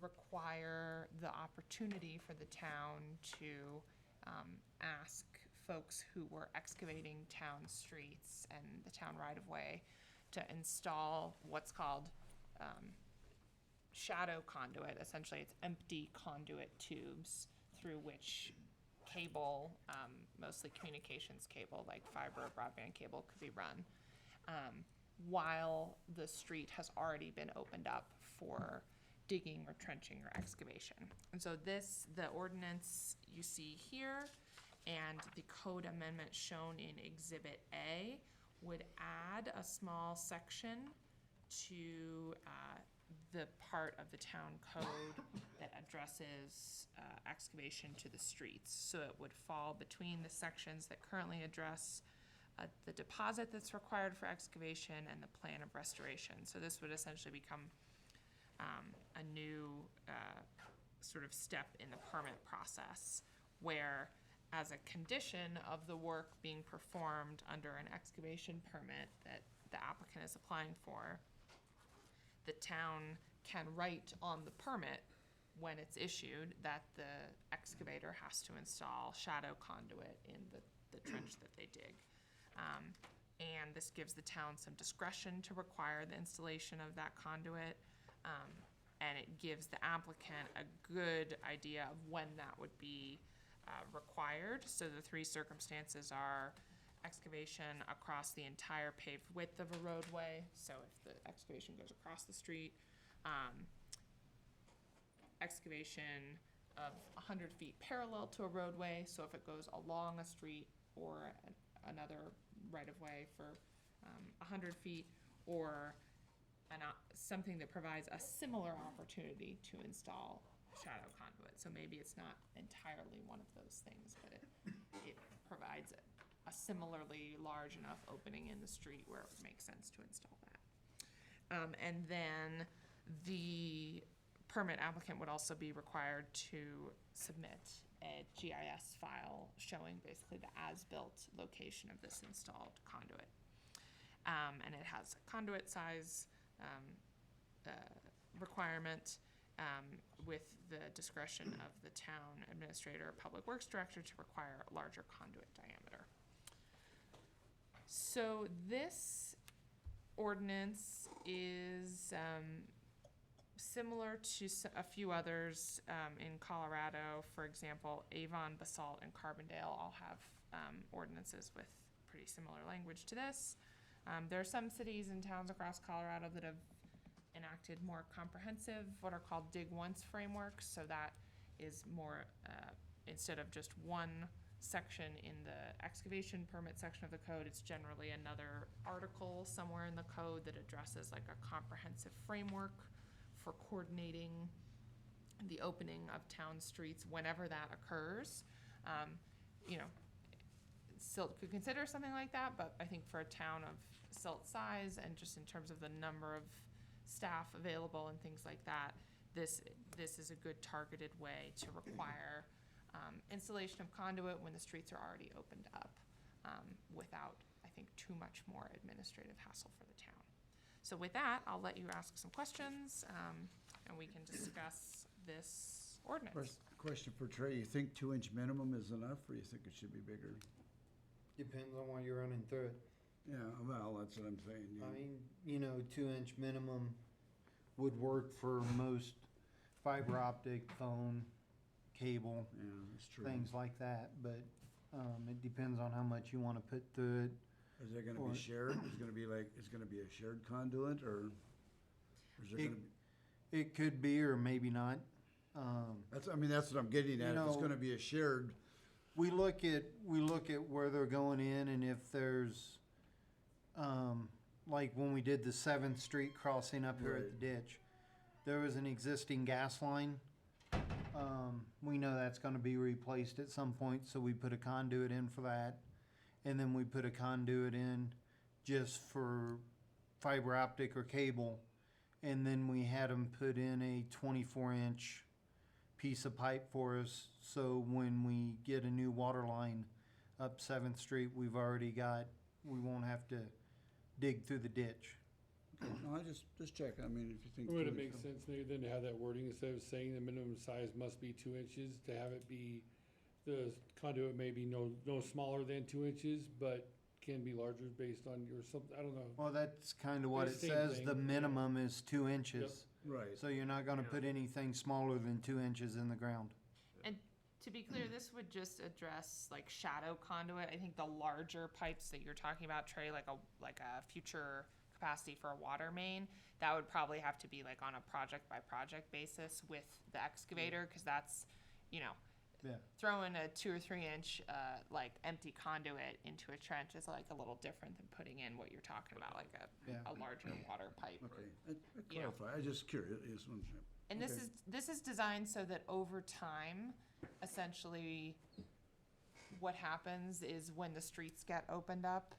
require the opportunity for the town to ask folks who were excavating town streets and the town right-of-way to install what's called shadow conduit. Essentially, it's empty conduit tubes through which cable, mostly communications cable, like fiber or broadband cable, could be run while the street has already been opened up for digging or trenching or excavation. And so the ordinance you see here and the code amendment shown in Exhibit A would add a small section to the part of the town code that addresses excavation to the streets. So it would fall between the sections that currently address the deposit that's required for excavation and the plan of restoration. So this would essentially become a new sort of step in the permit process where, as a condition of the work being performed under an excavation permit that the applicant is applying for, the town can write on the permit when it's issued that the excavator has to install shadow conduit in the trench that they dig. And this gives the town some discretion to require the installation of that conduit. And it gives the applicant a good idea of when that would be required. So the three circumstances are excavation across the entire paved width of a roadway. So if the excavation goes across the street, excavation of 100 feet parallel to a roadway, so if it goes along a street or another right-of-way for 100 feet, or something that provides a similar opportunity to install shadow conduit. So maybe it's not entirely one of those things, but it provides a similarly large enough opening in the street where it would make sense to install that. And then the permit applicant would also be required to submit a GIS file showing basically the as-built location of this installed conduit. And it has a conduit size requirement with the discretion of the town administrator or public works director to require a larger conduit diameter. So this ordinance is similar to a few others in Colorado. For example, Avon, Basalt, and Carbondale all have ordinances with pretty similar language to this. There are some cities and towns across Colorado that have enacted more comprehensive, what are called dig once frameworks. So that is more, instead of just one section in the excavation permit section of the code, it's generally another article somewhere in the code that addresses like a comprehensive framework for coordinating the opening of town streets whenever that occurs. You know, Silt could consider something like that, but I think for a town of Silt size and just in terms of the number of staff available and things like that, this is a good targeted way to require installation of conduit when the streets are already opened up without, I think, too much more administrative hassle for the town. So with that, I'll let you ask some questions and we can discuss this ordinance. Question for Trey, you think 2-inch minimum is enough, or you think it should be bigger? Depends on what you're running through it. Yeah, well, that's what I'm saying. Yeah. I mean, you know, 2-inch minimum would work for most fiber optic, phone, cable, Yeah, that's true. things like that, but it depends on how much you want to put through it. Is it gonna Or- be shared? It's gonna be like, it's gonna be a shared conduit, or is there It- gonna be? It could be, or maybe not. That's, I mean, that's what I'm getting at. If it's know- gonna be a shared, We look at where they're going in, and if there's, like when we did the 7th Street crossing up here at the ditch, there was an existing gas line. We know that's gonna be replaced at some point, so we put a conduit in for that. And then we put a conduit in just for fiber optic or cable. And then we had them put in a 24-inch piece of pipe for us, so when we get a new water line up 7th Street, we won't have to dig through the ditch. no, I just check. I mean, if you think. Would 2 it make inch- sense maybe then to have that wording instead of saying the minimum size must be 2 inches, to have it be, the conduit may be no smaller than 2 inches, but can be larger based on your something, I don't know. Well, that's kind of what it Same says. thing, The yeah. minimum is 2 inches. Right. So you're not gonna put anything smaller than 2 inches in the ground. And to be clear, this would just address like shadow conduit. I think the larger pipes that you're talking about, Trey, like a future capacity for a water main, that would probably have to be like on a project by project basis with the excavator, because that's, you know, Yeah. throwing a 2 or 3 inch like empty conduit into a trench is like a little different than putting in what you're talking about, like a larger water pipe. Okay, I you know. clarify. I just curious. And Okay. this is designed so that over time, essentially, what happens is when the streets get opened up,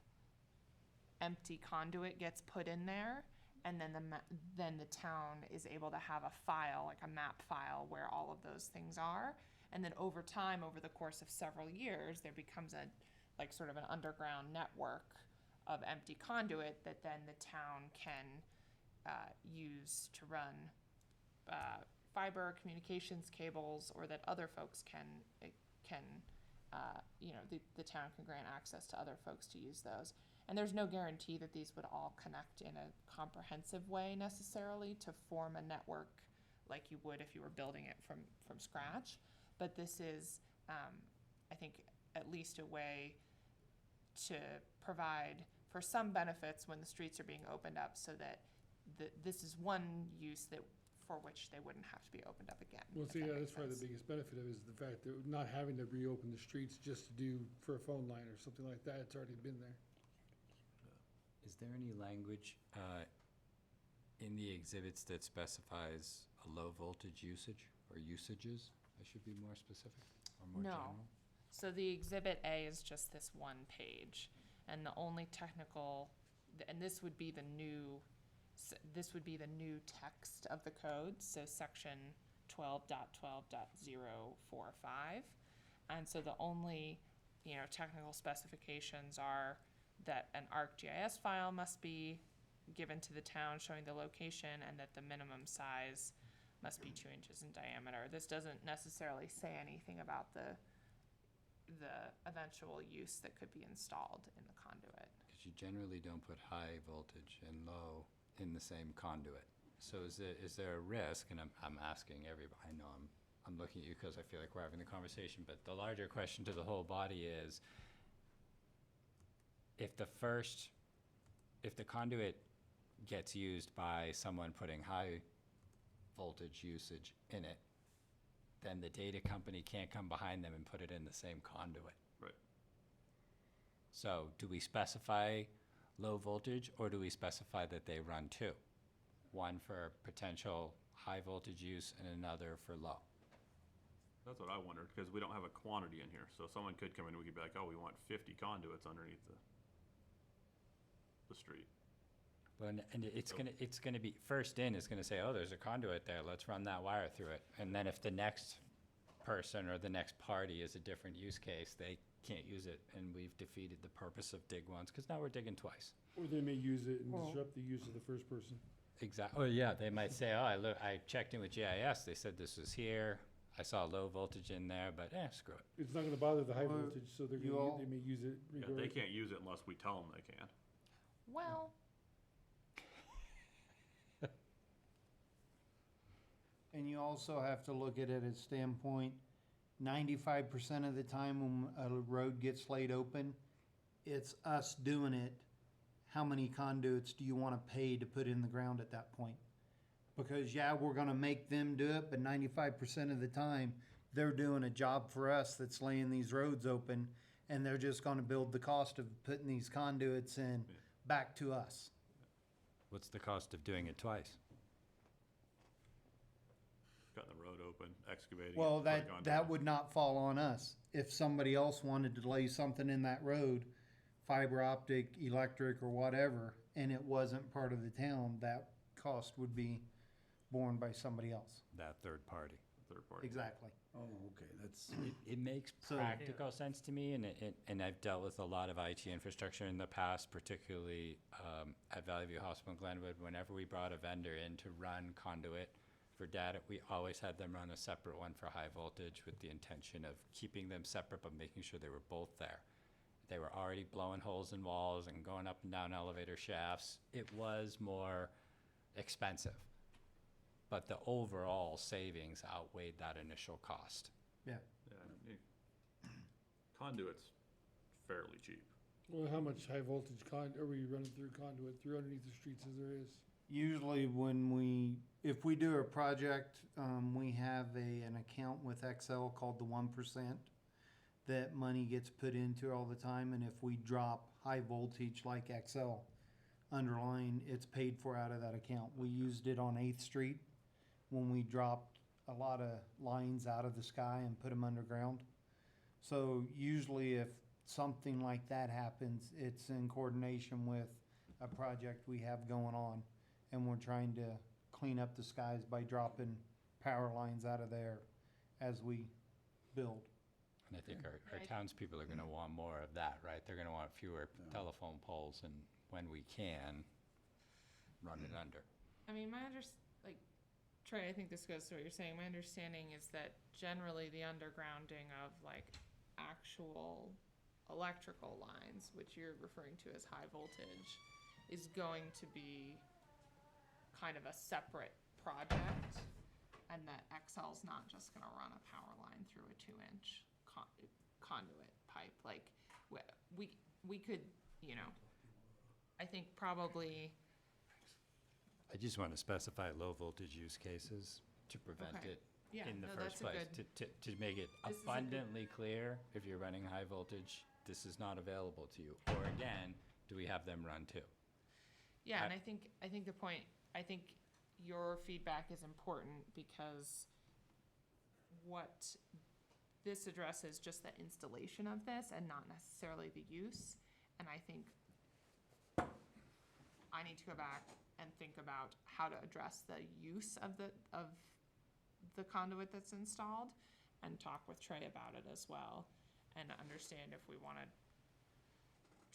empty conduit gets put in there, and then the town is able to have a file, like a map file, where all of those things are. And then over time, over the course of several years, there becomes like sort of an underground network of empty conduit that then the town can use to run fiber communications cables, or that other folks can the town can grant access to other folks to use those. And there's no guarantee that these would all connect in a comprehensive way necessarily to form a network like you would if you were building it from scratch. But this is, I think, at least a way to provide for some benefits when the streets are being opened up, so that this is one use that for which they wouldn't have to be opened up again. Well, if see, that yeah, makes that's probably the sense. biggest benefit of it is the fact that not having to reopen the streets just to do for a phone line or something like that, it's already been there. Is there any language in the exhibits that specifies a low voltage usage or usages? I should be more specific or more No. general? So the exhibit A is just this one page, and the only technical, and this would be the new, this would be the new text of the code, so section 12.12.045. And so the only, technical specifications are that an ArcGIS file must be given to the town showing the location, and that the minimum size must be 2 inches in diameter. This doesn't necessarily say anything about the eventual use that could be installed in the conduit. Because you generally don't put high voltage and low in the same conduit. So is there a risk, and I'm asking everybody, I know I'm looking at you because I feel like we're having the conversation, but the larger question to the whole body is, if the conduit gets used by someone putting high voltage usage in it, then the data company can't come behind them and put it in the same conduit. Right. So do we specify low voltage, or do we specify that they run two? One for potential high voltage use and another for low? That's what I wondered, because we don't have a quantity in here, so someone could come in, we could be like, oh, we want 50 conduits underneath the street. Well, and it's gonna be, first in is gonna say, oh, there's a conduit there, let's run that wire through it. And then if the next person or the next party is a different use case, they can't use it, and we've defeated the purpose of dig once, because now we're digging twice. Or they may use it and disrupt the use of the first person. Exactly. Oh, yeah, they might say, oh, I checked in with GIS, they said this was here, I saw low voltage in there, but screw it. It's not gonna bother the high Well, voltage, so they may use it Yeah, regardless. they can't use it unless we tell them they can. Well, And you also have to look at it as standpoint, 95% of the time when a road gets laid open, it's us doing it. How many conduits do you want to pay to put in the ground at that point? Because we're gonna make them do it, but 95% of the time, they're doing a job for us that's laying these roads open, and they're just gonna build the cost of putting these conduits in back to us. What's the cost of doing it twice? Cutting the road open, excavating. Well, it, putting conduit that in. would not fall on us. If somebody else wanted to lay something in that road, fiber optic, electric, or whatever, and it wasn't part of the town, that cost would be borne by somebody else. That third party. Third party. Exactly. Oh, okay, that's, It makes practical sense to me, and I've dealt with a lot of IT infrastructure in the past, particularly at Valley View Hospital in Glenwood. Whenever we brought a vendor in to run conduit for data, we always had them run a separate one for high voltage with the intention of keeping them separate but making sure they were both there. They were already blowing holes in walls and going up and down elevator shafts. It was more expensive, but the overall savings outweighed that initial cost. Yeah. Yeah, conduit's fairly cheap. Well, how much high voltage are we running through conduit through underneath the streets as there is? Usually if we do a project, we have an account with Excel called the 1%. That money gets put into all the time, and if we drop high voltage like XL underline, it's paid for out of that account. We used it on 8th Street when we dropped a lot of lines out of the sky and put them underground. So usually if something like that happens, it's in coordination with a project we have going on, and we're trying to clean up the skies by dropping power lines out of there as we build. And I think our townspeople are gonna want more of that, right? They're gonna want fewer telephone poles, and when we can, run it under. I mean, Trey, I think this goes to what you're saying. My understanding is that generally the undergrounding of actual electrical lines, which you're referring to as high voltage, is going to be kind of a separate project, and that Excel's not just gonna run a power line through a 2-inch conduit pipe. We could, I think probably I just want to specify low voltage use cases to prevent Okay. it Yeah, in the no, first that's a place. good- To make it This is a good- abundantly clear, if you're running high voltage, this is not available to you. Or again, do we have them run too? Yeah, and I- I think the point, I think your feedback is important because what this addresses just the installation of this and not necessarily the use. And I think I need to go back and think about how to address the use of the conduit that's installed and talk with Trey about it as well and understand if we want to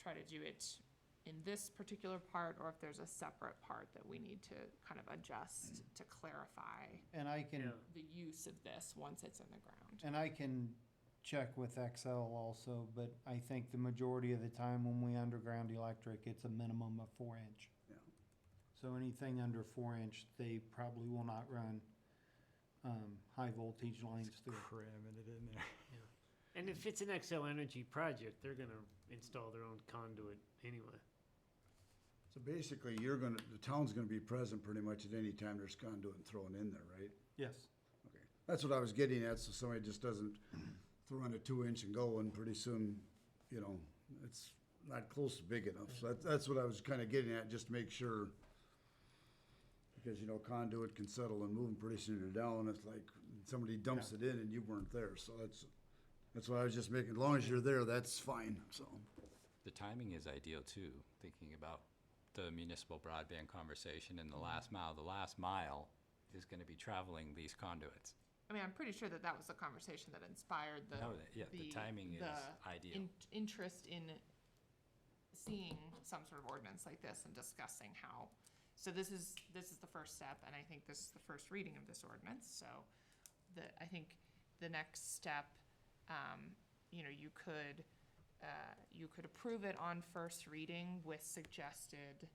try to do it in this particular part or if there's a separate part that we need to kind of adjust to clarify And I can, the use of this once it's in the ground. and I can check with XL also, but I think the majority of the time when we underground electric, it's a minimum of 4 inch. Yeah. So anything under 4 inch, they probably will not run, high voltage lines through. Cramming it in there. And if it's an XL Energy project, they're gonna install their own conduit anyway. So basically, the town's gonna be present pretty much at any time there's conduit thrown in there, right? Yes. Okay, that's what I was getting at, so somebody just doesn't throw in a 2 inch and go, and pretty soon, it's not close to big enough. So that's what I was kinda getting at, just to make sure. Because, conduit can settle and move, and pretty soon you're down, it's like somebody dumps it in and you weren't there, so that's what I was just making, as long as you're there, that's fine, so. The timing is ideal too, thinking about the municipal broadband conversation and the last mile is gonna be traveling these conduits. I mean, I'm pretty sure that was the conversation that inspired the. No, the timing is ideal. Interest in seeing some sort of ordinance like this and discussing how, so this is the first step, and I think this is the first reading of this ordinance, so I think the next step, you could approve it on first reading with suggested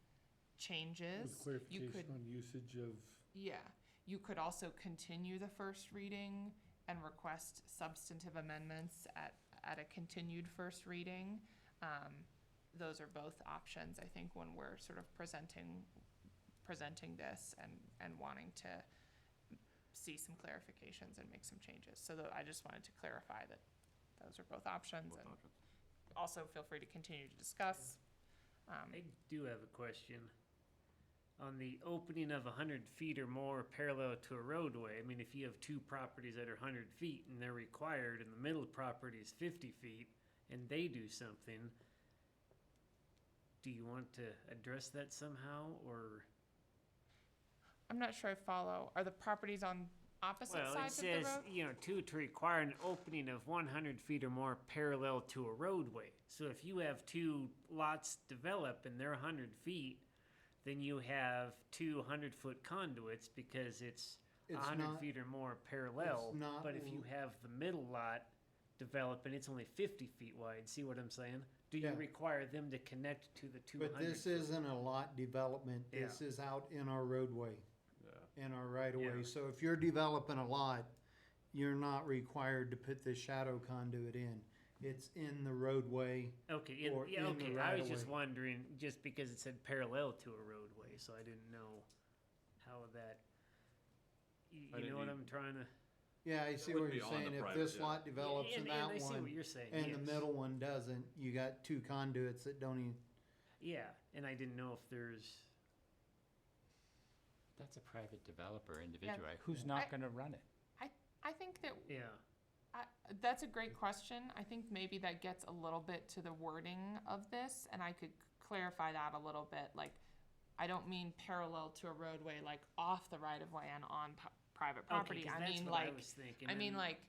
changes. With You could- clarification on usage of, Yeah, you could also continue the first reading and request substantive amendments at a continued first reading. Those are both options, I think, when we're sort of presenting this and wanting to see some clarifications and make some changes. So I just wanted to clarify that those are both options, and also feel free to continue to discuss. I do have a question. On the opening of 100 feet or more parallel to a roadway, I mean, if you have two properties that are 100 feet and they're required, and the middle property is 50 feet, and they do something, do you want to address that somehow, or? I'm not sure I follow. Are the properties on opposite Well, it sides of the road? says, to require an opening of 100 feet or more parallel to a roadway. So if you have two lots develop and they're 100 feet, then you have two 100-foot conduits because it's 100 not- feet or more parallel. it's not But if you have the middle lot develop and it's only 50 feet wide, see what I'm saying? Do you Yeah. require them to connect to the 200? But this isn't a lot development, this is out in our roadway, in our right of way. Yeah. So if you're developing a lot, you're not required to put the shadow conduit in. It's in the roadway. Okay, or yeah, in the okay. I was right-of-way. just wondering, just because it said parallel to a roadway, so I didn't know how that. You I didn't know what need- I'm trying to? Yeah, I see would what be you're on the saying, if private, this yeah. lot develops Yeah, in and that I see one, what you're saying, and the yes. middle one doesn't, you got two conduits that don't even, Yeah, and I didn't know if there's. That's a private developer individual, right? Who's I- not gonna run it? I think that Yeah. that's a great question. I think maybe that gets a little bit to the wording of this, and I could clarify that a little bit. Like, I don't mean parallel to a roadway, like off the right of way and on private property. 'cause I that's mean, what I like, was thinking, I mean, and- like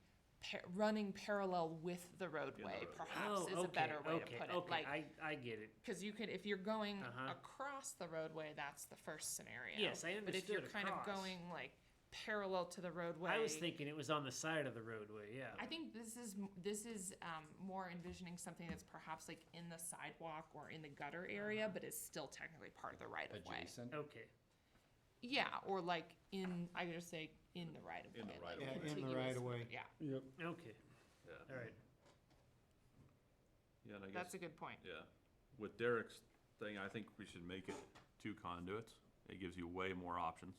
running parallel with the roadway. Perhaps is a better way to put it. Okay, Like, I get it. because if you're going Uh-huh. across the roadway, that's the first scenario. Yes, I But if you're understood kind across. of going like parallel to the roadway, I was thinking it was on the side of the roadway. Yeah. I think this is more envisioning something that's perhaps like in the sidewalk or in the gutter area, but is still technically part of the right of way. Adjacent? Okay. Yeah, or like I could just say in the right of way. In the right of yeah, way. in the contiguous- right of way. Yeah, yep. Okay. Yeah. All right. Yeah, and I guess. that's a good point. Yeah. With Derek's thing, I think we should make it two conduits. It gives you way more options.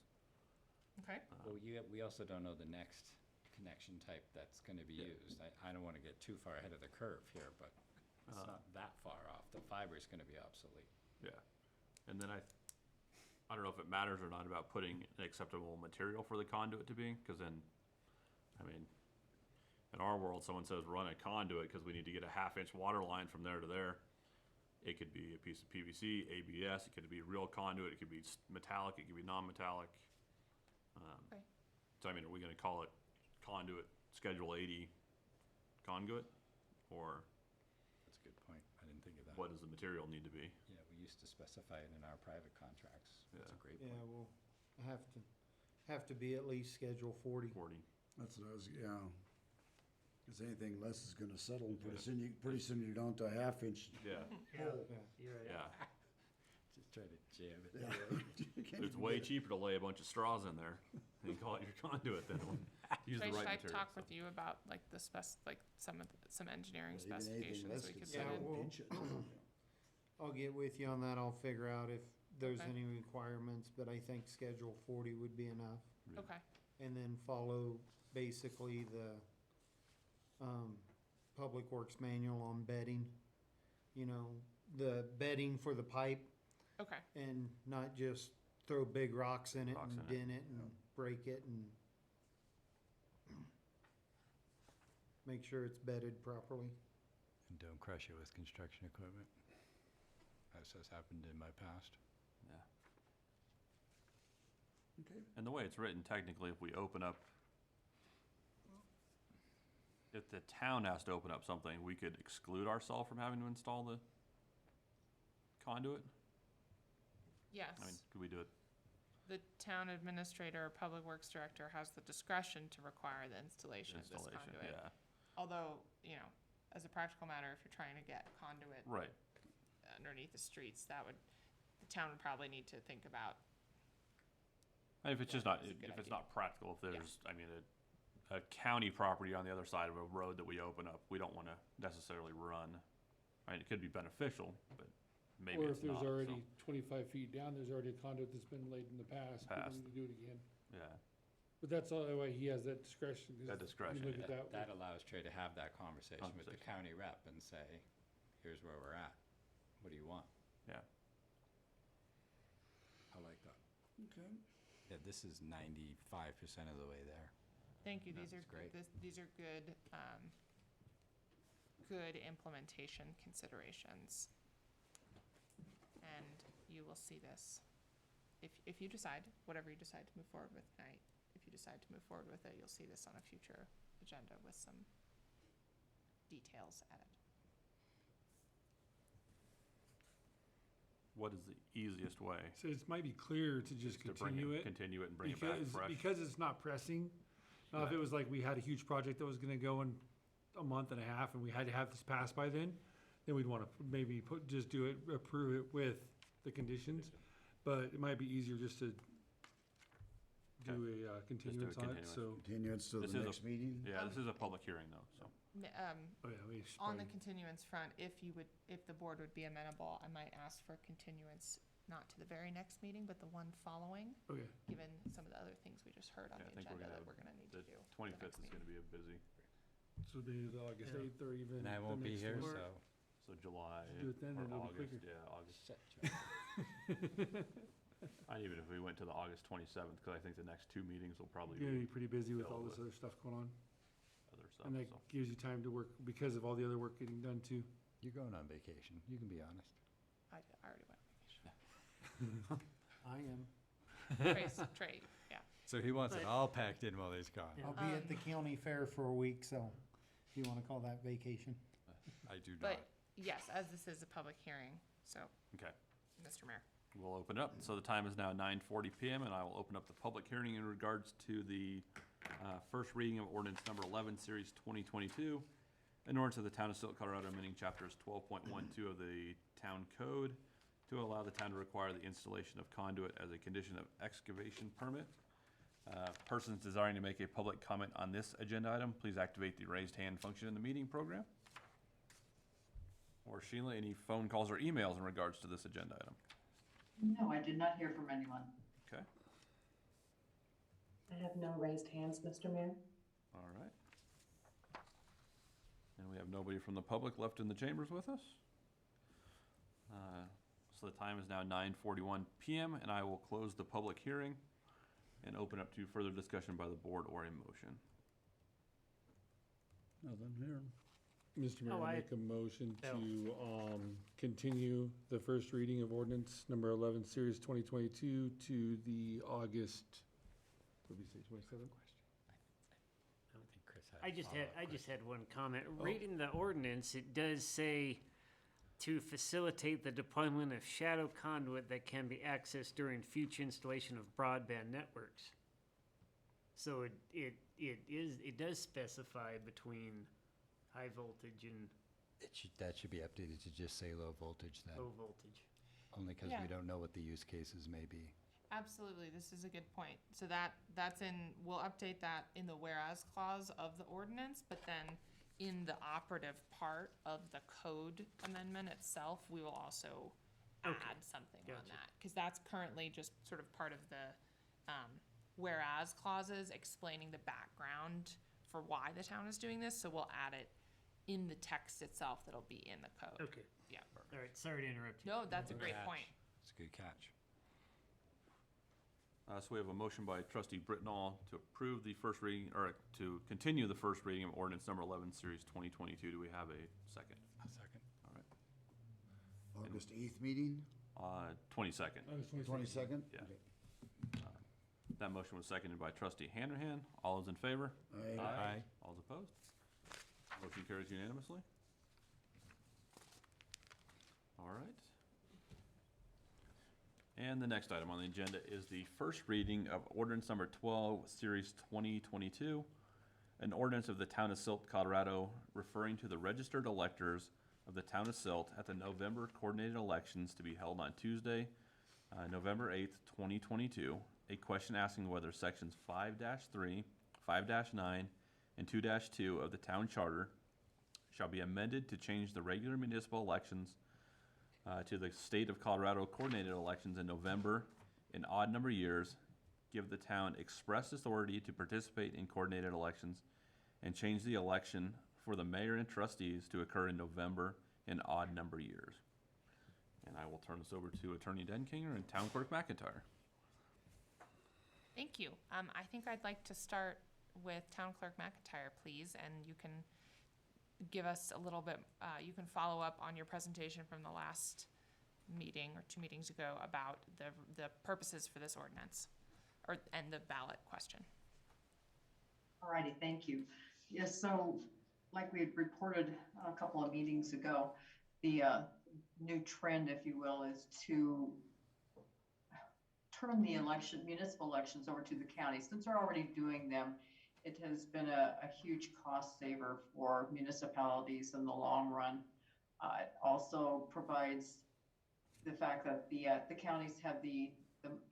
Okay. Well, we also don't know the next connection type that's gonna be used. I don't wanna get too far ahead of the curve here, but it's not that far off. The fiber's gonna be obsolete. Yeah. And then I don't know if it matters or not about putting an acceptable material for the conduit to be, because then, I mean, in our world, someone says run a conduit because we need to get a 1/2-inch water line from there to there. It could be a piece of PVC, ABS, it could be real conduit, it could be metallic, it could be non-metallic. Okay. So I mean, are we gonna call it conduit Schedule 80 conduit? Or That's a good point. I didn't think of that. what does the material need to be? Yeah, we used to specify it in our private contracts. That's a great Yeah, point. well, have to be at least Schedule 40. 40. That's what I was, yeah. Cause anything less is gonna settle, and pretty soon you're down to a 1/2-inch. Yeah. hole. Yeah. Just try to jam it. Yeah. You can't It's even way get it. cheaper to lay a bunch of straws in there and call it your conduit than use the Trey, right should I material. talk with you about like some engineering Even anything specifications less we could could settle put in? well- and pinch it. I'll get with you on that. I'll figure out if there's Okay. any requirements, but I think Schedule 40 would be enough. Okay, And then follow basically the, Public Works Manual on bedding. You know, the bedding for the pipe okay, and not just throw big rocks in it Rocks and in it, dent it and break it and make sure it's bedded properly. And don't crush it with construction equipment, as has happened in my past. Yeah. Okay. And the way it's written, technically, if we open up, if the town has to open up something, we could exclude ourselves from having to install the conduit? yes. I mean, could we do it? The town administrator or public works director has the discretion to require the installation of this Installation, conduit. yeah. Although, you know, as a practical matter, if you're trying to get conduit Right. underneath the streets, the town would probably need to think about. And if it's just not, That's a good if it's idea. not practical, if there's, I mean, a county property on the other side of a road that we open up, we don't wanna necessarily run. I mean, it could be beneficial, but maybe Or it's if there's not, already so, 25 feet down, there's already a conduit that's been laid in the past. We don't Past. need to do it again. yeah. But that's the only way he has that discretion. 'cause That discretion, you look yeah. at That allows Trey to have that conversation with the Conversation. county rep and say, here's where we're at. What do you want? Yeah. I like that. Okay. Yeah, this is 95% of the way there. Thank you, No, these are, that's great. these are good, good implementation considerations. And you will see this, if you decide, whatever you decide to move forward with tonight, if you decide to move forward with it, you'll see this on a future agenda with some details added. What is the easiest way? So it might be clear to just to bring continue it. Continue it and bring it back fresh? Because it's not pressing. Now, if Yeah. it was like we had a huge project that was gonna go in a month and a half and we had to have this passed by then we'd wanna maybe just do it, approve it with the conditions. But it might be easier just to do a continuance on it, continuance. so. Continuance to This the is a- next meeting? Yeah, this is a public hearing though, so. Oh, yeah, we should On the probably- continuance front, if the board would be amenable, I might ask for continuance, not to the very next meeting, but the one following, Okay. given some of the other things we just heard on Yeah, I the think we're agenda gonna that have we're gonna need The to do. for the 25th next is gonna meeting. be a busy, So it'd be the August Yeah. 8th or even. And I the won't be next here, one. so. so July Do it then, or it'll be August, quicker. yeah, August. Shut your And even if we went to the August 27th, because I think the next 2 meetings will probably You're gonna be be pretty busy with all filled this with other stuff going on. other stuff, And that so. gives you time to work because of all the other work getting done too. You're going on vacation. You can be honest. I already went on vacation. I am. Trey, yeah. So he wants it But- all packed in while he's gone. I'll be at the county fair for a week, so if you wanna call that vacation. I do not. But yes, as this is a public hearing, so, Okay, Mr. Mayor. we'll open it up. So the time is now 9:40 PM, and I will open up the public hearing in regards to the first reading of ordinance number 11, series 2022. In order to the town of Silt, Colorado, amending chapters 12.12 of the town code to allow the town to require the installation of conduit as a condition of excavation permit. Persons desiring to make a public comment on this agenda item, please activate the raised hand function in the meeting program. Or Sheila, any phone calls or emails in regards to this agenda item? No, I did not hear from anyone. Okay, I have no raised hands, Mr. Mayor. all right. And we have nobody from the public left in the chambers with us. So the time is now 9:41 PM, and I will close the public hearing and open up to further discussion by the board or a motion. Nothing here. Mr. Mayor, Oh, I I- make a motion Oh. to continue the first reading of ordinance number 11, series 2022 to the August, what did we say, 27th? I don't think Chris had. I just had one comment. Reading the ordinance, it does say to facilitate the deployment of shadow conduit that can be accessed during future installation of broadband networks. So it does specify between high voltage and That should be updated to just say low voltage then, low voltage. only because Yeah. we don't know what the use cases may be. Absolutely, this is a good point. So that's in, we'll update that in the whereas clause of the ordinance, but then in the operative part of the code amendment itself, we will also add something on Gotcha. that. Because that's currently just sort of part of the whereas clauses explaining the background for why the town is doing this, so we'll add it in the text itself that'll be in the code. Okay. Yeah. All right, sorry to interrupt you. No, that's a Good great catch. point. It's a good catch. So we have a motion by trustee Britnall to approve the first reading, or to continue the first reading of ordinance number 11, series 2022. Do we have a second? A second. All right. August 8th meeting, 22nd. August 22nd. 22nd? Yeah. Okay. That motion was seconded by trustee Hanrahan. All those in favor? Aye. All those opposed? Motion carries unanimously. All right. And the next item on the agenda is the first reading of ordinance number 12, series 2022, an ordinance of the town of Silt, Colorado, referring to the registered electors of the town of Silt at the November coordinated elections to be held on Tuesday, November 8th, 2022. A question asking whether sections 5-3, 5-9, and 2-2 of the town charter shall be amended to change the regular municipal elections to the state of Colorado coordinated elections in November in odd number years, give the town express authority to participate in coordinated elections, and change the election for the mayor and trustees to occur in November in odd number years. And I will turn this over to Attorney Denkinger and Town Clerk McIntyre. Thank you. I think I'd like to start with Town Clerk McIntyre, please, and you can give us a little bit, you can follow up on your presentation from the last meeting or 2 meetings ago about the purposes for this ordinance, and the ballot question. Alrighty, thank you. Yes, so like we had reported a couple of meetings ago, the new trend, if you will, is to turn the municipal elections over to the county. Since they're already doing them, it has been a huge cost saver for municipalities in the long run. It also provides the fact that the counties have the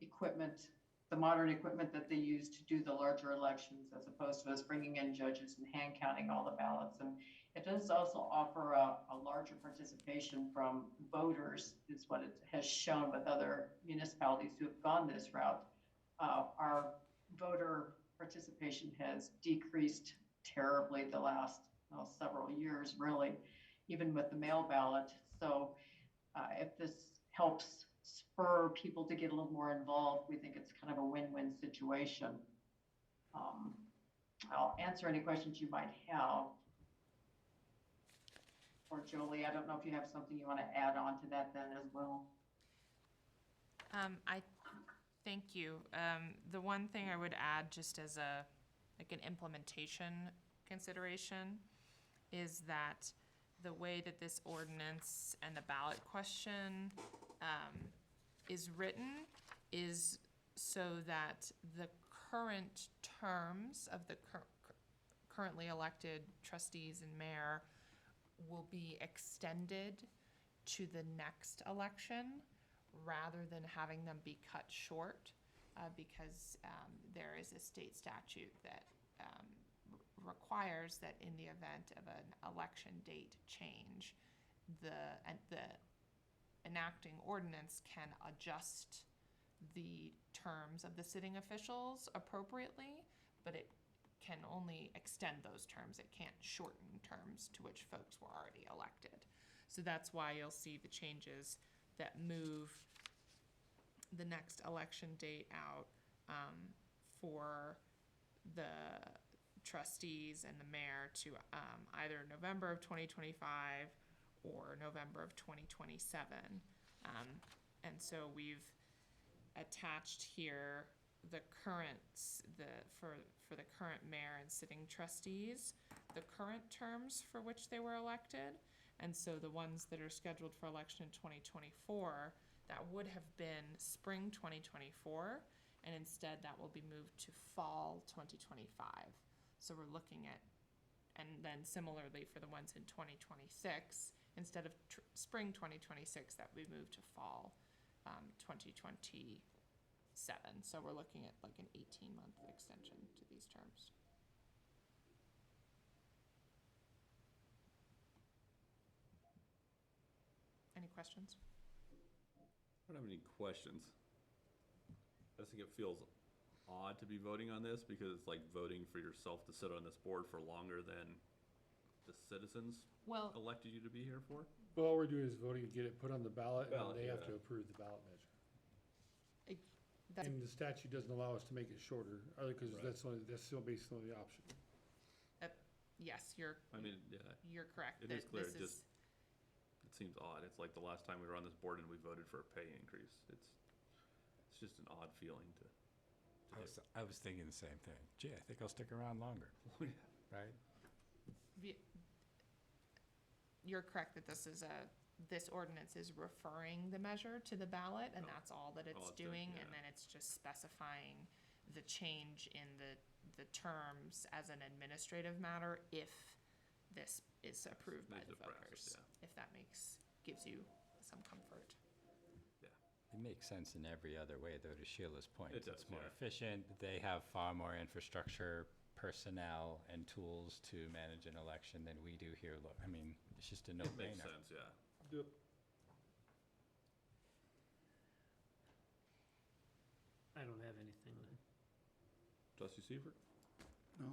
equipment, the modern equipment that they use to do the larger elections, as opposed to us bringing in judges and hand counting all the ballots. And it does also offer a larger participation from voters, is what it has shown with other municipalities who have gone this route. Our voter participation has decreased terribly the last several years, really, even with the mail ballot. So if this helps spur people to get a little more involved, we think it's kind of a win-win situation. I'll answer any questions you might have. Or Jolie, I don't know if you have something you want to add on to that then as well. Thank you. The one thing I would add, just as an implementation consideration, is that the way that this ordinance and the ballot question is written is so that the current terms of the currently elected trustees and mayor will be extended to the next election, rather than having them be cut short, because there is a state statute that requires that in the event of an election date change, the enacting ordinance can adjust the terms of the sitting officials appropriately, but it can only extend those terms. It can't shorten terms to which folks were already elected. So that's why you'll see the changes that move the next election date out for the trustees and the mayor to either November of 2025 or November of 2027. And so we've attached here the for the current mayor and sitting trustees, the current terms for which they were elected. And so the ones that are scheduled for election in 2024, that would have been spring 2024, and instead that will be moved to fall 2025. So we're looking at, and then similarly for the ones in 2026, instead of spring 2026, that we move to fall 2027. So we're looking at like an 18-month extension to these terms. Any questions? I don't have any questions. I just think it feels odd to be voting on this because it's like voting for yourself to sit on this board for longer than the citizens elected you to be here for. Well, all we're doing is voting to get it put on the ballot, and they have yeah. to approve the ballot measure. That's And the statute doesn't allow us to make it shorter, because Right. that's still basically the option. yes, you're you're correct. It is clear, it seems odd. It's like the last time we were on this board and we voted for a pay increase. It's just an odd feeling to I was thinking the same thing. Gee, I think I'll stick around longer, right? You're correct that this ordinance is referring the measure to the ballot, and that's all that it's doing, and then it's just specifying the change in the terms as an administrative matter if this is approved by the voters. If that gives you some comfort. It makes sense in every other way, though, to Sheila's point. It does, It's more yeah. efficient. They have far more infrastructure, personnel, and tools to manage an election than we do here. I mean, it's just a It makes no-brainer. sense, yeah. Yep. I don't have anything then. Trustee Seifert? No,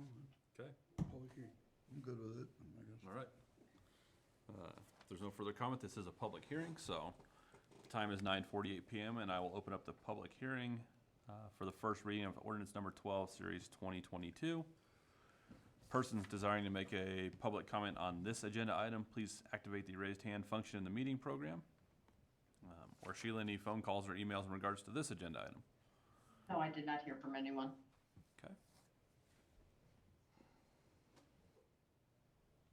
Okay, public hearing. I'm good with it, I guess. all right. If there's no further comment, this is a public hearing, so the time is 9:48 PM, and I will open up the public hearing for the first reading of ordinance number 12, series 2022. Persons desiring to make a public comment on this agenda item, please activate the raised hand function in the meeting program. Or Sheila, any phone calls or emails in regards to this agenda item? No, I did not hear from anyone. Okay.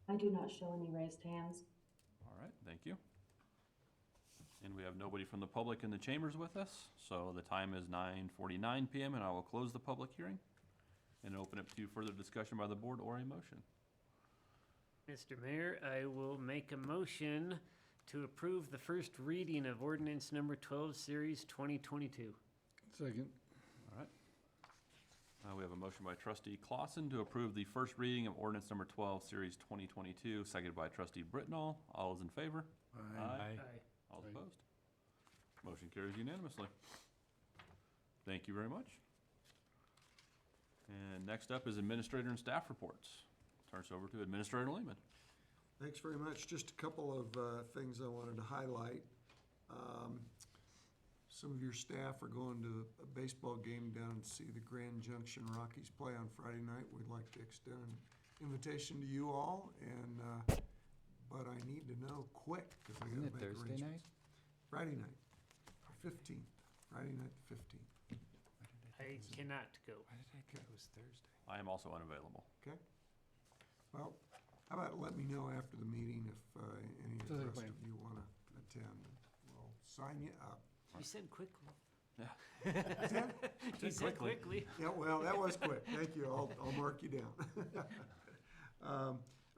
I do not show any raised hands. All right, thank you. And we have nobody from the public in the chambers with us, so the time is 9:49 PM, and I will close the public hearing and open it to further discussion by the board or a motion. Mr. Mayor, I will make a motion to approve the first reading of ordinance number 12, series 2022. Second. All right. We have a motion by trustee Clausen to approve the first reading of ordinance number 12, series 2022, seconded by trustee Britnall. All is in favor? Aye. All opposed? Motion carries unanimously. Thank you very much. And next up is administrator and staff reports. Turns over to Administrator Lehman. Thanks very much. Just a couple of things I wanted to highlight. Some of your staff are going to a baseball game down to see the Grand Junction Rockies play on Friday night. We'd like to extend an invitation to you all, and but I need to know quick because I got to Isn't it make Thursday arrangements. night? Friday night, 15th. Friday night, the 15th. I cannot go. Why did I think it was Thursday? I am also unavailable. Okay. Well, how about let me know after the meeting if any of the Sounds like a rest plan. of you want to attend. We'll sign you up. You said quickly. Yeah. You said quickly. Yeah, well, that was quick. Thank you. I'll mark you down.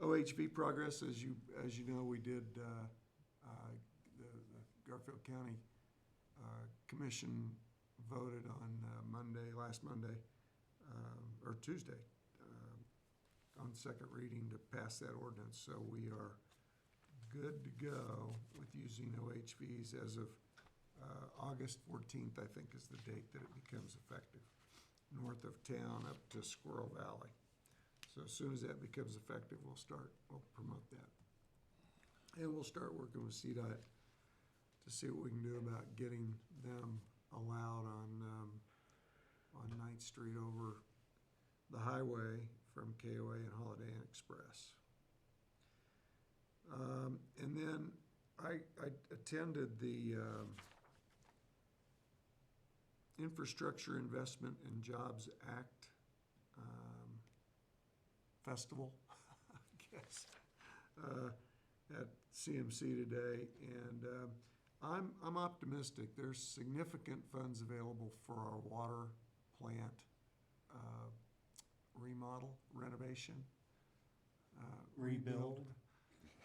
OHV progress, as you know, we did, the Garfield County Commission voted on last Monday, or Tuesday, on second reading to pass that ordinance. So we are good to go with using OHVs as of August 14th, I think is the date that it becomes effective, north of town up to Squirrel Valley. So as soon as that becomes effective, we'll promote that. And we'll start working with CDOT to see what we can do about getting them allowed on 9th Street over the highway from KOA and Holiday Inn Express. And then I attended the Infrastructure Investment and Jobs Act festival, I guess, at CMC today, and I'm optimistic. There's significant funds available for our water plant remodel, renovation, rebuild.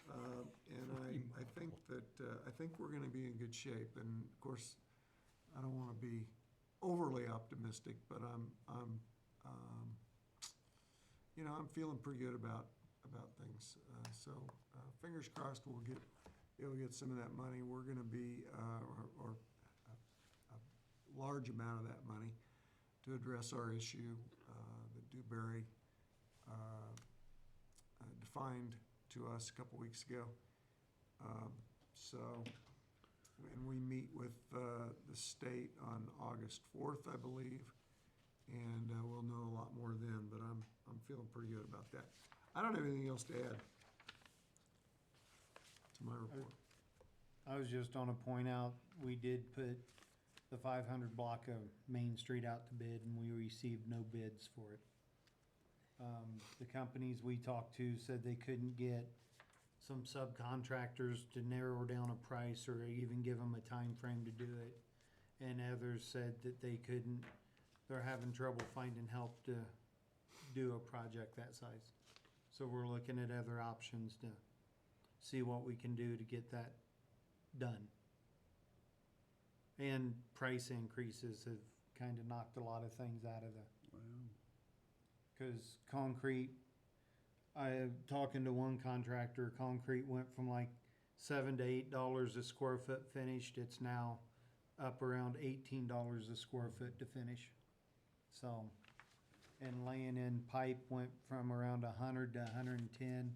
And I think that, I think we're gonna be in good shape, and of course, I don't wanna be overly optimistic, but I'm you know, I'm feeling pretty good about things. So, fingers crossed it'll get some of that money. We're gonna be, or a large amount of that money to address our issue, that Dewberry, defined to us a couple weeks ago. So, and we meet with the state on August 4th, I believe, and we'll know a lot more then, but I'm feeling pretty good about that. I don't have anything else to add to my report. I was just gonna point out, we did put the 500 block of Main Street out to bid, and we received no bids for it. The companies we talked to said they couldn't get some subcontractors to narrow down a price or even give them a time frame to do it. And others said that they couldn't, they're having trouble finding help to do a project that size. So we're looking at other options to see what we can do to get that done. And price increases have kind of knocked a lot of things out of the, because concrete, talking to one contractor, concrete went from like $7 to $8 a square foot finished. It's now up around $18 a square foot to finish. So, and laying in pipe went from around 100 to 110.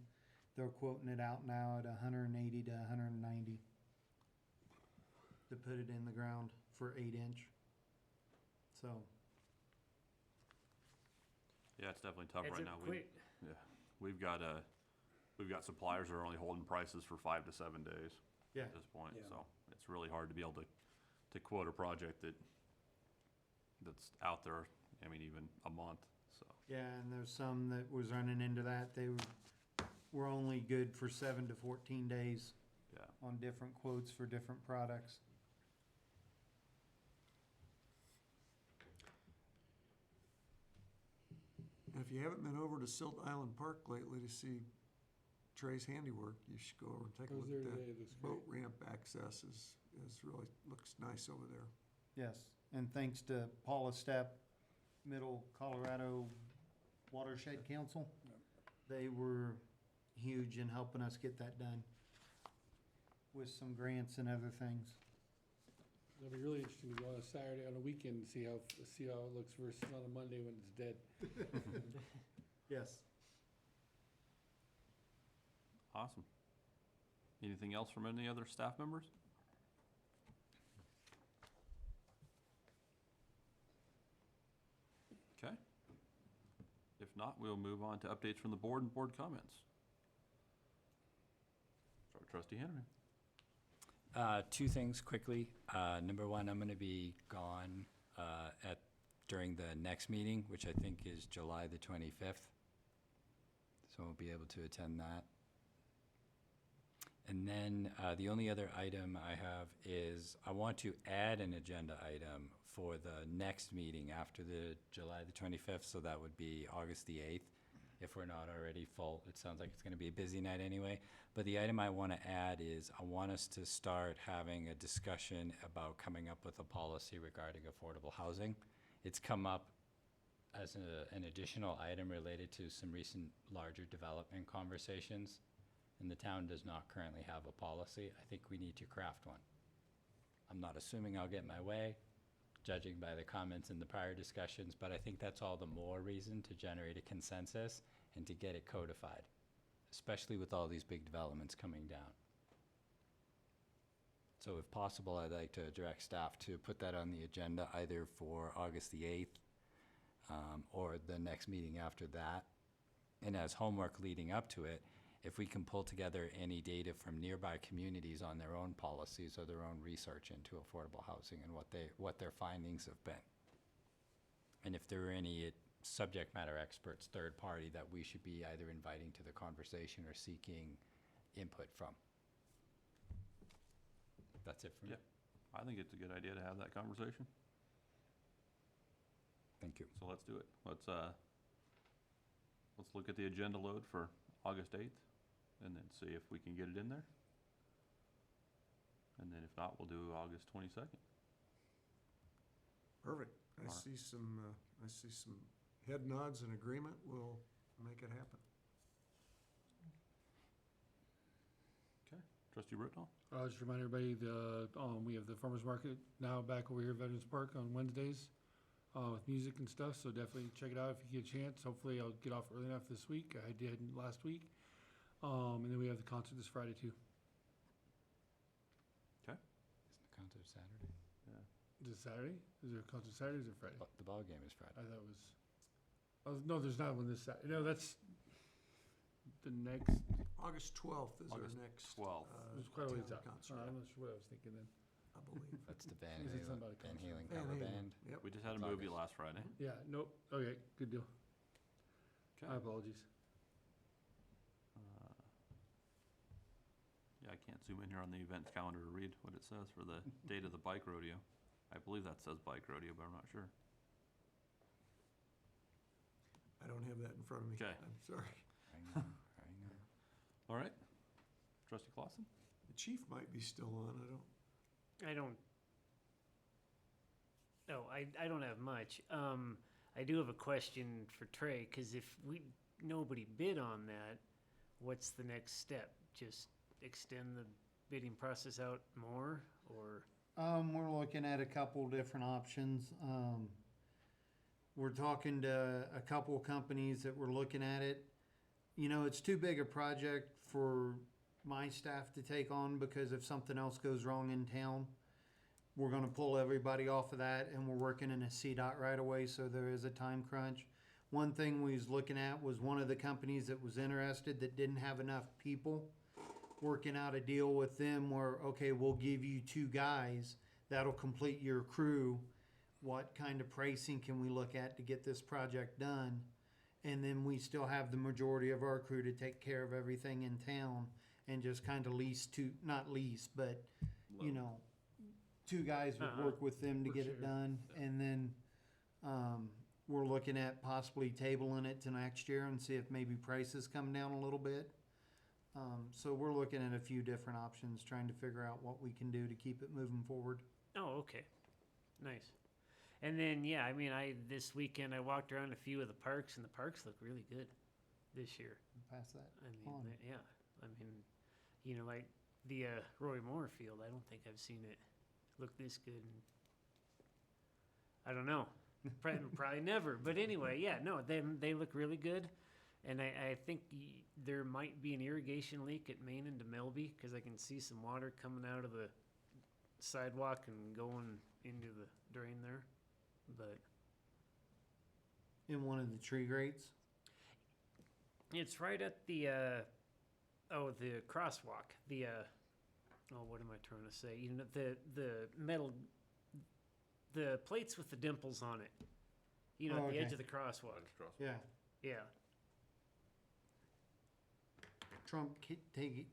They're quoting it out now at 180 to 190 to put it in the ground for 8-inch. So. Yeah, it's definitely tough It's right a now. quick- We've got suppliers that are only holding prices for 5 to 7 days Yeah. at this point. Yeah. So it's really hard to be able to quote a project that's out there, I mean, even a month, so. Yeah, and there's some that was running into that. They were only good for 7 to 14 days Yeah. on different quotes for different products. And if you haven't been over to Silt Island Park lately to see Trey's handiwork, you should go over and take a I was look there at today, that. it looks Boat ramp access is really, looks nice over there. Yes, and thanks to Paula Stepp, Middle Colorado Watershed Council, they were huge in helping us get that done with some grants and other things. It'll be really interesting to go on a Saturday, on a weekend, and see how it looks versus on a Monday when it's dead. Yes. Awesome. Anything else from any other staff members? Okay. If not, we'll move on to updates from the board and board comments. Start with Trustee Henry. Two things quickly. Number one, I'm gonna be gone, during the next meeting, which I think is July the 25th. So I won't be able to attend that. And then, the only other item I have is I want to add an agenda item for the next meeting after the July the 25th, so that would be August the 8th. If we're not already full, it sounds like it's gonna be a busy night anyway. But the item I wanna add is I want us to start having a discussion about coming up with a policy regarding affordable housing. It's come up as an additional item related to some recent larger development conversations. and the town does not currently have a policy. I think we need to craft one. I'm not assuming I'll get my way, judging by the comments in the prior discussions, but I think that's all the more reason to generate a consensus and to get it codified, especially with all these big developments coming down. So if possible, I'd like to direct staff to put that on the agenda either for August the 8th or the next meeting after that. And as homework leading up to it, if we can pull together any data from nearby communities on their own policies or their own research into affordable housing and what their findings have been. And if there are any subject matter experts, third party, that we should be either inviting to the conversation or seeking input from. That's it for me. Yeah, I think it's a good idea to have that conversation. Thank you. So let's do it. Let's look at the agenda load for August 8th and then see if we can get it in there. And then if not, we'll do August 22nd. Perfect. I All right. see some head nods and agreement. We'll make it happen. Okay. Trustee Britnall? Just remind everybody, we have the farmer's market now back over here at Veterans Park on Wednesdays, with music and stuff, so definitely check it out if you get a chance. Hopefully I'll get off early enough this week. I did last week. And then we have the concert this Friday too. Okay. Isn't the concert Saturday? Yeah. Is it Saturday? Is there a concert Saturday or is it Friday? The ball game is Friday. I thought it was, no, there's not one this Saturday. No, that's the next, August 12th is our August next. 12th. it's quite a ways town out. concert, I'm not sure what I was thinking then. I believe. That's the Van Is it Halen, somebody Van concert? Halen Van cover Halen. band. Yep. We just had a It's movie August. last Friday. Yeah, nope, okay, good deal. Okay. My apologies. Yeah, I can't zoom in here on the events calendar to read what it says for the date of the bike rodeo. I believe that says bike rodeo, but I'm not sure. I don't have that in front of me. Okay. I'm sorry. I know. All right. Trustee Clausen? The chief might be still on. I don't. No, I don't have much. I do have a question for Trey, because if nobody bid on that, what's the next step? Just extend the bidding process out more, or? We're looking at a couple different options. We're talking to a couple companies that were looking at it. You know, it's too big a project for my staff to take on, because if something else goes wrong in town, we're gonna pull everybody off of that, and we're working in a CDOT right away, so there is a time crunch. One thing we was looking at was one of the companies that was interested that didn't have enough people, working out a deal with them where, okay, we'll give you 2 guys, that'll complete your crew. What kind of pricing can we look at to get this project done? And then we still have the majority of our crew to take care of everything in town, and just kind of not lease, but, you know, 2 guys would work with them to For get it sure. done. And then, we're looking at possibly tabling it to next year and see if maybe prices come down a little bit. So we're looking at a few different options, trying to figure out what we can do to keep it moving forward. Oh, okay. Nice. And then, yeah, I mean, this weekend I walked around a few of the parks, and the parks look really good this year. Pass that I mean, on. yeah. I mean, you know, like the Roy Moore Field, I don't think I've seen it look this good. I don't know. Probably never. But anyway, yeah, no, they look really good. And I think there might be an irrigation leak at Main into Melby, because I can see some water coming out of the sidewalk and going into the drain there. But In one of the tree grates. it's right at the the crosswalk. What am I trying to say? You know, the metal, the plates with the dimples on it. You know, Oh, at the edge okay. of the crosswalk. Yeah. Yeah. Truncated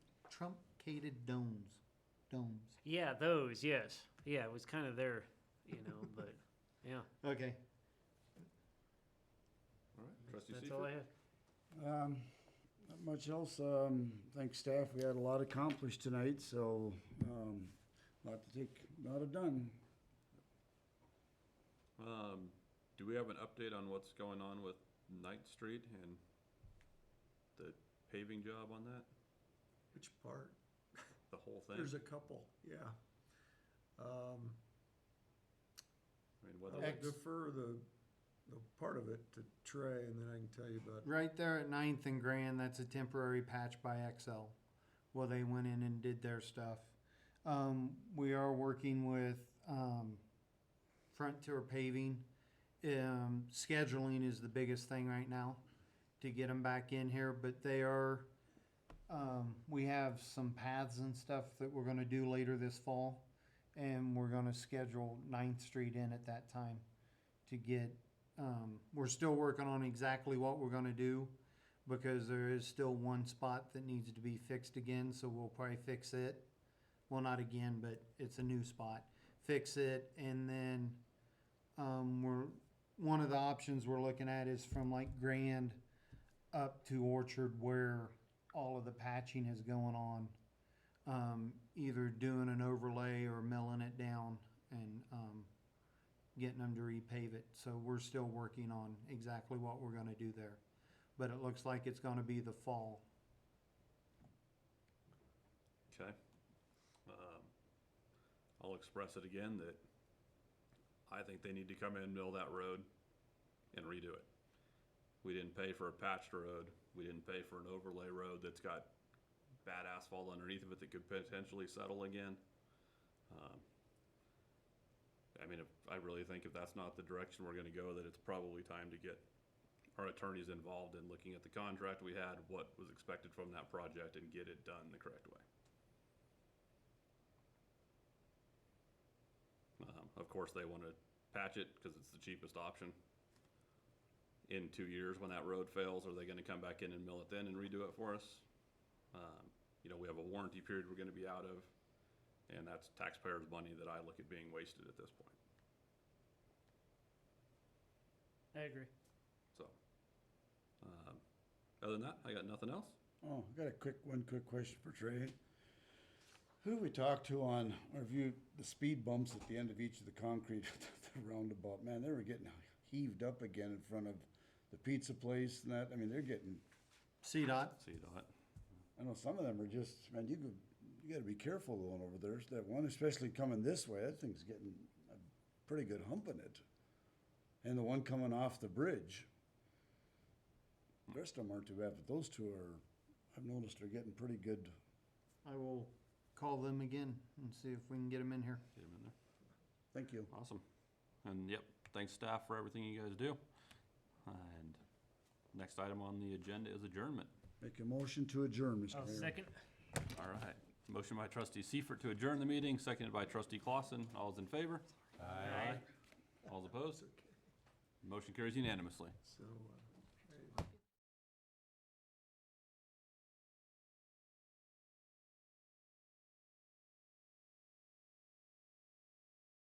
domes. Yeah, those, yes. Yeah, it was kind of there, you know, but, yeah. Okay. All right. Trustee That's Seifert? all I have. Not much else. Thanks, staff. We had a lot accomplished tonight, so, a lot of done. Do we have an update on what's going on with Ninth Street and the paving job on that? Which part? The whole thing? There's a couple, yeah. I mean, whether I'll it's, defer the part of it to Trey, and then I can tell you about. Right there at 9th and Grand, that's a temporary patch by XL. Well, they went in and did their stuff. We are working with Frontier Paving. Scheduling is the biggest thing right now to get them back in here, but they are, we have some paths and stuff that we're gonna do later this fall, and we're gonna schedule 9th Street in at that time to get, we're still working on exactly what we're gonna do, because there is still one spot that needs to be fixed again, so we'll probably fix it. Well, not again, but it's a new spot. Fix it, and then, one of the options we're looking at is from like Grand up to Orchard, where all of the patching is going on. Either doing an overlay or milling it down and, getting them to repave it. So we're still working on exactly what we're gonna do there. But it looks like it's gonna be the fall. okay. I'll express it again that I think they need to come in, mill that road, and redo it. We didn't pay for a patched road. We didn't pay for an overlay road that's got bad asphalt underneath of it that could potentially settle again. I mean, I really think if that's not the direction we're gonna go, that it's probably time to get our attorneys involved in looking at the contract we had, what was expected from that project, and get it done the correct way. Of course, they want to patch it because it's the cheapest option. In 2 years, when that road fails, are they going to come back in and mill it then and redo it for us? You know, we have a warranty period we're going to be out of, and that's taxpayers' money that I look at being wasted at this point. I agree. So, other than that, I got nothing else. Oh, I got one quick question for Trey. Who do we talk to on, or review the speed bumps at the end of each of the concrete the roundabout? Man, they were getting heaved up again in front of the pizza place and that. I mean, they're getting. CDOT. CDOT. I know some of them are just, man, you got to be careful going over there. That one, especially coming this way, that thing's getting a pretty good hump in it. And the one coming off the bridge. The rest of them aren't too bad, but those two are, I've noticed they're getting pretty good. I will call them again and see if we can get them in here. Get them in there. Thank you. Awesome. And yep, thanks staff for everything you guys do. And next item on the agenda is adjournment. Make a motion to adjourn, Mr. I'll Mayor. second. All right. Motion by trustee Seifert to adjourn the meeting, seconded by trustee Clausen. All's in favor? Aye. All's opposed? Motion carries unanimously. So,